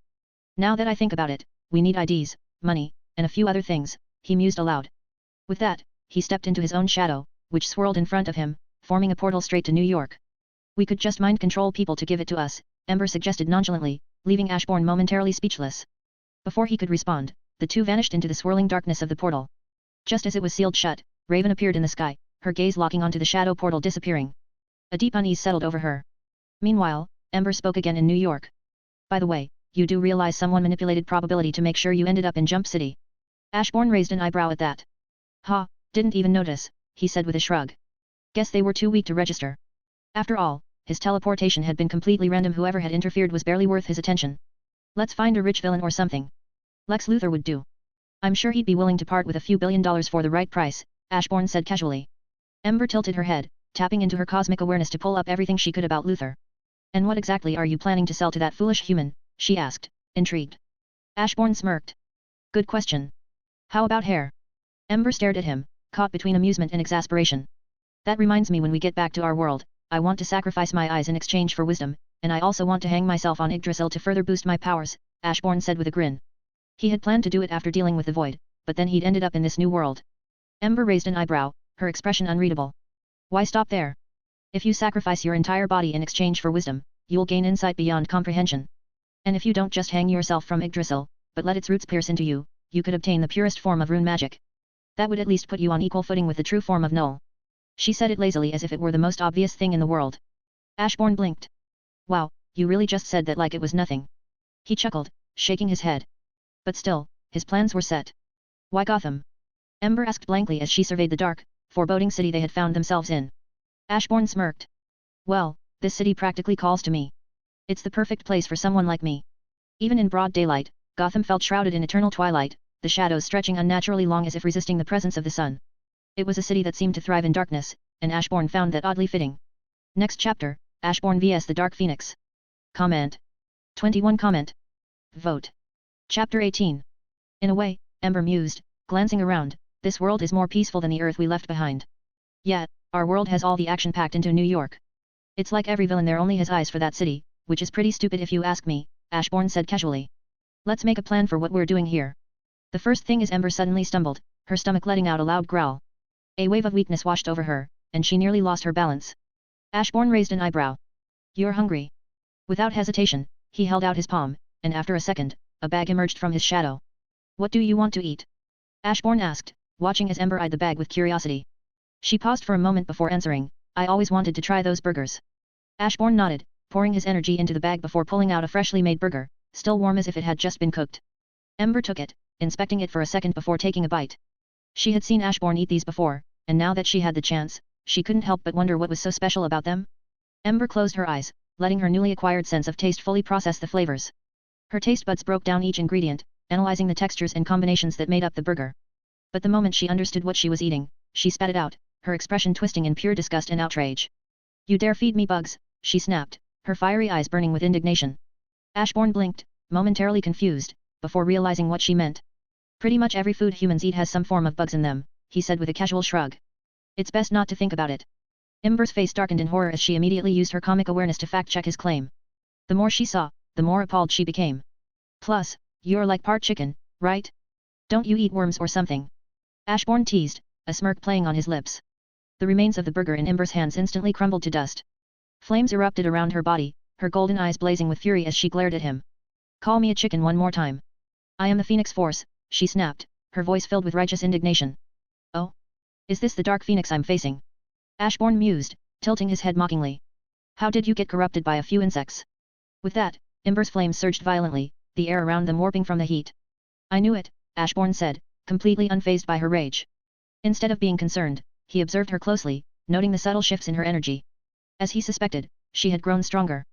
Now that I think about it, we need IDs, money, and a few other things, he mused aloud. With that, he stepped into his own shadow, which swirled in front of him, forming a portal straight to New York. We could just mind control people to give it to us, Ember suggested nonchalantly, leaving Ashbourne momentarily speechless. Before he could respond, the two vanished into the swirling darkness of the portal. Just as it was sealed shut, Raven appeared in the sky, her gaze locking onto the shadow portal disappearing. A deep unease settled over her. Meanwhile, Ember spoke again in New York. By the way, you do realize someone manipulated probability to make sure you ended up in Jump City? Ashbourne raised an eyebrow at that. Ha, didn't even notice, he said with a shrug. Guess they were too weak to register. After all, his teleportation had been completely random. Whoever had interfered was barely worth his attention. Let's find a rich villain or something. Lex Luthor would do. I'm sure he'd be willing to part with a few $1 billion for the right price, Ashbourne said casually. Ember tilted her head, tapping into her cosmic awareness to pull up everything she could about Luthor. And what exactly are you planning to sell to that foolish human, she asked, intrigued. Ashbourne smirked. Good question. How about hair? Ember stared at him, caught between amusement and exasperation. That reminds me, when we get back to our world, I want to sacrifice my eyes in exchange for wisdom, and I also want to hang myself on Yggdrasil to further boost my powers, Ashbourne said with a grin. He had planned to do it after dealing with the Void, but then he'd ended up in this new world. Ember raised an eyebrow, her expression unreadable. Why stop there? If you sacrifice your entire body in exchange for wisdom, you'll gain insight beyond comprehension. And if you don't just hang yourself from Yggdrasil, but let its roots pierce into you, you could obtain the purest form of rune magic. That would at least put you on equal footing with the true form of Null. She said it lazily as if it were the most obvious thing in the world. Ashbourne blinked. Wow, you really just said that like it was nothing. He chuckled, shaking his head. But still, his plans were set. Why Gotham? Ember asked blankly as she surveyed the dark, foreboding city they had found themselves in. Ashbourne smirked. Well, this city practically calls to me. It's the perfect place for someone like me. Even in broad daylight, Gotham felt shrouded in eternal twilight, the shadows stretching unnaturally long as if resisting the presence of the sun. It was a city that seemed to thrive in darkness, and Ashbourne found that oddly fitting. Next chapter, Ashbourne vs the Dark Phoenix. Comment. 21 Comment. Vote. Chapter 18. In a way, Ember mused, glancing around, this world is more peaceful than the earth we left behind. Yet, our world has all the action packed into New York. It's like every villain there only has eyes for that city, which is pretty stupid if you ask me, Ashbourne said casually. Let's make a plan for what we're doing here. The first thing is Ember suddenly stumbled, her stomach letting out a loud growl. A wave of weakness washed over her, and she nearly lost her balance. Ashbourne raised an eyebrow. You're hungry. Without hesitation, he held out his palm, and after a second, a bag emerged from his shadow. What do you want to eat? Ashbourne asked, watching as Ember eyed the bag with curiosity. She paused for a moment before answering, I always wanted to try those burgers. Ashbourne nodded, pouring his energy into the bag before pulling out a freshly made burger, still warm as if it had just been cooked. Ember took it, inspecting it for a second before taking a bite. She had seen Ashbourne eat these before, and now that she had the chance, she couldn't help but wonder what was so special about them. Ember closed her eyes, letting her newly acquired sense of taste fully process the flavors. Her taste buds broke down each ingredient, analyzing the textures and combinations that made up the burger. But the moment she understood what she was eating, she spat it out, her expression twisting in pure disgust and outrage. You dare feed me bugs, she snapped, her fiery eyes burning with indignation. Ashbourne blinked, momentarily confused, before realizing what she meant. Pretty much every food humans eat has some form of bugs in them, he said with a casual shrug. It's best not to think about it. Ember's face darkened in horror as she immediately used her comic awareness to fact-check his claim. The more she saw, the more appalled she became. Plus, you're like part chicken, right? Don't you eat worms or something? Ashbourne teased, a smirk playing on his lips. The remains of the burger in Ember's hands instantly crumbled to dust. Flames erupted around her body, her golden eyes blazing with fury as she glared at him. Call me a chicken one more time. I am the Phoenix Force, she snapped, her voice filled with righteous indignation. Oh? Is this the Dark Phoenix I'm facing? Ashbourne mused, tilting his head mockingly. How did you get corrupted by a few insects? With that, Ember's flames surged violently, the air around them warping from the heat. I knew it, Ashbourne said, completely unfazed by her rage. Instead of being concerned, he observed her closely, noting the subtle shifts in her energy. As he suspected, she had grown stronger.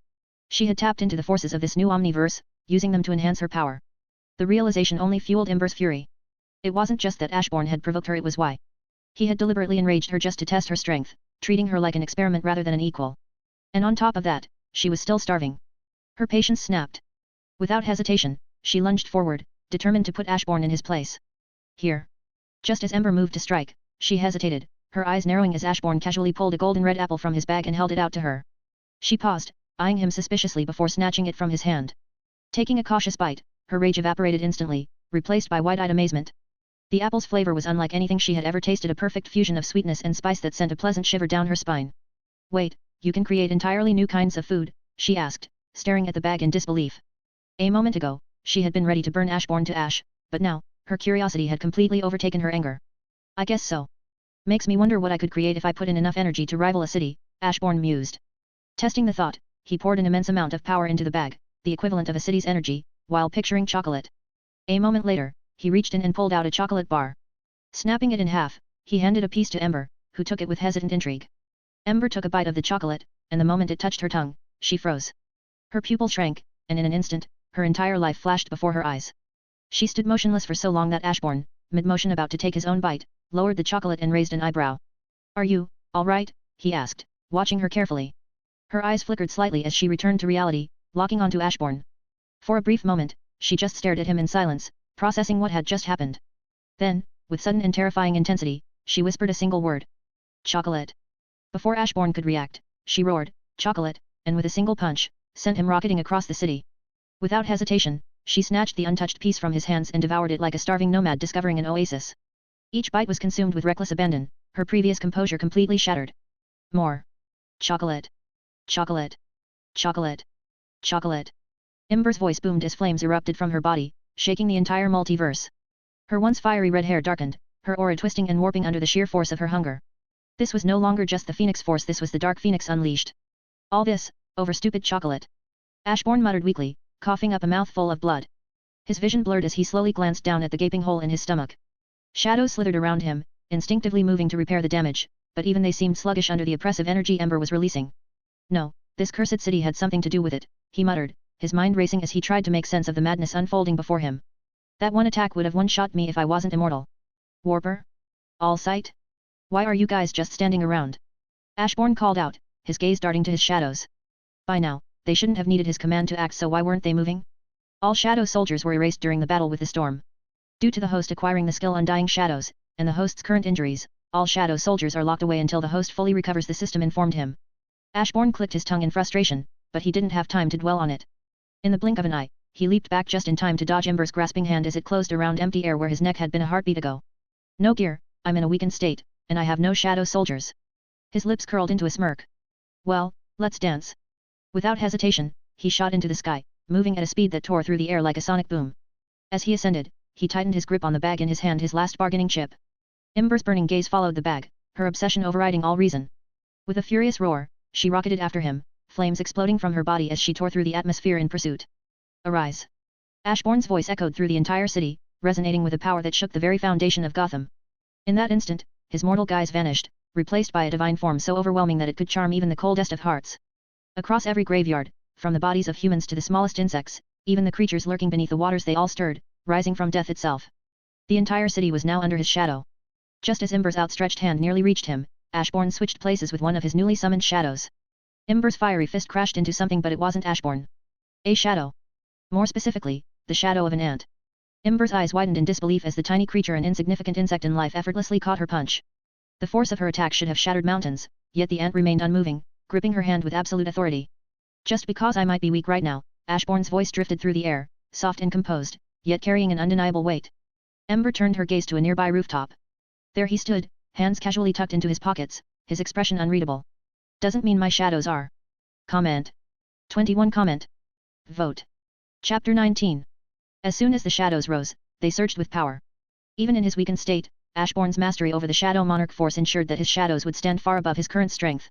She had tapped into the forces of this new omniverse, using them to enhance her power. The realization only fueled Ember's fury. It wasn't just that Ashbourne had provoked her, it was why. He had deliberately enraged her just to test her strength, treating her like an experiment rather than an equal. And on top of that, she was still starving. Her patience snapped. Without hesitation, she lunged forward, determined to put Ashbourne in his place. Here. Just as Ember moved to strike, she hesitated, her eyes narrowing as Ashbourne casually pulled a golden red apple from his bag and held it out to her. She paused, eyeing him suspiciously before snatching it from his hand. Taking a cautious bite, her rage evaporated instantly, replaced by wide-eyed amazement. The apple's flavor was unlike anything she had ever tasted, a perfect fusion of sweetness and spice that sent a pleasant shiver down her spine. Wait, you can create entirely new kinds of food? She asked, staring at the bag in disbelief. A moment ago, she had been ready to burn Ashbourne to ash, but now, her curiosity had completely overtaken her anger. I guess so. Makes me wonder what I could create if I put in enough energy to rival a city, Ashbourne mused. Testing the thought, he poured an immense amount of power into the bag, the equivalent of a city's energy, while picturing chocolate. A moment later, he reached in and pulled out a chocolate bar. Snapping it in half, he handed a piece to Ember, who took it with hesitant intrigue. Ember took a bite of the chocolate, and the moment it touched her tongue, she froze. Her pupil shrank, and in an instant, her entire life flashed before her eyes. She stood motionless for so long that Ashbourne, mid-motion about to take his own bite, lowered the chocolate and raised an eyebrow. Are you, all right? He asked, watching her carefully. Her eyes flickered slightly as she returned to reality, locking onto Ashbourne. For a brief moment, she just stared at him in silence, processing what had just happened. Then, with sudden and terrifying intensity, she whispered a single word. Chocolate. Before Ashbourne could react, she roared, chocolate, and with a single punch, sent him rocketing across the city. Without hesitation, she snatched the untouched piece from his hands and devoured it like a starving nomad discovering an oasis. Each bite was consumed with reckless abandon, her previous composure completely shattered. More. Chocolate. Chocolate. Chocolate. Chocolate. Ember's voice boomed as flames erupted from her body, shaking the entire multiverse. Her once fiery red hair darkened, her aura twisting and warping under the sheer force of her hunger. This was no longer just the Phoenix Force, this was the Dark Phoenix unleashed. All this, over stupid chocolate. Ashbourne muttered weakly, coughing up a mouthful of blood. His vision blurred as he slowly glanced down at the gaping hole in his stomach. Shadows slithered around him, instinctively moving to repair the damage, but even they seemed sluggish under the oppressive energy Ember was releasing. No, this cursed city had something to do with it, he muttered, his mind racing as he tried to make sense of the madness unfolding before him. That one attack would have one-shot me if I wasn't immortal. Warper? All sight? Why are you guys just standing around? Ashbourne called out, his gaze darting to his shadows. By now, they shouldn't have needed his command to act, so why weren't they moving? All shadow soldiers were erased during the battle with the storm. Due to the host acquiring the skill Undying Shadows, and the host's current injuries, all shadow soldiers are locked away until the host fully recovers, the system informed him. Ashbourne clicked his tongue in frustration, but he didn't have time to dwell on it. In the blink of an eye, he leaped back just in time to dodge Ember's grasping hand as it closed around empty air where his neck had been a heartbeat ago. No gear, I'm in a weakened state, and I have no shadow soldiers. His lips curled into a smirk. Well, let's dance. Without hesitation, he shot into the sky, moving at a speed that tore through the air like a sonic boom. As he ascended, he tightened his grip on the bag in his hand, his last bargaining chip. Ember's burning gaze followed the bag, her obsession overriding all reason. With a furious roar, she rocketed after him, flames exploding from her body as she tore through the atmosphere in pursuit. Arise! Ashbourne's voice echoed through the entire city, resonating with a power that shook the very foundation of Gotham. In that instant, his mortal guise vanished, replaced by a divine form so overwhelming that it could charm even the coldest of hearts. Across every graveyard, from the bodies of humans to the smallest insects, even the creatures lurking beneath the waters, they all stirred, rising from death itself. The entire city was now under his shadow. Just as Ember's outstretched hand nearly reached him, Ashbourne switched places with one of his newly summoned shadows. Ember's fiery fist crashed into something, but it wasn't Ashbourne. A shadow. More specifically, the shadow of an ant. Ember's eyes widened in disbelief as the tiny creature, an insignificant insect in life, effortlessly caught her punch. The force of her attack should have shattered mountains, yet the ant remained unmoving, gripping her hand with absolute authority. Just because I might be weak right now, Ashbourne's voice drifted through the air, soft and composed, yet carrying an undeniable weight. Ember turned her gaze to a nearby rooftop. There he stood, hands casually tucked into his pockets, his expression unreadable. Doesn't mean my shadows are. Comment. 21 comment. Vote. Chapter 19. As soon as the shadows rose, they surged with power. Even in his weakened state, Ashbourne's mastery over the Shadow Monarch force ensured that his shadows would stand far above his current strength.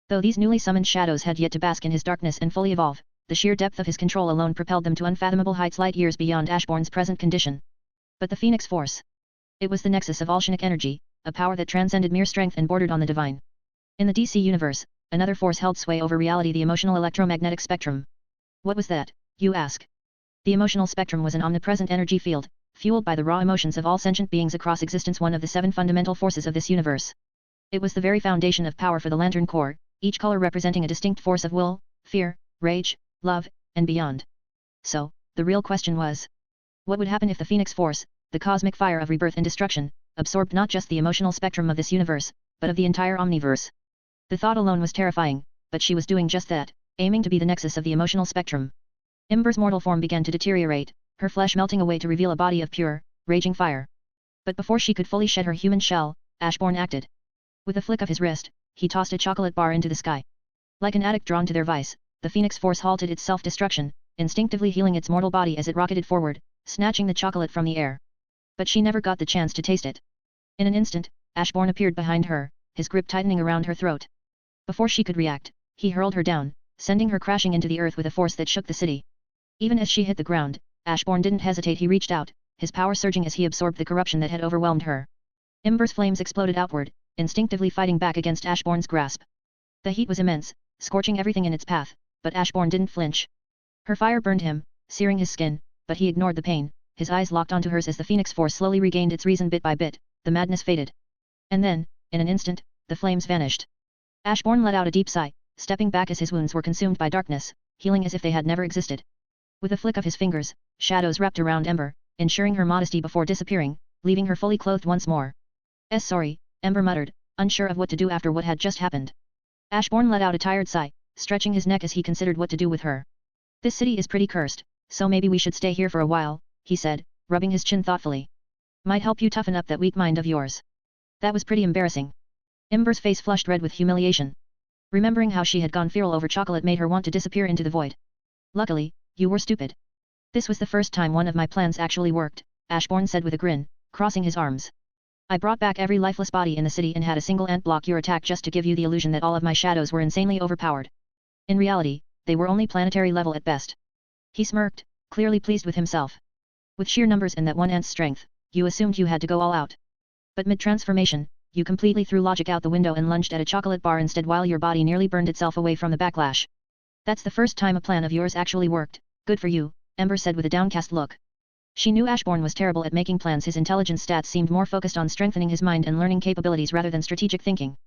Though these newly summoned shadows had yet to bask in his darkness and fully evolve, the sheer depth of his control alone propelled them to unfathomable heights light years beyond Ashbourne's present condition. But the Phoenix Force. It was the nexus of Alchemic energy, a power that transcended mere strength and bordered on the divine. In the DC universe, another force held sway over reality, the emotional electromagnetic spectrum. What was that, you ask? The emotional spectrum was an omnipresent energy field, fueled by the raw emotions of all sentient beings across existence, one of the 7 fundamental forces of this universe. It was the very foundation of power for the Lantern Corps, each color representing a distinct force of will, fear, rage, love, and beyond. So, the real question was, what would happen if the Phoenix Force, the cosmic fire of rebirth and destruction, absorbed not just the emotional spectrum of this universe, but of the entire omniverse? The thought alone was terrifying, but she was doing just that, aiming to be the nexus of the emotional spectrum. Ember's mortal form began to deteriorate, her flesh melting away to reveal a body of pure, raging fire. But before she could fully shed her human shell, Ashbourne acted. With a flick of his wrist, he tossed a chocolate bar into the sky. Like an addict drawn to their vice, the Phoenix Force halted its self-destruction, instinctively healing its mortal body as it rocketed forward, snatching the chocolate from the air. But she never got the chance to taste it. In an instant, Ashbourne appeared behind her, his grip tightening around her throat. Before she could react, he hurled her down, sending her crashing into the earth with a force that shook the city. Even as she hit the ground, Ashbourne didn't hesitate. He reached out, his power surging as he absorbed the corruption that had overwhelmed her. Ember's flames exploded outward, instinctively fighting back against Ashbourne's grasp. The heat was immense, scorching everything in its path, but Ashbourne didn't flinch. Her fire burned him, searing his skin, but he ignored the pain, his eyes locked onto hers as the Phoenix Force slowly regained its reason. Bit by bit, the madness faded. And then, in an instant, the flames vanished. Ashbourne let out a deep sigh, stepping back as his wounds were consumed by darkness, healing as if they had never existed. With a flick of his fingers, shadows wrapped around Ember, ensuring her modesty before disappearing, leaving her fully clothed once more. Sorry, Ember muttered, unsure of what to do after what had just happened. Ashbourne let out a tired sigh, stretching his neck as he considered what to do with her. This city is pretty cursed, so maybe we should stay here for a while, he said, rubbing his chin thoughtfully. Might help you toughen up that weak mind of yours. That was pretty embarrassing. Ember's face flushed red with humiliation. Remembering how she had gone feral over chocolate made her want to disappear into the void. Luckily, you were stupid. This was the first time one of my plans actually worked, Ashbourne said with a grin, crossing his arms. I brought back every lifeless body in the city and had a single ant block your attack just to give you the illusion that all of my shadows were insanely overpowered. In reality, they were only planetary level at best. He smirked, clearly pleased with himself. With sheer numbers and that one ant's strength, you assumed you had to go all out. But mid-transformation, you completely threw logic out the window and lunged at a chocolate bar instead while your body nearly burned itself away from the backlash. That's the first time a plan of yours actually worked, good for you, Ember said with a downcast look. She knew Ashbourne was terrible at making plans. His intelligence stats seemed more focused on strengthening his mind and learning capabilities rather than strategic thinking.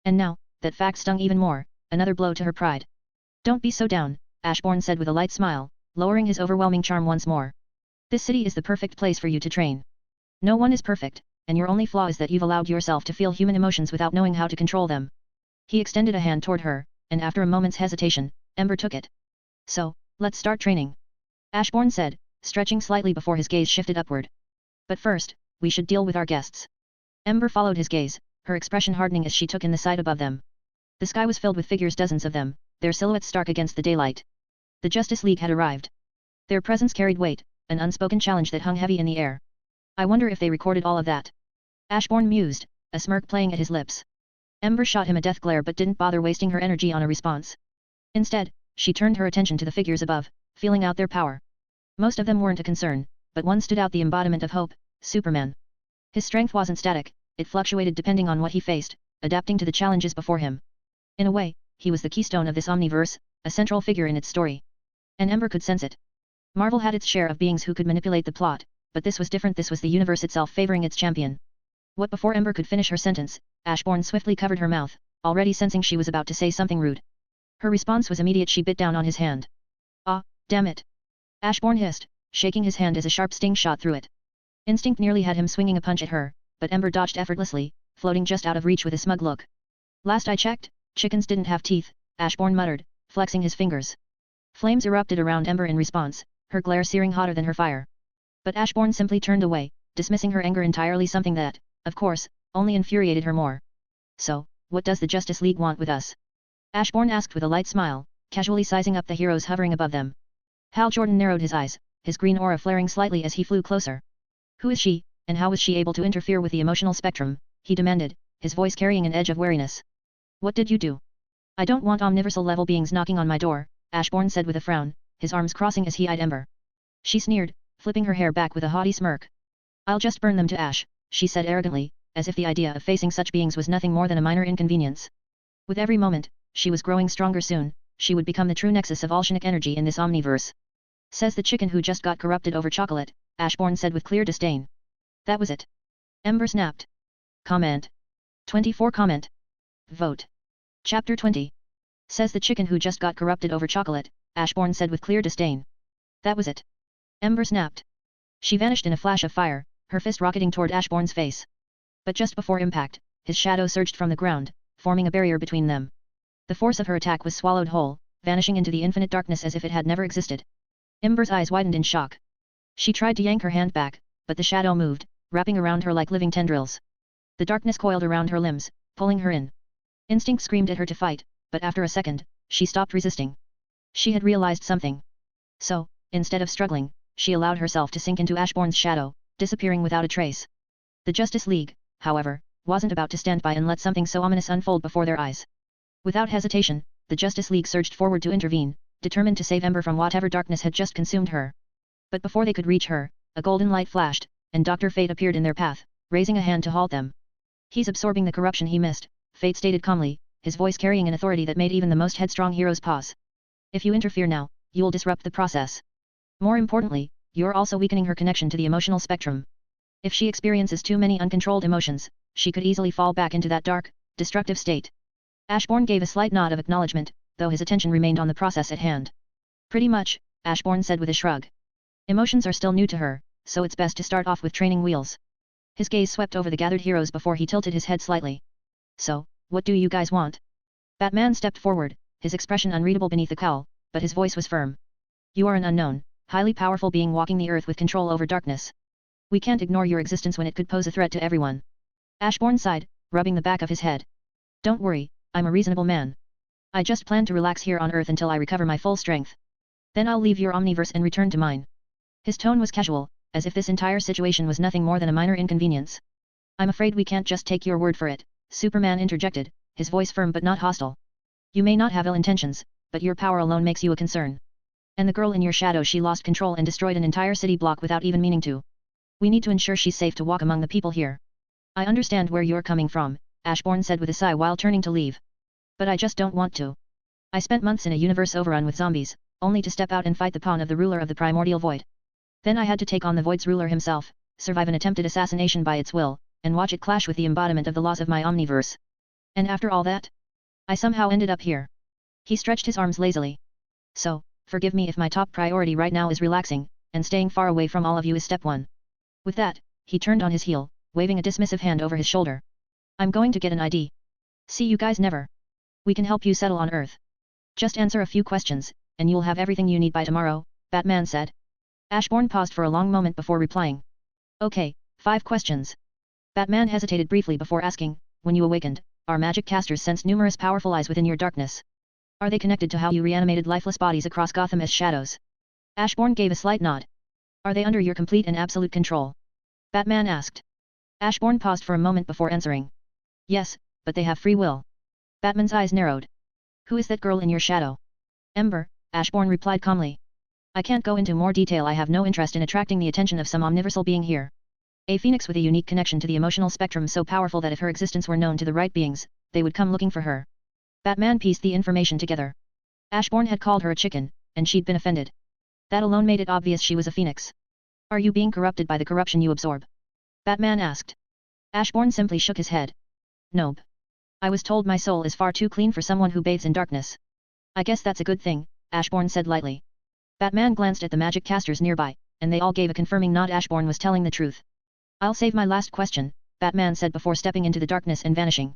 And now, that fact stung even more, another blow to her pride. Don't be so down, Ashbourne said with a light smile, lowering his overwhelming charm once more. This city is the perfect place for you to train. No one is perfect, and your only flaw is that you've allowed yourself to feel human emotions without knowing how to control them. He extended a hand toward her, and after a moment's hesitation, Ember took it. So, let's start training. Ashbourne said, stretching slightly before his gaze shifted upward. But first, we should deal with our guests. Ember followed his gaze, her expression hardening as she took in the sight above them. The sky was filled with figures, dozens of them, their silhouettes stark against the daylight. The Justice League had arrived. Their presence carried weight, an unspoken challenge that hung heavy in the air. I wonder if they recorded all of that. Ashbourne mused, a smirk playing at his lips. Ember shot him a death glare but didn't bother wasting her energy on a response. Instead, she turned her attention to the figures above, feeling out their power. Most of them weren't a concern, but one stood out, the embodiment of hope, Superman. His strength wasn't static, it fluctuated depending on what he faced, adapting to the challenges before him. In a way, he was the keystone of this omniverse, a central figure in its story. And Ember could sense it. Marvel had its share of beings who could manipulate the plot, but this was different. This was the universe itself favoring its champion. What? Before Ember could finish her sentence, Ashbourne swiftly covered her mouth, already sensing she was about to say something rude. Her response was immediate. She bit down on his hand. Ah, damn it! Ashbourne hissed, shaking his hand as a sharp sting shot through it. Instinct nearly had him swinging a punch at her, but Ember dodged effortlessly, floating just out of reach with a smug look. Last I checked, chickens didn't have teeth, Ashbourne muttered, flexing his fingers. Flames erupted around Ember in response, her glare searing hotter than her fire. But Ashbourne simply turned away, dismissing her anger entirely, something that, of course, only infuriated her more. So, what does the Justice League want with us? Ashbourne asked with a light smile, casually sizing up the heroes hovering above them. Hal Jordan narrowed his eyes, his green aura flaring slightly as he flew closer. Who is she, and how was she able to interfere with the emotional spectrum? He demanded, his voice carrying an edge of wariness. What did you do? I don't want omniversal-level beings knocking on my door, Ashbourne said with a frown, his arms crossing as he eyed Ember. She sneered, flipping her hair back with a haughty smirk. I'll just burn them to ash, she said arrogantly, as if the idea of facing such beings was nothing more than a minor inconvenience. With every moment, she was growing stronger. Soon, she would become the true nexus of Alchinic energy in this omniverse. Says the chicken who just got corrupted over chocolate, Ashbourne said with clear disdain. That was it. Ember snapped. Comment. 24 comment. Vote. Chapter 20. Says the chicken who just got corrupted over chocolate, Ashbourne said with clear disdain. That was it. Ember snapped. She vanished in a flash of fire, her fist rocketing toward Ashbourne's face. But just before impact, his shadow surged from the ground, forming a barrier between them. The force of her attack was swallowed whole, vanishing into the infinite darkness as if it had never existed. Ember's eyes widened in shock. She tried to yank her hand back, but the shadow moved, wrapping around her like living tendrils. The darkness coiled around her limbs, pulling her in. Instinct screamed at her to fight, but after a second, she stopped resisting. She had realized something. So, instead of struggling, she allowed herself to sink into Ashbourne's shadow, disappearing without a trace. The Justice League, however, wasn't about to stand by and let something so ominous unfold before their eyes. Without hesitation, the Justice League surged forward to intervene, determined to save Ember from whatever darkness had just consumed her. But before they could reach her, a golden light flashed, and Dr. Fate appeared in their path, raising a hand to halt them. He's absorbing the corruption he missed, Fate stated calmly, his voice carrying an authority that made even the most headstrong heroes pause. If you interfere now, you'll disrupt the process. More importantly, you're also weakening her connection to the emotional spectrum. If she experiences too many uncontrolled emotions, she could easily fall back into that dark, destructive state. Ashbourne gave a slight nod of acknowledgement, though his attention remained on the process at hand. Pretty much, Ashbourne said with a shrug. Emotions are still new to her, so it's best to start off with training wheels. His gaze swept over the gathered heroes before he tilted his head slightly. So, what do you guys want? Batman stepped forward, his expression unreadable beneath the cowl, but his voice was firm. You are an unknown, highly powerful being walking the earth with control over darkness. We can't ignore your existence when it could pose a threat to everyone. Ashbourne sighed, rubbing the back of his head. Don't worry, I'm a reasonable man. I just plan to relax here on Earth until I recover my full strength. Then I'll leave your omniverse and return to mine. His tone was casual, as if this entire situation was nothing more than a minor inconvenience. I'm afraid we can't just take your word for it, Superman interjected, his voice firm but not hostile. You may not have ill intentions, but your power alone makes you a concern. And the girl in your shadow, she lost control and destroyed an entire city block without even meaning to. We need to ensure she's safe to walk among the people here. I understand where you're coming from, Ashbourne said with a sigh while turning to leave. But I just don't want to. I spent months in a universe overrun with zombies, only to step out and fight the pawn of the ruler of the primordial void. Then I had to take on the void's ruler himself, survive an attempted assassination by its will, and watch it clash with the embodiment of the laws of my omniverse. And after all that, I somehow ended up here. He stretched his arms lazily. So, forgive me if my top priority right now is relaxing, and staying far away from all of you is step one. With that, he turned on his heel, waving a dismissive hand over his shoulder. I'm going to get an ID. See you guys never. We can help you settle on Earth. Just answer a few questions, and you'll have everything you need by tomorrow, Batman said. Ashbourne paused for a long moment before replying. Okay, 5 questions. Batman hesitated briefly before asking, when you awakened, our magic casters sensed numerous powerful eyes within your darkness. Are they connected to how you reanimated lifeless bodies across Gotham as shadows? Ashbourne gave a slight nod. Are they under your complete and absolute control? Batman asked. Ashbourne paused for a moment before answering. Yes, but they have free will. Batman's eyes narrowed. Who is that girl in your shadow? Ember, Ashbourne replied calmly. I can't go into more detail. I have no interest in attracting the attention of some omniversal being here. A phoenix with a unique connection to the emotional spectrum so powerful that if her existence were known to the right beings, they would come looking for her. Batman pieced the information together. Ashbourne had called her a chicken, and she'd been offended. That alone made it obvious she was a phoenix. Are you being corrupted by the corruption you absorb? Batman asked. Ashbourne simply shook his head. Nope. I was told my soul is far too clean for someone who bathes in darkness. I guess that's a good thing, Ashbourne said lightly. Batman glanced at the magic casters nearby, and they all gave a confirming nod. Ashbourne was telling the truth. I'll save my last question, Batman said before stepping into the darkness and vanishing.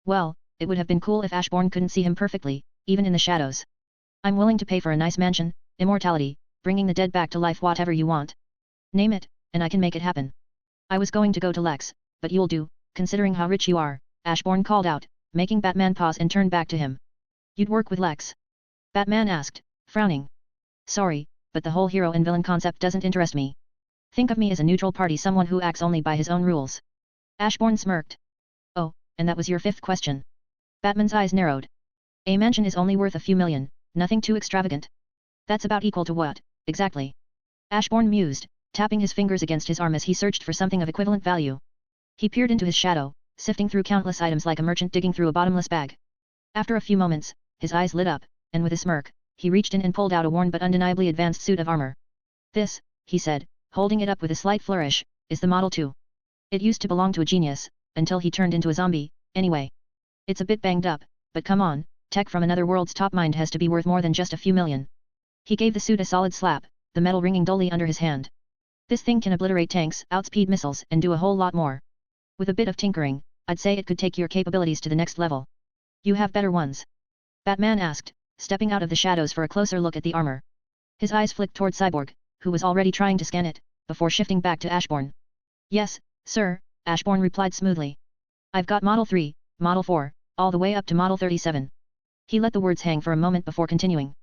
Well, it would have been cool if Ashbourne couldn't see him perfectly, even in the shadows. I'm willing to pay for a nice mansion, immortality, bringing the dead back to life, whatever you want. Name it, and I can make it happen. I was going to go to Lex, but you'll do, considering how rich you are, Ashbourne called out, making Batman pause and turn back to him. You'd work with Lex? Batman asked, frowning. Sorry, but the whole hero and villain concept doesn't interest me. Think of me as a neutral party, someone who acts only by his own rules. Ashbourne smirked. Oh, and that was your 5th question. Batman's eyes narrowed. A mansion is only worth a few million, nothing too extravagant. That's about equal to what, exactly? Ashbourne mused, tapping his fingers against his arm as he searched for something of equivalent value. He peered into his shadow, sifting through countless items like a merchant digging through a bottomless bag. After a few moments, his eyes lit up, and with a smirk, he reached in and pulled out a worn but undeniably advanced suit of armor. This, he said, holding it up with a slight flourish, is the Model 2. It used to belong to a genius, until he turned into a zombie, anyway. It's a bit banged up, but come on, tech from another world's top mind has to be worth more than just a few million. He gave the suit a solid slap, the metal ringing dully under his hand. This thing can obliterate tanks, outspeed missiles, and do a whole lot more. With a bit of tinkering, I'd say it could take your capabilities to the next level. You have better ones? Batman asked, stepping out of the shadows for a closer look at the armor. His eyes flicked toward Cyborg, who was already trying to scan it, before shifting back to Ashbourne. Yes, sir, Ashbourne replied smoothly. I've got Model 3, Model 4, all the way up to Model 37. He let the words hang for a moment before continuing.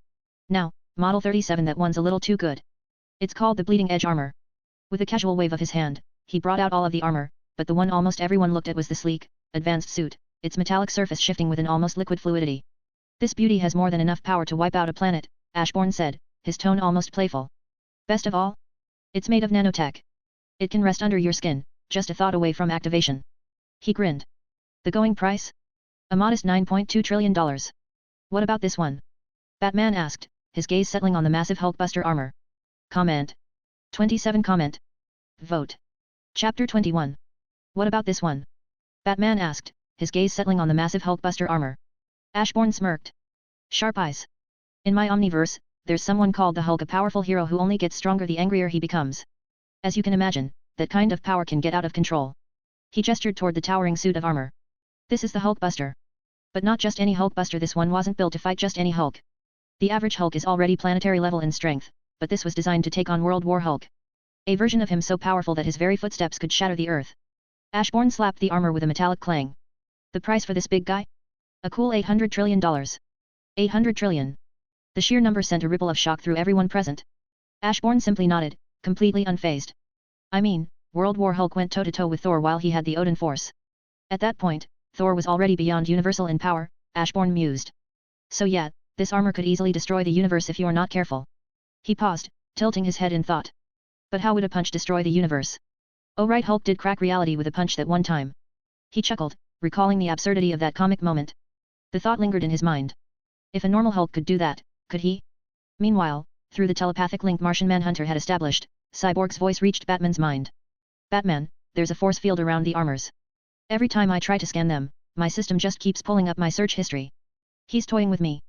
Now, Model 37, that one's a little too good. It's called the Bleeding Edge armor. With a casual wave of his hand, he brought out all of the armor, but the one almost everyone looked at was the sleek, advanced suit, its metallic surface shifting with an almost liquid fluidity. This beauty has more than enough power to wipe out a planet, Ashbourne said, his tone almost playful. Best of all? It's made of nanotech. It can rest under your skin, just a thought away from activation. He grinned. The going price? A modest $9.2 trillion. What about this one? Batman asked, his gaze settling on the massive Hulkbuster armor. Comment. 27 comment. Vote. Chapter 21. What about this one? Batman asked, his gaze settling on the massive Hulkbuster armor. Ashbourne smirked. Sharp eyes. In my omniverse, there's someone called the Hulk, a powerful hero who only gets stronger the angrier he becomes. As you can imagine, that kind of power can get out of control. He gestured toward the towering suit of armor. This is the Hulkbuster. But not just any Hulkbuster, this one wasn't built to fight just any Hulk. The average Hulk is already planetary level in strength, but this was designed to take on World War Hulk. A version of him so powerful that his very footsteps could shatter the earth. Ashbourne slapped the armor with a metallic clang. The price for this big guy? A cool $800 trillion. 800 trillion. The sheer number sent a ripple of shock through everyone present. Ashbourne simply nodded, completely unfazed. I mean, World War Hulk went toe-to-toe with Thor while he had the Odin Force. At that point, Thor was already beyond universal in power, Ashbourne mused. So yeah, this armor could easily destroy the universe if you're not careful. He paused, tilting his head in thought. But how would a punch destroy the universe? Oh right, Hulk did crack reality with a punch that one time. He chuckled, recalling the absurdity of that comic moment. The thought lingered in his mind. If a normal Hulk could do that, could he? Meanwhile, through the telepathic link Martian Manhunter had established, Cyborg's voice reached Batman's mind. Batman, there's a force field around the armors. Every time I try to scan them, my system just keeps pulling up my search history. He's toying with me.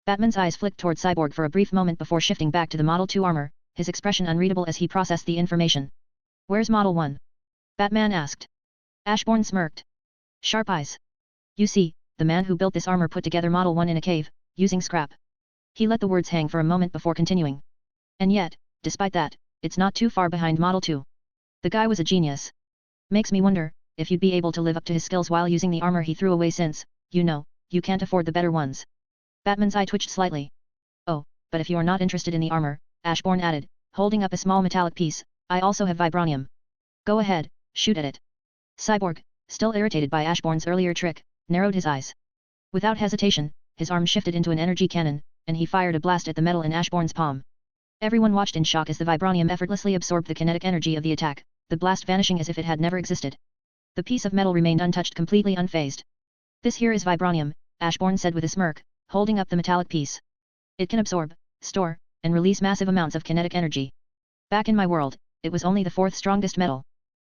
Batman's eyes flicked toward Cyborg for a brief moment before shifting back to the Model 2 armor, his expression unreadable as he processed the information. Where's Model 1? Batman asked. Ashbourne smirked. Sharp eyes. You see, the man who built this armor put together Model 1 in a cave, using scrap. He let the words hang for a moment before continuing. And yet, despite that, it's not too far behind Model 2. The guy was a genius. Makes me wonder, if you'd be able to live up to his skills while using the armor he threw away since, you know, you can't afford the better ones. Batman's eye twitched slightly. Oh, but if you're not interested in the armor, Ashbourne added, holding up a small metallic piece, I also have vibranium. Go ahead, shoot at it. Cyborg, still irritated by Ashbourne's earlier trick, narrowed his eyes. Without hesitation, his arm shifted into an energy cannon, and he fired a blast at the metal in Ashbourne's palm. Everyone watched in shock as the vibranium effortlessly absorbed the kinetic energy of the attack, the blast vanishing as if it had never existed. The piece of metal remained untouched, completely unfazed. This here is vibranium, Ashbourne said with a smirk, holding up the metallic piece. It can absorb, store, and release massive amounts of kinetic energy. Back in my world, it was only the fourth strongest metal.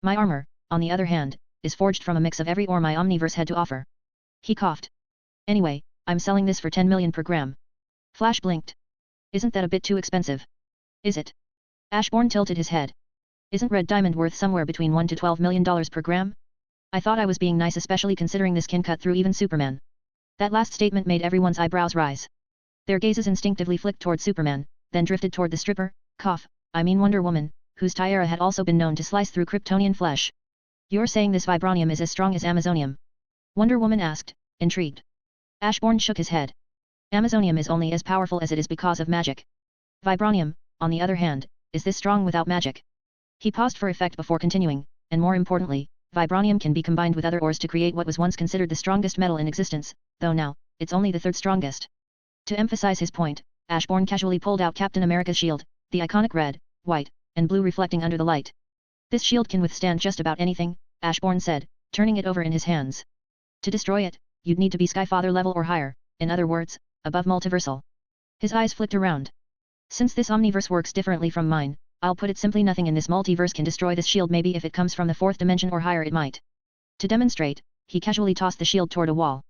My armor, on the other hand, is forged from a mix of every ore my omniverse had to offer. He coughed. Anyway, I'm selling this for 10 million per gram. Flash blinked. Isn't that a bit too expensive? Is it? Ashbourne tilted his head. Isn't red diamond worth somewhere between $1 to $12 million per gram? I thought I was being nice, especially considering this can cut through even Superman. That last statement made everyone's eyebrows rise. Their gazes instinctively flicked toward Superman, then drifted toward the stripper, I mean Wonder Woman, whose tiara had also been known to slice through Kryptonian flesh. You're saying this vibranium is as strong as Amazonium? Wonder Woman asked, intrigued. Ashbourne shook his head. Amazonium is only as powerful as it is because of magic. Vibranium, on the other hand, is this strong without magic. He paused for effect before continuing, and more importantly, vibranium can be combined with other ores to create what was once considered the strongest metal in existence, though now, it's only the third strongest. To emphasize his point, Ashbourne casually pulled out Captain America's shield, the iconic red, white, and blue reflecting under the light. This shield can withstand just about anything, Ashbourne said, turning it over in his hands. To destroy it, you'd need to be Skyfather level or higher, in other words, above multiversal. His eyes flicked around. Since this omniverse works differently from mine, I'll put it simply, nothing in this multiverse can destroy this shield. Maybe if it comes from the fourth dimension or higher it might. To demonstrate, he casually tossed the shield toward a wall.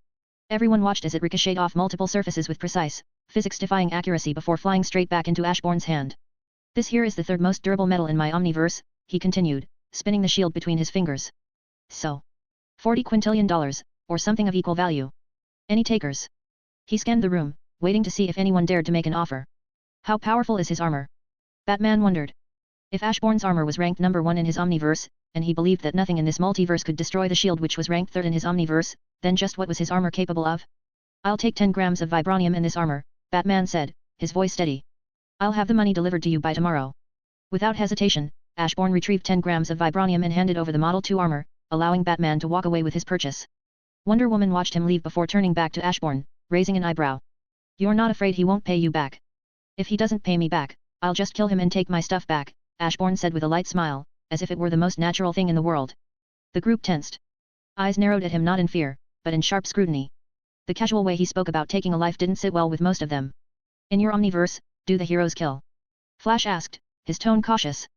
Everyone watched as it ricocheted off multiple surfaces with precise, physics-defying accuracy before flying straight back into Ashbourne's hand. This here is the third most durable metal in my omniverse, he continued, spinning the shield between his fingers. So, $40 quintillion, or something of equal value. Any takers? He scanned the room, waiting to see if anyone dared to make an offer. How powerful is his armor? Batman wondered. If Ashbourne's armor was ranked number 1 in his omniverse, and he believed that nothing in this multiverse could destroy the shield which was ranked 3rd in his omniverse, then just what was his armor capable of? I'll take 10 grams of vibranium in this armor, Batman said, his voice steady. I'll have the money delivered to you by tomorrow. Without hesitation, Ashbourne retrieved 10 grams of vibranium and handed over the Model 2 armor, allowing Batman to walk away with his purchase. Wonder Woman watched him leave before turning back to Ashbourne, raising an eyebrow. You're not afraid he won't pay you back? If he doesn't pay me back, I'll just kill him and take my stuff back, Ashbourne said with a light smile, as if it were the most natural thing in the world. The group tensed. Eyes narrowed at him, not in fear, but in sharp scrutiny. The casual way he spoke about taking a life didn't sit well with most of them. In your omniverse, do the heroes kill? Flash asked, his tone cautious.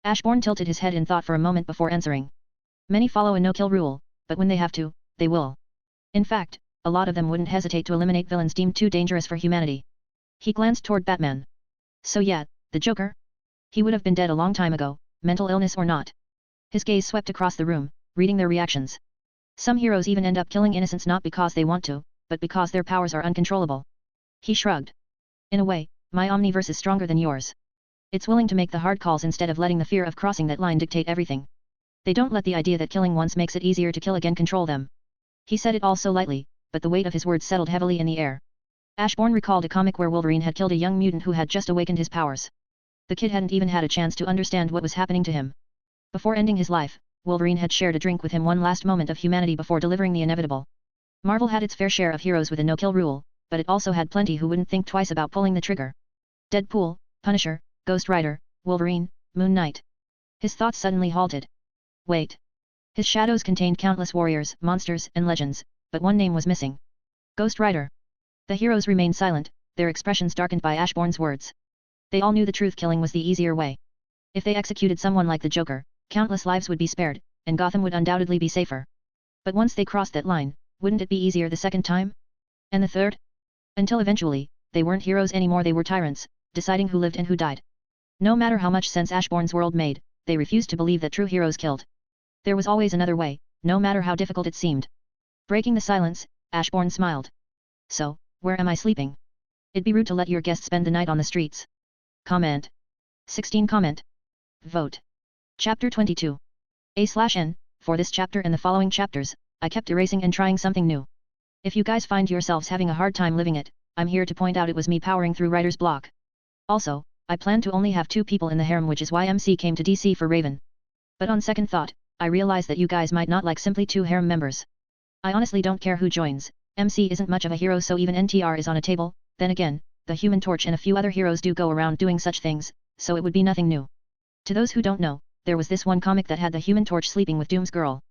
Ashbourne tilted his head in thought for a moment before answering. Many follow a no-kill rule, but when they have to, they will. In fact, a lot of them wouldn't hesitate to eliminate villains deemed too dangerous for humanity. He glanced toward Batman. So yeah, the Joker? He would have been dead a long time ago, mental illness or not. His gaze swept across the room, reading their reactions. Some heroes even end up killing innocents not because they want to, but because their powers are uncontrollable. He shrugged. In a way, my omniverse is stronger than yours. It's willing to make the hard calls instead of letting the fear of crossing that line dictate everything. They don't let the idea that killing once makes it easier to kill again control them. He said it all so lightly, but the weight of his words settled heavily in the air. Ashbourne recalled a comic where Wolverine had killed a young mutant who had just awakened his powers. The kid hadn't even had a chance to understand what was happening to him. Before ending his life, Wolverine had shared a drink with him, one last moment of humanity before delivering the inevitable. Marvel had its fair share of heroes with a no-kill rule, but it also had plenty who wouldn't think twice about pulling the trigger. Deadpool, Punisher, Ghost Rider, Wolverine, Moon Knight. His thoughts suddenly halted. Wait. His shadows contained countless warriors, monsters, and legends, but one name was missing. Ghost Rider. The heroes remained silent, their expressions darkened by Ashbourne's words. They all knew the truth: killing was the easier way. If they executed someone like the Joker, countless lives would be spared, and Gotham would undoubtedly be safer. But once they crossed that line, wouldn't it be easier the second time? And the third? Until eventually, they weren't heroes anymore, they were tyrants, deciding who lived and who died. No matter how much sense Ashbourne's world made, they refused to believe that true heroes killed. There was always another way, no matter how difficult it seemed. Breaking the silence, Ashbourne smiled. So, where am I sleeping? It'd be rude to let your guests spend the night on the streets. Comment. 16 Comment. Vote. Chapter 22. A/N, for this chapter and the following chapters, I kept erasing and trying something new. If you guys find yourselves having a hard time living it, I'm here to point out it was me powering through writer's block. Also, I plan to only have 2 people in the harem, which is why MC came to DC for Raven. But on second thought, I realize that you guys might not like simply 2 harem members. I honestly don't care who joins, MC isn't much of a hero, so even NTR is on a table. Then again, the Human Torch and a few other heroes do go around doing such things, so it would be nothing new. To those who don't know, there was this one comic that had the Human Torch sleeping with Doom's girl.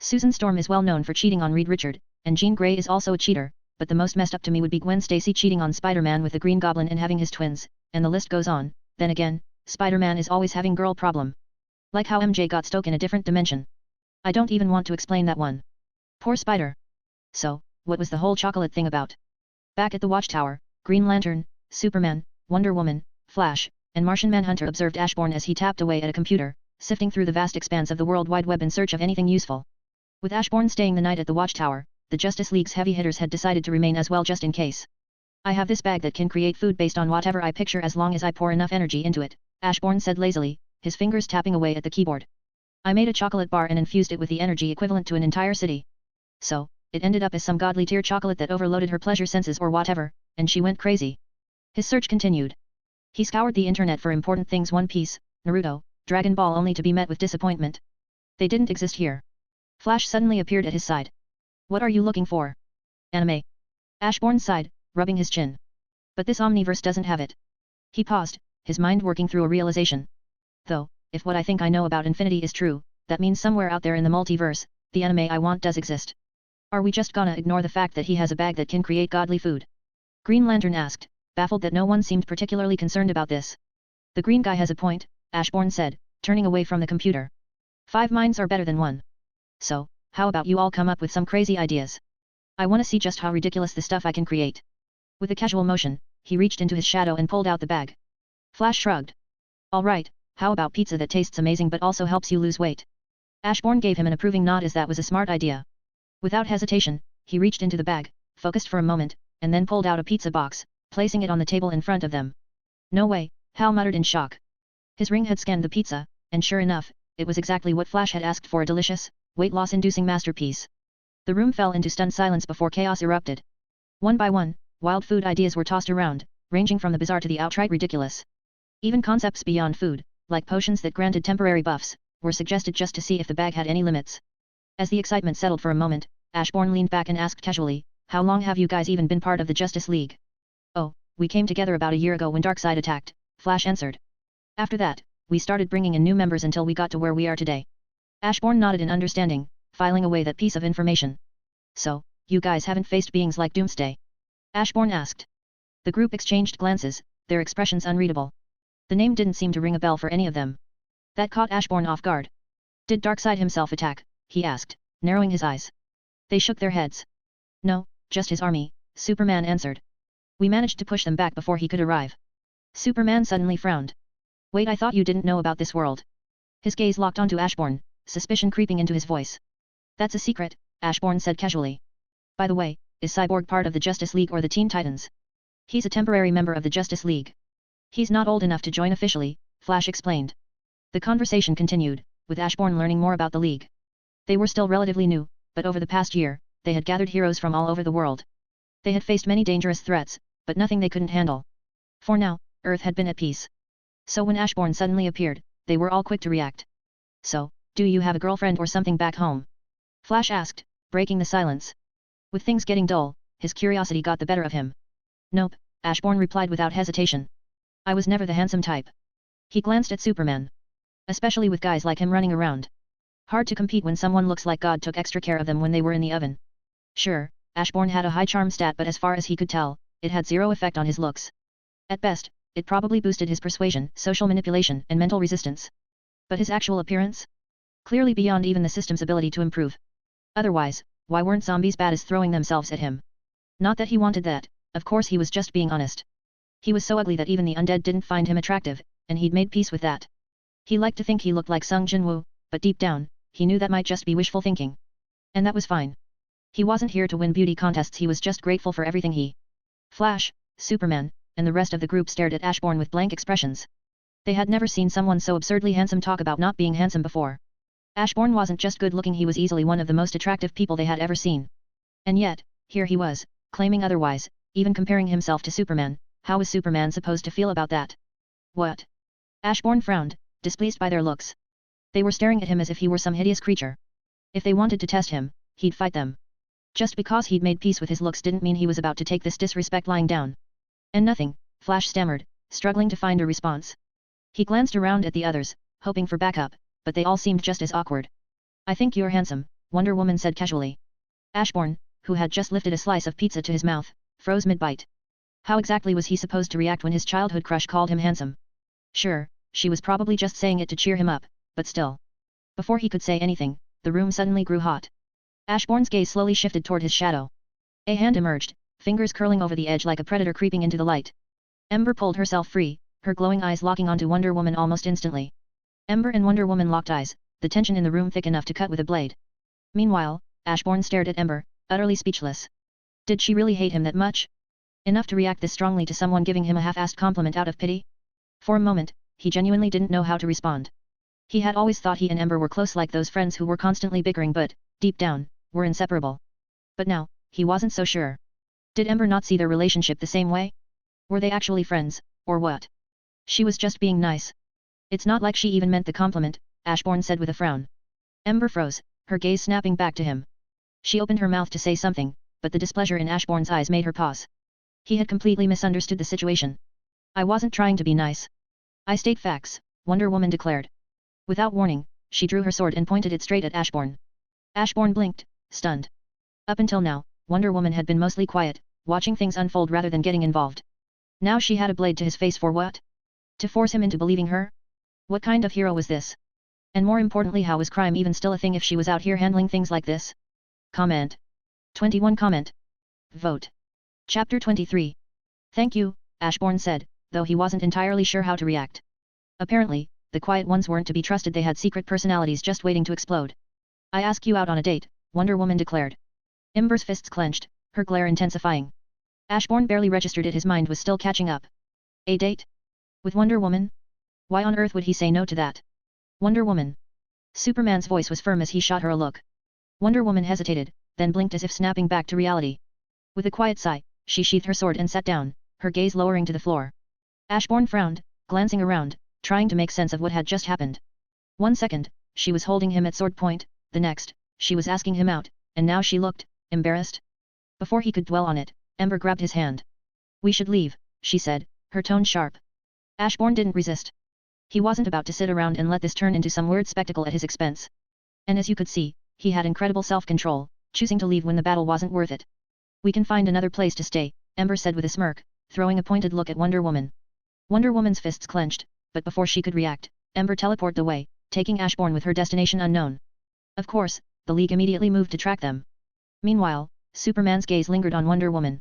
Susan Storm is well known for cheating on Reed Richard, and Jean Grey is also a cheater, but the most messed up to me would be Gwen Stacy cheating on Spider-Man with the Green Goblin and having his twins, and the list goes on. Then again, Spider-Man is always having girl problem. Like how MJ got stuck in a different dimension. I don't even want to explain that one. Poor Spider. So, what was the whole chocolate thing about? Back at the Watchtower, Green Lantern, Superman, Wonder Woman, Flash, and Martian Manhunter observed Ashbourne as he tapped away at a computer, sifting through the vast expanse of the World Wide Web in search of anything useful. With Ashbourne staying the night at the Watchtower, the Justice League's heavy hitters had decided to remain as well, just in case. I have this bag that can create food based on whatever I picture as long as I pour enough energy into it, Ashbourne said lazily, his fingers tapping away at the keyboard. I made a chocolate bar and infused it with the energy equivalent to an entire city. So, it ended up as some godly tier chocolate that overloaded her pleasure senses or whatever, and she went crazy. His search continued. He scoured the internet for important things: One Piece, Naruto, Dragon Ball, only to be met with disappointment. They didn't exist here. Flash suddenly appeared at his side. What are you looking for? Anime. Ashbourne sighed, rubbing his chin. But this omniverse doesn't have it. He paused, his mind working through a realization. Though, if what I think I know about Infinity is true, that means somewhere out there in the multiverse, the anime I want does exist. Are we just gonna ignore the fact that he has a bag that can create godly food? Green Lantern asked, baffled that no one seemed particularly concerned about this. The green guy has a point, Ashbourne said, turning away from the computer. 5 minds are better than 1. So, how about you all come up with some crazy ideas? I want to see just how ridiculous the stuff I can create. With a casual motion, he reached into his shadow and pulled out the bag. Flash shrugged. Alright, how about pizza that tastes amazing but also helps you lose weight? Ashbourne gave him an approving nod, as that was a smart idea. Without hesitation, he reached into the bag, focused for a moment, and then pulled out a pizza box, placing it on the table in front of them. No way, Hal muttered in shock. His ring had scanned the pizza, and sure enough, it was exactly what Flash had asked for: a delicious, weight-loss-inducing masterpiece. The room fell into stunned silence before chaos erupted. One by one, wild food ideas were tossed around, ranging from the bizarre to the outright ridiculous. Even concepts beyond food, like potions that granted temporary buffs, were suggested just to see if the bag had any limits. As the excitement settled for a moment, Ashbourne leaned back and asked casually, how long have you guys even been part of the Justice League? Oh, we came together about a year ago when Darkseid attacked, Flash answered. After that, we started bringing in new members until we got to where we are today. Ashbourne nodded in understanding, filing away that piece of information. So, you guys haven't faced beings like Doomsday? Ashbourne asked. The group exchanged glances, their expressions unreadable. The name didn't seem to ring a bell for any of them. That caught Ashbourne off guard. Did Darkseid himself attack? He asked, narrowing his eyes. They shook their heads. No, just his army, Superman answered. We managed to push them back before he could arrive. Superman suddenly frowned. Wait, I thought you didn't know about this world. His gaze locked onto Ashbourne, suspicion creeping into his voice. That's a secret, Ashbourne said casually. By the way, is Cyborg part of the Justice League or the Teen Titans? He's a temporary member of the Justice League. He's not old enough to join officially, Flash explained. The conversation continued, with Ashbourne learning more about the League. They were still relatively new, but over the past year, they had gathered heroes from all over the world. They had faced many dangerous threats, but nothing they couldn't handle. For now, Earth had been at peace. So when Ashbourne suddenly appeared, they were all quick to react. So, do you have a girlfriend or something back home? Flash asked, breaking the silence. With things getting dull, his curiosity got the better of him. Nope, Ashbourne replied without hesitation. I was never the handsome type. He glanced at Superman. Especially with guys like him running around. Hard to compete when someone looks like God took extra care of them when they were in the oven. Sure, Ashbourne had a high charm stat, but as far as he could tell, it had zero effect on his looks. At best, it probably boosted his persuasion, social manipulation, and mental resistance. But his actual appearance? Clearly beyond even the system's ability to improve. Otherwise, why weren't zombies bad as throwing themselves at him? Not that he wanted that, of course he was just being honest. He was so ugly that even the undead didn't find him attractive, and he'd made peace with that. He liked to think he looked like Sung Jinwoo, but deep down, he knew that might just be wishful thinking. And that was fine. He wasn't here to win beauty contests, he was just grateful for everything he. Flash, Superman, and the rest of the group stared at Ashbourne with blank expressions. They had never seen someone so absurdly handsome talk about not being handsome before. Ashbourne wasn't just good looking, he was easily one of the most attractive people they had ever seen. And yet, here he was, claiming otherwise, even comparing himself to Superman. How was Superman supposed to feel about that? What? Ashbourne frowned, displeased by their looks. They were staring at him as if he were some hideous creature. If they wanted to test him, he'd fight them. Just because he'd made peace with his looks didn't mean he was about to take this disrespect lying down. And nothing, Flash stammered, struggling to find a response. He glanced around at the others, hoping for backup, but they all seemed just as awkward. I think you're handsome, Wonder Woman said casually. Ashbourne, who had just lifted a slice of pizza to his mouth, froze mid-bite. How exactly was he supposed to react when his childhood crush called him handsome? Sure, she was probably just saying it to cheer him up, but still. Before he could say anything, the room suddenly grew hot. Ashbourne's gaze slowly shifted toward his shadow. A hand emerged, fingers curling over the edge like a predator creeping into the light. Ember pulled herself free, her glowing eyes locking onto Wonder Woman almost instantly. Ember and Wonder Woman locked eyes, the tension in the room thick enough to cut with a blade. Meanwhile, Ashbourne stared at Ember, utterly speechless. Did she really hate him that much? Enough to react this strongly to someone giving him a half-assed compliment out of pity? For a moment, he genuinely didn't know how to respond. He had always thought he and Ember were close, like those friends who were constantly bickering but, deep down, were inseparable. But now, he wasn't so sure. Did Ember not see their relationship the same way? Were they actually friends, or what? She was just being nice. It's not like she even meant the compliment, Ashbourne said with a frown. Ember froze, her gaze snapping back to him. She opened her mouth to say something, but the displeasure in Ashbourne's eyes made her pause. He had completely misunderstood the situation. I wasn't trying to be nice. I state facts, Wonder Woman declared. Without warning, she drew her sword and pointed it straight at Ashbourne. Ashbourne blinked, stunned. Up until now, Wonder Woman had been mostly quiet, watching things unfold rather than getting involved. Now she had a blade to his face for what? To force him into believing her? What kind of hero was this? And more importantly, how was crime even still a thing if she was out here handling things like this? Comment. 21 Comment. Vote. Chapter 23. Thank you, Ashbourne said, though he wasn't entirely sure how to react. Apparently, the quiet ones weren't to be trusted, they had secret personalities just waiting to explode. I ask you out on a date, Wonder Woman declared. Ember's fists clenched, her glare intensifying. Ashbourne barely registered it, his mind was still catching up. A date? With Wonder Woman? Why on earth would he say no to that? Wonder Woman. Superman's voice was firm as he shot her a look. Wonder Woman hesitated, then blinked as if snapping back to reality. With a quiet sigh, she sheathed her sword and sat down, her gaze lowering to the floor. Ashbourne frowned, glancing around, trying to make sense of what had just happened. 1 second, she was holding him at sword point, the next, she was asking him out, and now she looked embarrassed. Before he could dwell on it, Ember grabbed his hand. We should leave, she said, her tone sharp. Ashbourne didn't resist. He wasn't about to sit around and let this turn into some weird spectacle at his expense. And as you could see, he had incredible self-control, choosing to leave when the battle wasn't worth it. We can find another place to stay, Ember said with a smirk, throwing a pointed look at Wonder Woman. Wonder Woman's fists clenched, but before she could react, Ember teleported away, taking Ashbourne with her destination unknown. Of course, the League immediately moved to track them. Meanwhile, Superman's gaze lingered on Wonder Woman.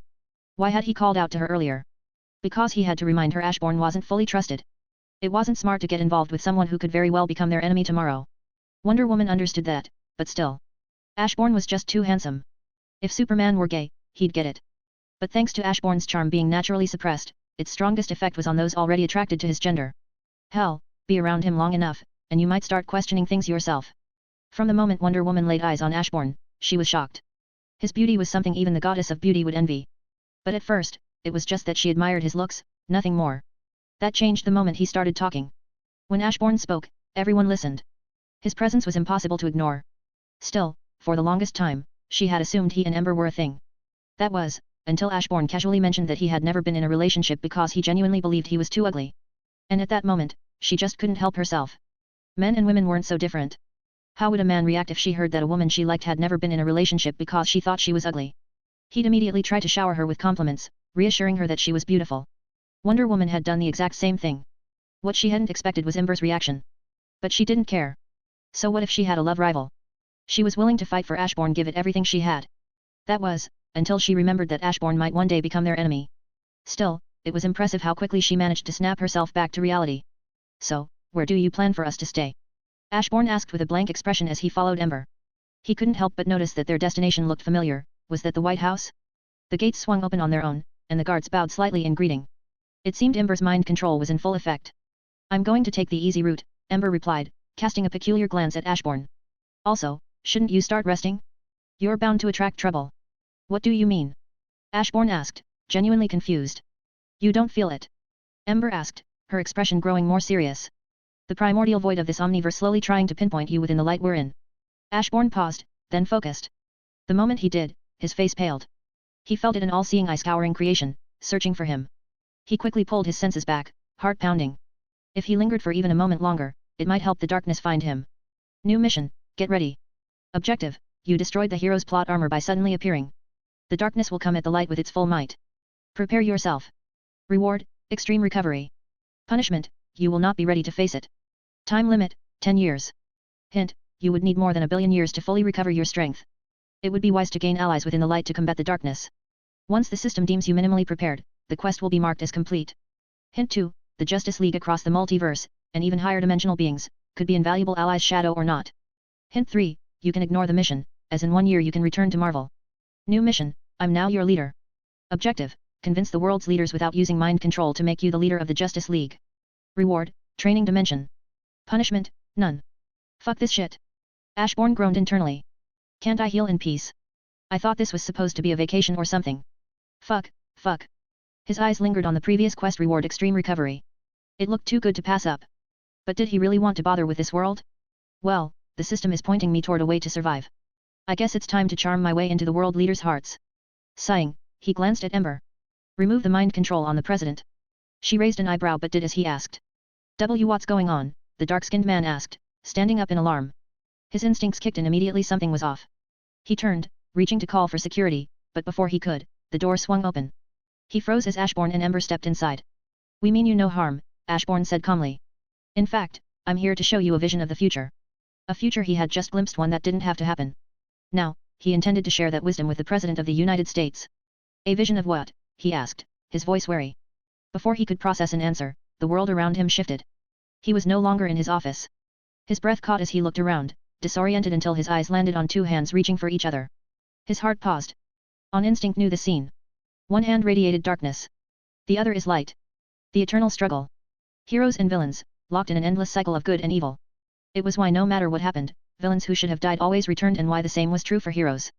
Why had he called out to her earlier? Because he had to remind her Ashbourne wasn't fully trusted. It wasn't smart to get involved with someone who could very well become their enemy tomorrow. Wonder Woman understood that, but still. Ashbourne was just too handsome. If Superman were gay, he'd get it. But thanks to Ashbourne's charm being naturally suppressed, its strongest effect was on those already attracted to his gender. Hell, be around him long enough, and you might start questioning things yourself. From the moment Wonder Woman laid eyes on Ashbourne, she was shocked. His beauty was something even the goddess of beauty would envy. But at first, it was just that she admired his looks, nothing more. That changed the moment he started talking. When Ashbourne spoke, everyone listened. His presence was impossible to ignore. Still, for the longest time, she had assumed he and Ember were a thing. That was, until Ashbourne casually mentioned that he had never been in a relationship because he genuinely believed he was too ugly. And at that moment, she just couldn't help herself. Men and women weren't so different. How would a man react if she heard that a woman she liked had never been in a relationship because she thought she was ugly? He'd immediately try to shower her with compliments, reassuring her that she was beautiful. Wonder Woman had done the exact same thing. What she hadn't expected was Ember's reaction. But she didn't care. So what if she had a love rival? She was willing to fight for Ashbourne, give it everything she had. That was, until she remembered that Ashbourne might one day become their enemy. Still, it was impressive how quickly she managed to snap herself back to reality. So, where do you plan for us to stay? Ashbourne asked with a blank expression as he followed Ember. He couldn't help but notice that their destination looked familiar. Was that the White House? The gates swung open on their own, and the guards bowed slightly in greeting. It seemed Ember's mind control was in full effect. I'm going to take the easy route, Ember replied, casting a peculiar glance at Ashbourne. Also, shouldn't you start resting? You're bound to attract trouble. What do you mean? Ashbourne asked, genuinely confused. You don't feel it? Ember asked, her expression growing more serious. The primordial void of this omniverse slowly trying to pinpoint you within the light we're in. Ashbourne paused, then focused. The moment he did, his face paled. He felt it an all-seeing eye scouring creation, searching for him. He quickly pulled his senses back, heart pounding. If he lingered for even a moment longer, it might help the darkness find him. New mission, get ready. Objective, you destroyed the hero's plot armor by suddenly appearing. The darkness will come at the light with its full might. Prepare yourself. Reward, extreme recovery. Punishment, you will not be ready to face it. Time limit, 10 years. Hint, you would need more than 1 billion years to fully recover your strength. It would be wise to gain allies within the light to combat the darkness. Once the system deems you minimally prepared, the quest will be marked as complete. Hint 2, the Justice League across the multiverse, and even higher dimensional beings, could be invaluable allies, shadow or not. Hint 3, you can ignore the mission, as in 1 year you can return to Marvel. New mission, I'm now your leader. Objective, convince the world's leaders without using mind control to make you the leader of the Justice League. Reward, training dimension. Punishment, none. Fuck this shit. Ashbourne groaned internally. Can't I heal in peace? I thought this was supposed to be a vacation or something. Fuck. His eyes lingered on the previous quest reward, extreme recovery. It looked too good to pass up. But did he really want to bother with this world? Well, the system is pointing me toward a way to survive. I guess it's time to charm my way into the world leaders' hearts. Sighing, he glanced at Ember. Remove the mind control on the president. She raised an eyebrow but did as he asked. What's going on? The dark-skinned man asked, standing up in alarm. His instincts kicked in immediately. Something was off. He turned, reaching to call for security, but before he could, the door swung open. He froze as Ashbourne and Ember stepped inside. We mean you no harm, Ashbourne said calmly. In fact, I'm here to show you a vision of the future. A future he had just glimpsed, one that didn't have to happen. Now, he intended to share that wisdom with the President of the United States. A vision of what? He asked, his voice wary. Before he could process an answer, the world around him shifted. He was no longer in his office. His breath caught as he looked around, disoriented until his eyes landed on 2 hands reaching for each other. His heart paused. On instinct knew the scene. One hand radiated darkness. The other is light. The eternal struggle. Heroes and villains, locked in an endless cycle of good and evil. It was why no matter what happened, villains who should have died always returned, and why the same was true for heroes.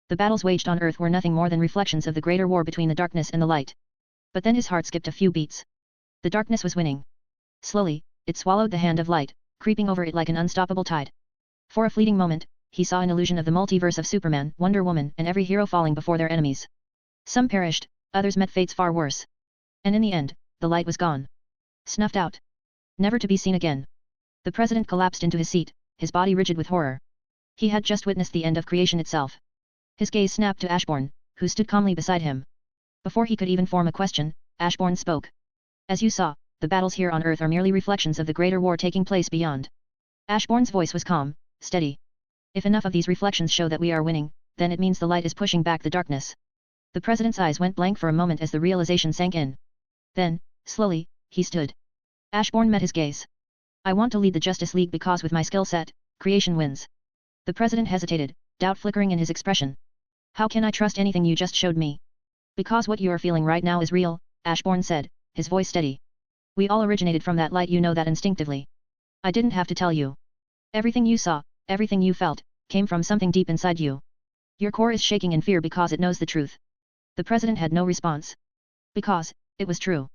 The battles waged on Earth were nothing more than reflections of the greater war between the darkness and the light. But then his heart skipped a few beats. The darkness was winning. Slowly, it swallowed the hand of light, creeping over it like an unstoppable tide. For a fleeting moment, he saw an illusion of the multiverse of Superman, Wonder Woman, and every hero falling before their enemies. Some perished, others met fates far worse. And in the end, the light was gone. Snuffed out. Never to be seen again. The president collapsed into his seat, his body rigid with horror. He had just witnessed the end of creation itself. His gaze snapped to Ashbourne, who stood calmly beside him. Before he could even form a question, Ashbourne spoke. As you saw, the battles here on Earth are merely reflections of the greater war taking place beyond. Ashbourne's voice was calm, steady. If enough of these reflections show that we are winning, then it means the light is pushing back the darkness. The president's eyes went blank for a moment as the realization sank in. Then, slowly, he stood. Ashbourne met his gaze. I want to lead the Justice League because with my skill set, creation wins. The president hesitated, doubt flickering in his expression. How can I trust anything you just showed me? Because what you are feeling right now is real, Ashbourne said, his voice steady. We all originated from that light, you know that instinctively. I didn't have to tell you. Everything you saw, everything you felt, came from something deep inside you. Your core is shaking in fear because it knows the truth. The president had no response. Because, it was true.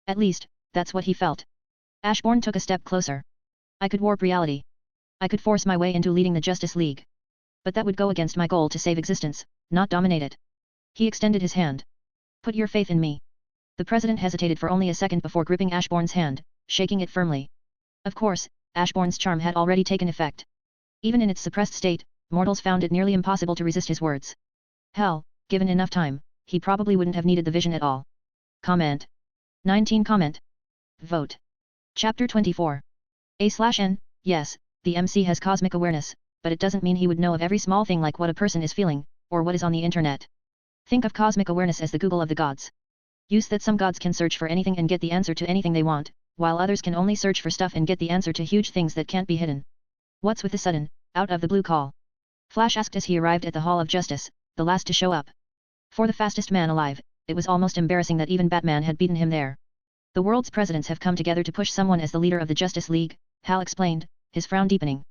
At least, that's what he felt. Ashbourne took a step closer. I could warp reality. I could force my way into leading the Justice League. But that would go against my goal to save existence, not dominate it. He extended his hand. Put your faith in me. The president hesitated for only a second before gripping Ashbourne's hand, shaking it firmly. Of course, Ashbourne's charm had already taken effect. Even in its suppressed state, mortals found it nearly impossible to resist his words. Hell, given enough time, he probably wouldn't have needed the vision at all. Comment. 19 Comment. Vote. Chapter 24. A/N, yes, the MC has cosmic awareness, but it doesn't mean he would know of every small thing like what a person is feeling, or what is on the internet. Think of cosmic awareness as the Google of the gods. Use that some gods can search for anything and get the answer to anything they want, while others can only search for stuff and get the answer to huge things that can't be hidden. What's with the sudden, out of the blue call? Flash asked as he arrived at the Hall of Justice, the last to show up. For the fastest man alive, it was almost embarrassing that even Batman had beaten him there. The world's presidents have come together to push someone as the leader of the Justice League, Hal explained, his frown deepening.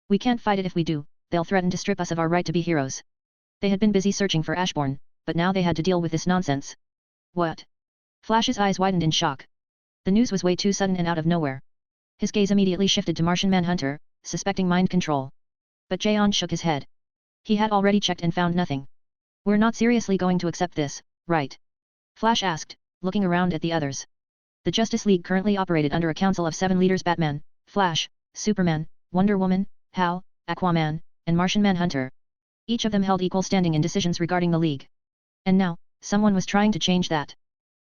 We can't fight it if we do, they'll threaten to strip us of our right to be heroes. They had been busy searching for Ashbourne, but now they had to deal with this nonsense. What? Flash's eyes widened in shock. The news was way too sudden and out of nowhere. His gaze immediately shifted to Martian Manhunter, suspecting mind control. But Jayon shook his head. He had already checked and found nothing. We're not seriously going to accept this, right? Flash asked, looking around at the others. The Justice League currently operated under a council of 7 leaders: Batman, Flash, Superman, Wonder Woman, Hal, Aquaman, and Martian Manhunter. Each of them held equal standing in decisions regarding the League. And now, someone was trying to change that.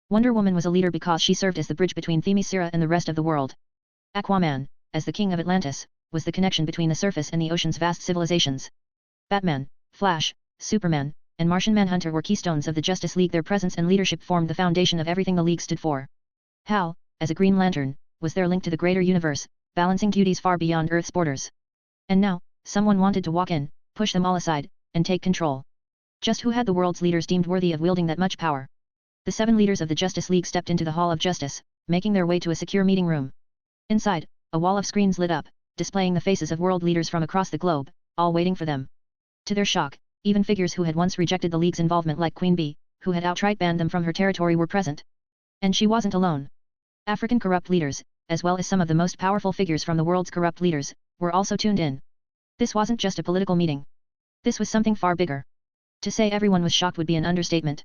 Wonder Woman was a leader because she served as the bridge between Themyscira and the rest of the world. Aquaman, as the king of Atlantis, was the connection between the surface and the ocean's vast civilizations. Batman, Flash, Superman, and Martian Manhunter were keystones of the Justice League. Their presence and leadership formed the foundation of everything the League stood for. Hal, as a Green Lantern, was their link to the greater universe, balancing duties far beyond Earth's borders. And now, someone wanted to walk in, push them all aside, and take control. Just who had the world's leaders deemed worthy of wielding that much power? The 7 leaders of the Justice League stepped into the Hall of Justice, making their way to a secure meeting room. Inside, a wall of screens lit up, displaying the faces of world leaders from across the globe, all waiting for them. To their shock, even figures who had once rejected the League's involvement, like Queen Bee, who had outright banned them from her territory, were present. And she wasn't alone. African corrupt leaders, as well as some of the most powerful figures from the world's corrupt leaders, were also tuned in. This wasn't just a political meeting. This was something far bigger. To say everyone was shocked would be an understatement.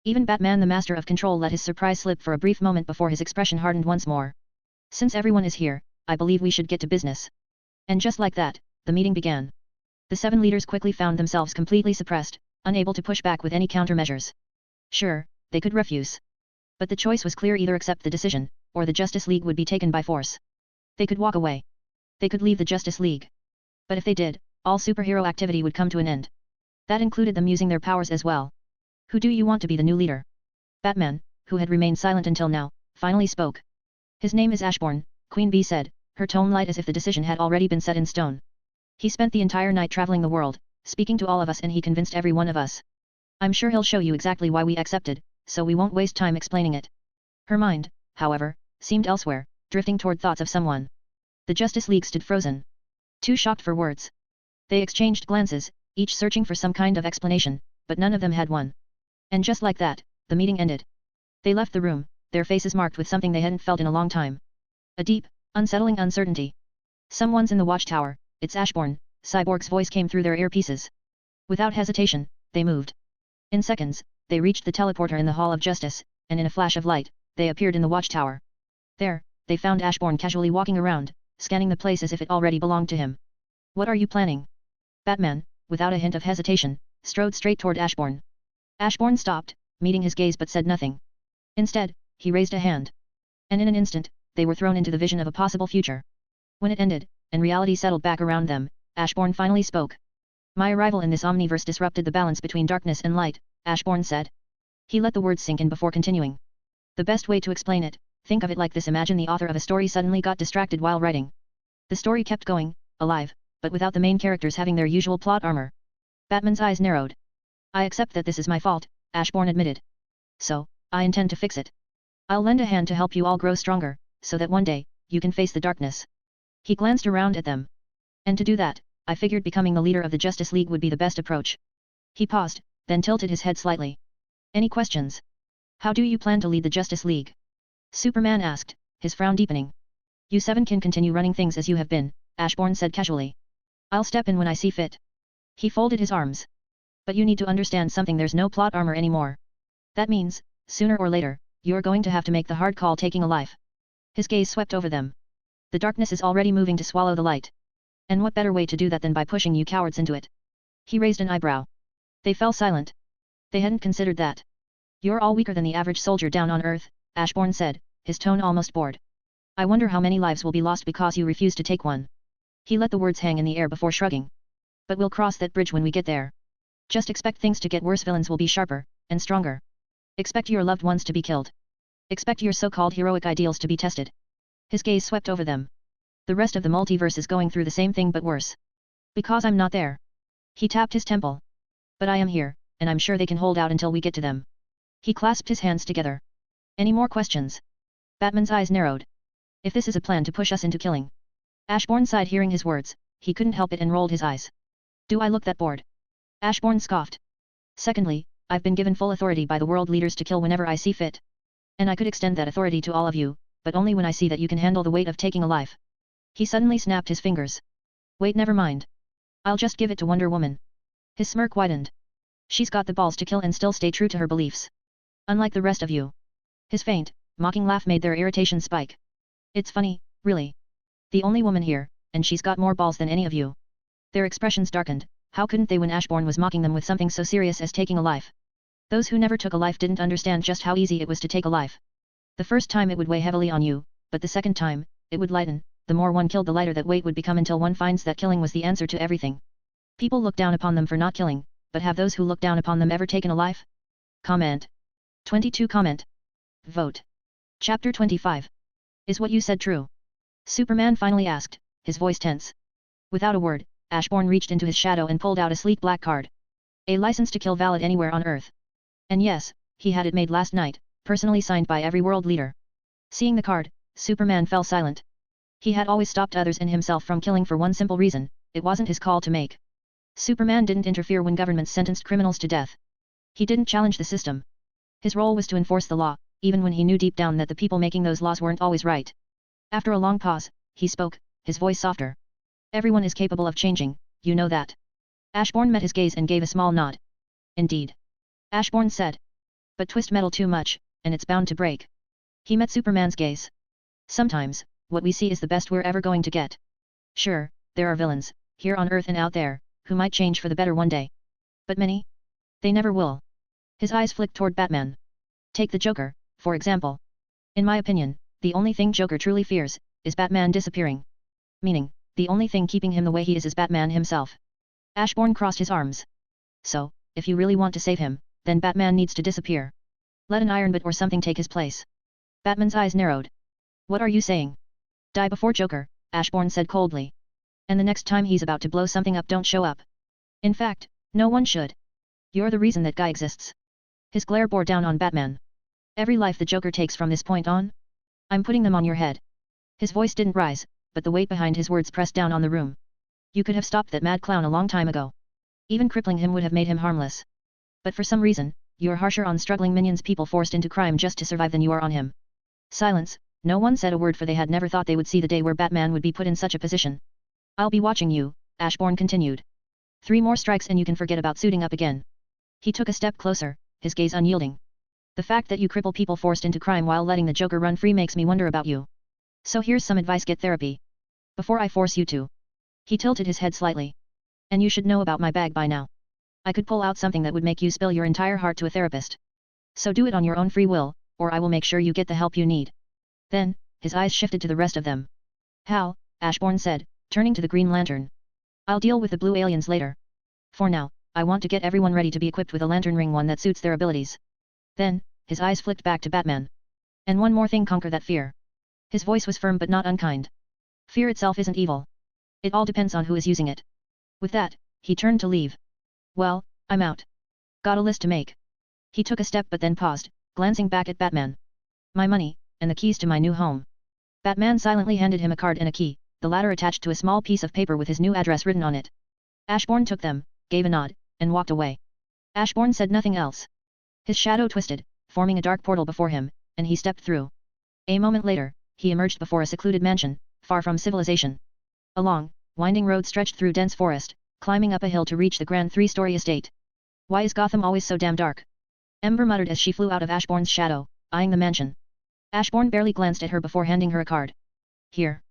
Even Batman, the Master of Control, let his surprise slip for a brief moment before his expression hardened once more. Since everyone is here, I believe we should get to business. And just like that, the meeting began. The 7 leaders quickly found themselves completely suppressed, unable to push back with any countermeasures. Sure, they could refuse. But the choice was clear: either accept the decision, or the Justice League would be taken by force. They could walk away. They could leave the Justice League. But if they did, all superhero activity would come to an end. That included them using their powers as well. Who do you want to be the new leader? Batman, who had remained silent until now, finally spoke. His name is Ashbourne, Queen Bee said, her tone light as if the decision had already been set in stone. He spent the entire night traveling the world, speaking to all of us, and he convinced every one of us. I'm sure he'll show you exactly why we accepted, so we won't waste time explaining it. Her mind, however, seemed elsewhere, drifting toward thoughts of someone. The Justice League stood frozen. Too shocked for words. They exchanged glances, each searching for some kind of explanation, but none of them had one. And just like that, the meeting ended. They left the room, their faces marked with something they hadn't felt in a long time. A deep, unsettling uncertainty. Someone's in the watchtower, it's Ashbourne, Cyborg's voice came through their earpieces. Without hesitation, they moved. In seconds, they reached the teleporter in the Hall of Justice, and in a flash of light, they appeared in the watchtower. There, they found Ashbourne casually walking around, scanning the place as if it already belonged to him. What are you planning? Batman, without a hint of hesitation, strode straight toward Ashbourne. Ashbourne stopped, meeting his gaze, but said nothing. Instead, he raised a hand. And in an instant, they were thrown into the vision of a possible future. When it ended, and reality settled back around them, Ashbourne finally spoke. My arrival in this omniverse disrupted the balance between darkness and light, Ashbourne said. He let the words sink in before continuing. The best way to explain it, think of it like this: imagine the author of a story suddenly got distracted while writing. The story kept going, alive, but without the main characters having their usual plot armor. Batman's eyes narrowed. I accept that this is my fault, Ashbourne admitted. So, I intend to fix it. I'll lend a hand to help you all grow stronger, so that one day, you can face the darkness. He glanced around at them. And to do that, I figured becoming the leader of the Justice League would be the best approach. He paused, then tilted his head slightly. Any questions? How do you plan to lead the Justice League? Superman asked, his frown deepening. You 7 can continue running things as you have been, Ashbourne said casually. I'll step in when I see fit. He folded his arms. But you need to understand something, there's no plot armor anymore. That means, sooner or later, you're going to have to make the hard call taking a life. His gaze swept over them. The darkness is already moving to swallow the light. And what better way to do that than by pushing you cowards into it? He raised an eyebrow. They fell silent. They hadn't considered that. You're all weaker than the average soldier down on Earth, Ashbourne said, his tone almost bored. I wonder how many lives will be lost because you refuse to take one. He let the words hang in the air before shrugging. But we'll cross that bridge when we get there. Just expect things to get worse, villains will be sharper, and stronger. Expect your loved ones to be killed. Expect your so-called heroic ideals to be tested. His gaze swept over them. The rest of the multiverse is going through the same thing but worse. Because I'm not there. He tapped his temple. But I am here, and I'm sure they can hold out until we get to them. He clasped his hands together. Any more questions? Batman's eyes narrowed. If this is a plan to push us into killing. Ashbourne sighed hearing his words, he couldn't help it and rolled his eyes. Do I look that bored? Ashbourne scoffed. Secondly, I've been given full authority by the world leaders to kill whenever I see fit. And I could extend that authority to all of you, but only when I see that you can handle the weight of taking a life. He suddenly snapped his fingers. Wait, never mind. I'll just give it to Wonder Woman. His smirk widened. She's got the balls to kill and still stay true to her beliefs. Unlike the rest of you. His faint, mocking laugh made their irritation spike. It's funny, really. The only woman here, and she's got more balls than any of you. Their expressions darkened. How couldn't they when Ashbourne was mocking them with something so serious as taking a life? Those who never took a life didn't understand just how easy it was to take a life. The first time it would weigh heavily on you, but the second time, it would lighten. The more one killed, the lighter that weight would become until one finds that killing was the answer to everything. People look down upon them for not killing, but have those who look down upon them ever taken a life? Comment. 22 Comment. Vote. Chapter 25. Is what you said true? Superman finally asked, his voice tense. Without a word, Ashbourne reached into his shadow and pulled out a sleek black card. A license to kill valid anywhere on Earth. And yes, he had it made last night, personally signed by every world leader. Seeing the card, Superman fell silent. He had always stopped others and himself from killing for one simple reason, it wasn't his call to make. Superman didn't interfere when governments sentenced criminals to death. He didn't challenge the system. His role was to enforce the law, even when he knew deep down that the people making those laws weren't always right. After a long pause, he spoke, his voice softer. Everyone is capable of changing, you know that. Ashbourne met his gaze and gave a small nod. Indeed. Ashbourne said. But twist metal too much, and it's bound to break. He met Superman's gaze. Sometimes, what we see is the best we're ever going to get. Sure, there are villains, here on Earth and out there, who might change for the better one day. But many? They never will. His eyes flicked toward Batman. Take the Joker, for example. In my opinion, the only thing Joker truly fears, is Batman disappearing. Meaning, the only thing keeping him the way he is Batman himself. Ashbourne crossed his arms. So, if you really want to save him, then Batman needs to disappear. Let an iron bit or something take his place. Batman's eyes narrowed. What are you saying? Die before Joker, Ashbourne said coldly. And the next time he's about to blow something up, don't show up. In fact, no one should. You're the reason that guy exists. His glare bore down on Batman. Every life the Joker takes from this point on? I'm putting them on your head. His voice didn't rise, but the weight behind his words pressed down on the room. You could have stopped that mad clown a long time ago. Even crippling him would have made him harmless. But for some reason, you're harsher on struggling minions, people forced into crime just to survive, than you are on him. Silence. No one said a word, for they had never thought they would see the day where Batman would be put in such a position. I'll be watching you, Ashbourne continued. 3 more strikes and you can forget about suiting up again. He took a step closer, his gaze unyielding. The fact that you cripple people forced into crime while letting the Joker run free makes me wonder about you. So here's some advice: get therapy. Before I force you to. He tilted his head slightly. And you should know about my bag by now. I could pull out something that would make you spill your entire heart to a therapist. So do it on your own free will, or I will make sure you get the help you need. Then, his eyes shifted to the rest of them. Hal, Ashbourne said, turning to the Green Lantern. I'll deal with the blue aliens later. For now, I want to get everyone ready to be equipped with a lantern ring, one that suits their abilities. Then, his eyes flicked back to Batman. And one more thing: conquer that fear. His voice was firm but not unkind. Fear itself isn't evil. It all depends on who is using it. With that, he turned to leave. Well, I'm out. Got a list to make. He took a step but then paused, glancing back at Batman. My money, and the keys to my new home. Batman silently handed him a card and a key, the latter attached to a small piece of paper with his new address written on it. Ashbourne took them, gave a nod, and walked away. Ashbourne said nothing else. His shadow twisted, forming a dark portal before him, and he stepped through. A moment later, he emerged before a secluded mansion, far from civilization. A long, winding road stretched through dense forest, climbing up a hill to reach the grand 3-story estate. Why is Gotham always so damn dark? Ember muttered as she flew out of Ashbourne's shadow, eyeing the mansion. Ashbourne barely glanced at her before handing her a card. Here.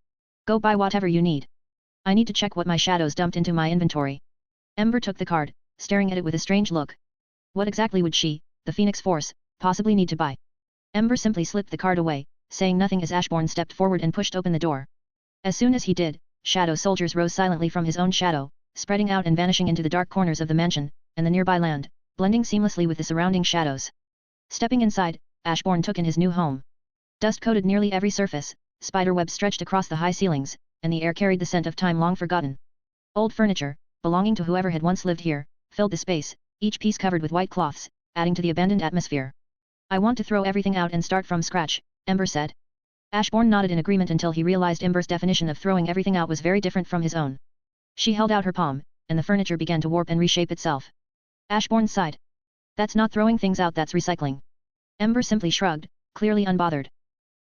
Go buy whatever you need. I need to check what my shadows dumped into my inventory. Ember took the card, staring at it with a strange look. What exactly would she, the Phoenix Force, possibly need to buy? Ember simply slipped the card away, saying nothing as Ashbourne stepped forward and pushed open the door. As soon as he did, shadow soldiers rose silently from his own shadow, spreading out and vanishing into the dark corners of the mansion, and the nearby land, blending seamlessly with the surrounding shadows. Stepping inside, Ashbourne took in his new home. Dust coated nearly every surface, spiderwebs stretched across the high ceilings, and the air carried the scent of time long forgotten. Old furniture, belonging to whoever had once lived here, filled the space, each piece covered with white cloths, adding to the abandoned atmosphere. I want to throw everything out and start from scratch, Ember said. Ashbourne nodded in agreement until he realized Ember's definition of throwing everything out was very different from his own. She held out her palm, and the furniture began to warp and reshape itself. Ashbourne sighed. That's not throwing things out, that's recycling. Ember simply shrugged, clearly unbothered.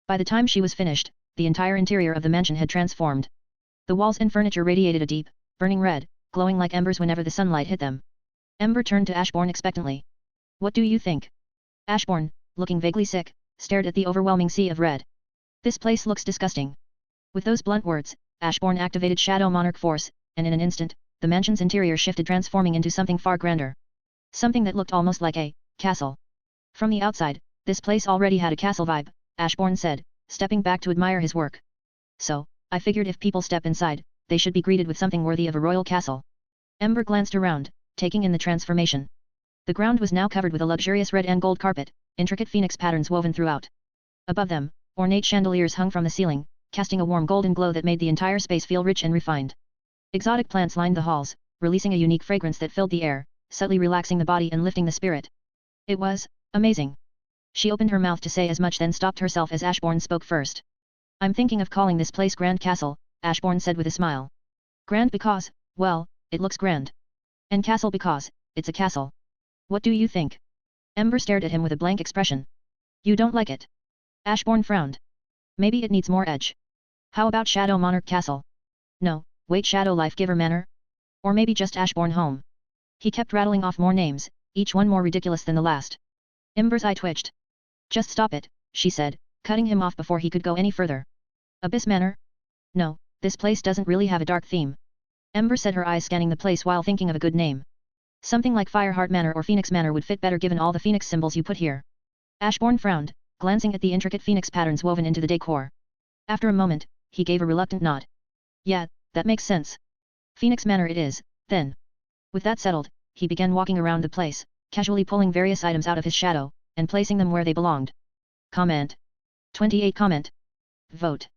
By the time she was finished, the entire interior of the mansion had transformed. The walls and furniture radiated a deep, burning red, glowing like embers whenever the sunlight hit them. Ember turned to Ashbourne expectantly. What do you think? Ashbourne, looking vaguely sick, stared at the overwhelming sea of red. This place looks disgusting. With those blunt words, Ashbourne activated Shadow Monarch Force, and in an instant, the mansion's interior shifted, transforming into something far grander. Something that looked almost like a castle. From the outside, this place already had a castle vibe, Ashbourne said, stepping back to admire his work. So, I figured if people step inside, they should be greeted with something worthy of a royal castle. Ember glanced around, taking in the transformation. The ground was now covered with a luxurious red and gold carpet, intricate phoenix patterns woven throughout. Above them, ornate chandeliers hung from the ceiling, casting a warm golden glow that made the entire space feel rich and refined. Exotic plants lined the halls, releasing a unique fragrance that filled the air, subtly relaxing the body and lifting the spirit. It was amazing. She opened her mouth to say as much, then stopped herself as Ashbourne spoke first. I'm thinking of calling this place Grand Castle, Ashbourne said with a smile. Grand because, well, it looks grand. And castle because, it's a castle. What do you think? Ember stared at him with a blank expression. You don't like it? Ashbourne frowned. Maybe it needs more edge. How about Shadow Monarch Castle? No, wait, Shadow Life Giver Manor? Or maybe just Ashbourne Home? He kept rattling off more names, each one more ridiculous than the last. Ember's eye twitched. Just stop it, she said, cutting him off before he could go any further. Abyss Manor? No, this place doesn't really have a dark theme. Ember said, her eyes scanning the place while thinking of a good name. Something like Fireheart Manor or Phoenix Manor would fit better given all the phoenix symbols you put here. Ashbourne frowned, glancing at the intricate phoenix patterns woven into the decor. After a moment, he gave a reluctant nod. Yeah, that makes sense. Phoenix Manor it is, then. With that settled, he began walking around the place, casually pulling various items out of his shadow, and placing them where they belonged. Comment. 28 Comment. Vote.